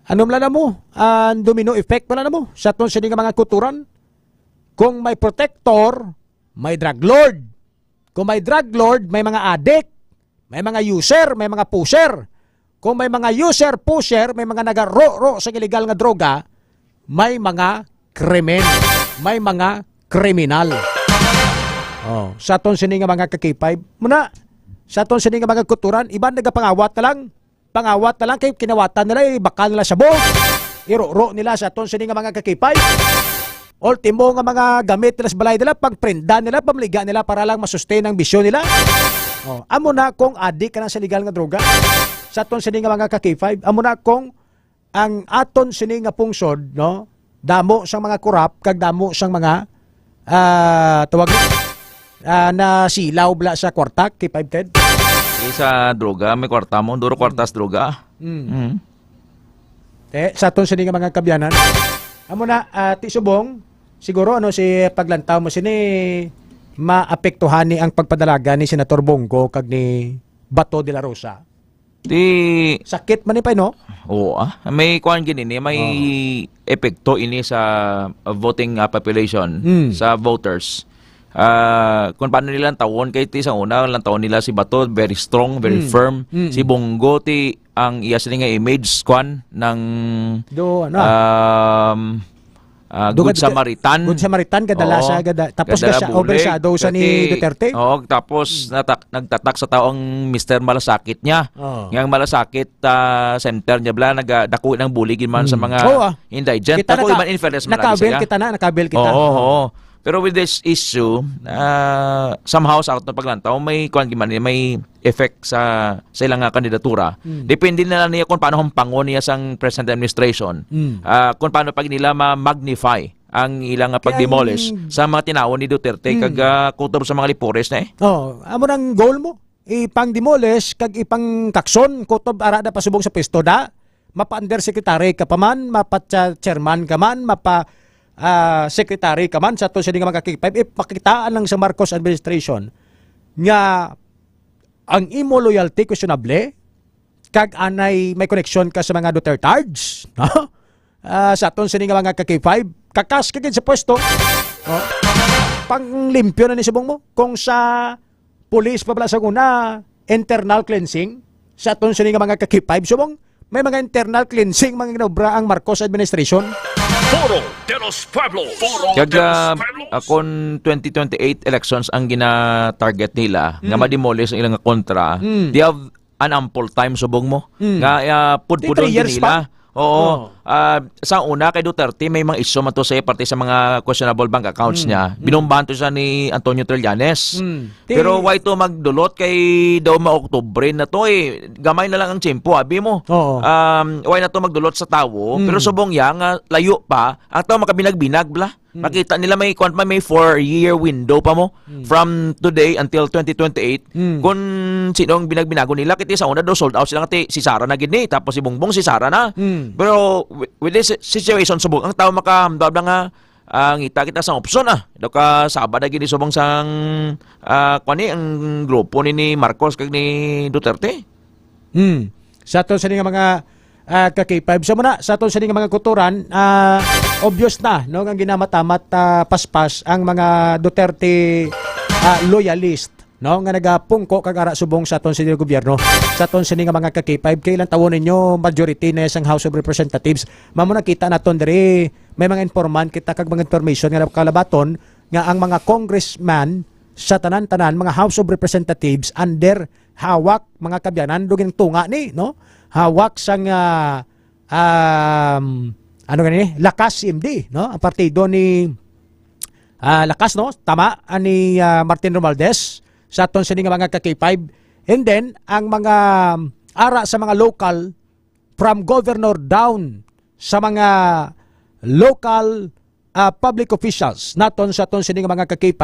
anom lang na mo, ang domino effect pa na mo sa aton sa mga kuturan. Kung may protector, may drug lord. Kung may drug lord, may mga addict, may mga user, may mga pusher. Kung may mga user, pusher, may mga nagaro-ro sa illegal nga droga, may mga krimen, may mga kriminal. Sa aton sini nga mga ka-K5, muna, sa aton sini nga mga kuturan, iban nagapangawat na lang kay kinawatan nila, bakal nila sabo, iro-ro nila sa aton sini nga mga ka-K5. Ultimo nga mga gamit nila sa balay nila, pagprenda nila, pamliga nila para lang masustain ang bisyon nila. Amo na kung adik ka na sa legal nga droga. Sa aton sini nga mga ka-K5, amo na kung ang aton sini nga pungsod, no, damo sang mga korap, kag damo sang mga na silaw bla sa kwarta kay 510. Sa droga, may kwarta mo. Duro kwartas droga. Sa aton sini nga mga kabyanan. Amo na ti subong siguro si paglantaw mo sini maapektuhan ni ang pagpadalaga ni Senator Bongo kag ni Bato de la Rosa. Sakit man ni pa no? Oo, may kuan gini ni may epekto ini sa voting population, sa voters. Kung paano nilang tawon kay ti sa una lang tawon nila si Bato very strong, very firm. Si Bongo ti ang iya sila nga image kuan ng Good Samaritan. Good Samaritan kadala sa tapos siya overshadow sa ni Duterte. Tapos nagtatak sa taong Mr. Malasakit niya. Yang Malasakit center niya bla nagdako ng buligin man sa mga indigent. Ako iban in fairness man nakabel kita. Pero with this issue, somehow sa ng paglantaw, may may effect sa ilang kandidatura. Depende na lang niya kung paano hampangon niya sang present administration. Kung paano pag nila ma-magnify ang ilang pag-demolish sa mga tinawon ni Duterte kag kutob sa mga lipores na amo nang goal mo. Ipang-demolish kag ipang-kakson kutob arada pasubong sa pwesto da. Mapa-undersecretary ka pa man, mapa-chairman ka man, secretary ka man sa to siya nga magkakipay, ipakitaan lang sa Marcos administration nga ang imo loyalty questionable kag anay may connection ka sa mga Dutertards no? Sa aton siya nga mga kakipay kakas kagid sa pwesto panglimpyo na ni subong mo kung sa police pa bala sa una internal cleansing sa aton siya nga mga kakipay subong may mga internal cleansing mga ginobra ang Marcos administration. Foro de los Pueblos. Kag akon 2028 elections ang gina-target nila nga ma-demolish ang ilang kontra. They have an ample time subong mo. Nga pudpudon nila. Oo. Sa una kay Duterte may mga issue man to sa parte sa mga questionable bank accounts niya. Binombahan to siya ni Antonio Trillanes. Pero why to magdulot kay daw ma-Oktubre na to gamay na lang ang tiyempo abi mo. Why na to magdulot sa tawo pero subong ya nga layo pa ang tawo makabinag-binag bla. Makita nila may 4-year window pa mo from today until 2028 kung sino ang binag-binago nila kiti sa una do sold out sila kati si Sara na gini tapos si Bongbong si Sara na pero with this situation subong ang tao makahamdab nga ngita kita sa opsyon do ka sabad na gini subong sang kwani ang grupo ni Marcos kag ni Duterte sa to sa mga kakipay sa muna sa to sa mga kuturan obvious na no ang ginamatamat paspas ang mga Duterte loyalist no nga nagapungko kag ara subong sa aton sa gobyerno sa aton sa mga kakipay kailan tawon ninyo majority na sang House of Representatives mamo nakita naton diri may mga informant kita kag mga information nga kalabaton nga ang mga congressman sa tanan-tanan mga House of Representatives under hawak mga kabyanan dugin tunga ni no hawak sang ano ganini Lakas CMD no ang partido ni Lakas no tama ani Martin Romualdez sa aton sa mga K5 and then ang mga ara sa mga local from governor down sa mga local public officials naton sa aton sa mga K5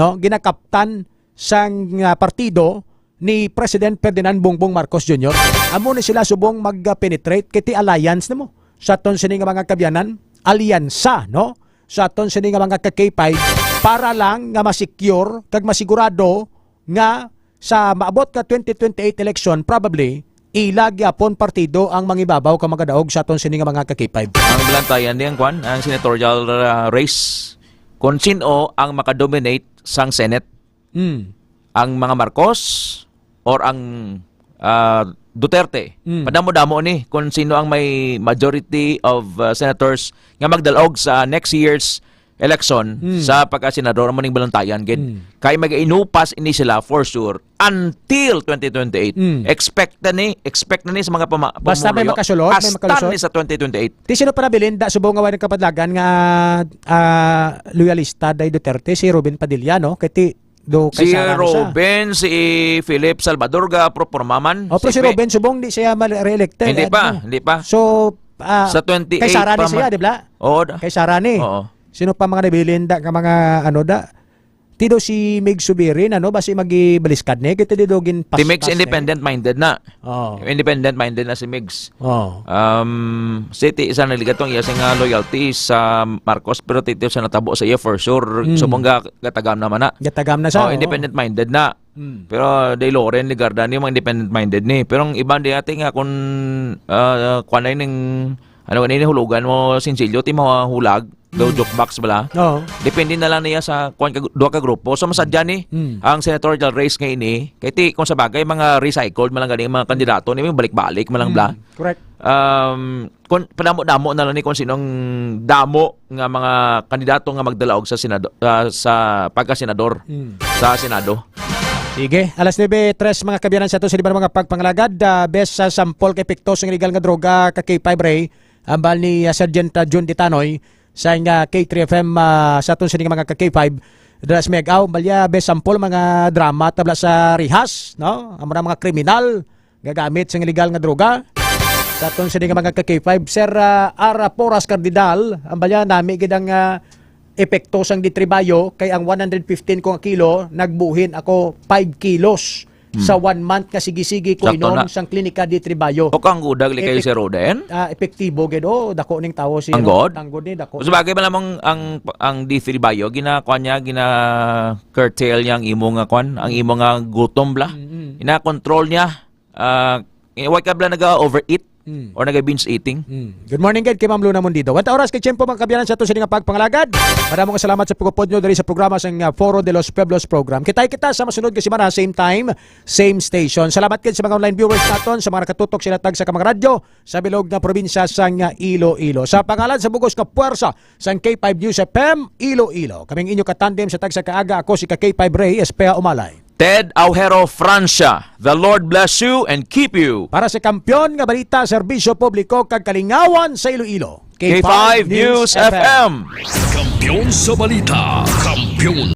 no ginakaptan sang partido ni President Ferdinand Bongbong Marcos Jr. Amo ni sila subong mag-penetrate kiti alliance nimo sa aton sa mga kabyanan alyansa no sa aton sa mga K5 para lang nga ma-secure kag masigurado nga sa maabot ka 2028 election probably ilagi apon partido ang mangibabaw ka magadaog sa aton sa mga K5. Ang blantayan niyang kwan ang senatorial race kung sino ang makadominate sang Senate. Ang mga Marcos or ang Duterte. Padamo-damo ni kung sino ang may majority of senators nga magdalog sa next year's election sa pagka-senador mo ning balantayan gid. Kay mag-inupas ini sila for sure until 2028. Expect na ni sa mga basta may makasulod, may makalusot ni sa 2028. Ti sino pa nabilin da subong nga ng kapadlagan nga loyalista day Duterte si Robin Padilla no kay si Robin, si Philip Salvador ga propormaman. Pero si Robin subong di siya ma-reelected. Hindi pa. So sa 28 kay Sara ni siya, di ba? Oo. Kay Sara ni. Sino pa mga nabilin da nga mga ano da Tido si Mig Subirin, basi magibaliskad ni, kita tido gin Si Migs independent-minded na. Oh. Independent-minded na si Migs. Oh. City isa naligatong iya nga loyalty sa Marcos pero titiyo sa natabo sa iya for sure. Subong gatagam naman na. Gatagam na siya. Independent-minded na. Pero day Loren ligarda ni mga independent-minded ni. Pero ang iban di ate nga kung kuanay ning kanina hulugan mo sinsilyo ti mga hulag daw joke box bala. Oo. Depende na lang niya sa duha ka grupo. So masadya ni ang senatorial race kay ini. Kay ti kung sa bagay mga recycled malang ganing mga kandidato ni balik-balik malang bla. Correct. Kung panamo-damo na lang ni kung sinong damo nga mga kandidato nga magdalaog sa senado sa pagka-senador sa Senado. Sige, alas 9:03 mga kabiyanan sa ito sa mga pagpangalagad. Best sa sampol kay Pictos ng illegal nga droga ka K5 Ray. Ambal ni Sergeant John Ditanoy sa nga K3FM sa ito sa mga ka K5. Dalas megaw, balya best sampol mga drama tabla sa rihas, no? Ang mga kriminal gagamit sa illegal nga droga. Sa ito sa mga ka K5. Sir Ara Poras Cardinal, ambalya nami gidang epekto sang ditribayo kay ang 115 kong kilo nagbuhin ako 5 kilos sa 1 month nga sige-sige ko inom sang klinika ditribayo. O kang gudag li kayo si Roden? Epektibo gid dako ning tawo si Anggod ni dako. So bagay ba lamang ang D3 Bio gina curtail niya ang imo nga ang imo nga gutom bla. Ina-control niya why ka bla naga-overeat or naga-binge eating. Good morning kay Ma'am Luna Mundido. 1 oras kay Tiyempo mga kabiyanan sa ito sa nga pagpangalagad. Maraming salamat sa pagupod nyo dali sa programa sa Foro de los Pueblos program. Kita sa masunod kasi mana, same time, same station. Salamat kid sa mga online viewers naton, sa mga nakatutok sila tag sa kamang radyo sa bilog na probinsya sa Iloilo. Sa pangalan sa bugos nga puwersa sa K5 News FM Iloilo. Kaming inyo katandem sa tag sa kaaga, ako si K5 Ray Espea Umalay. Ted Aujero Francia, the Lord bless you and keep you. Para sa kampiyon nga balita, serbisyo publiko kag kalingawan sa Iloilo. K5 News FM. Kampiyon sa balita, kampiyon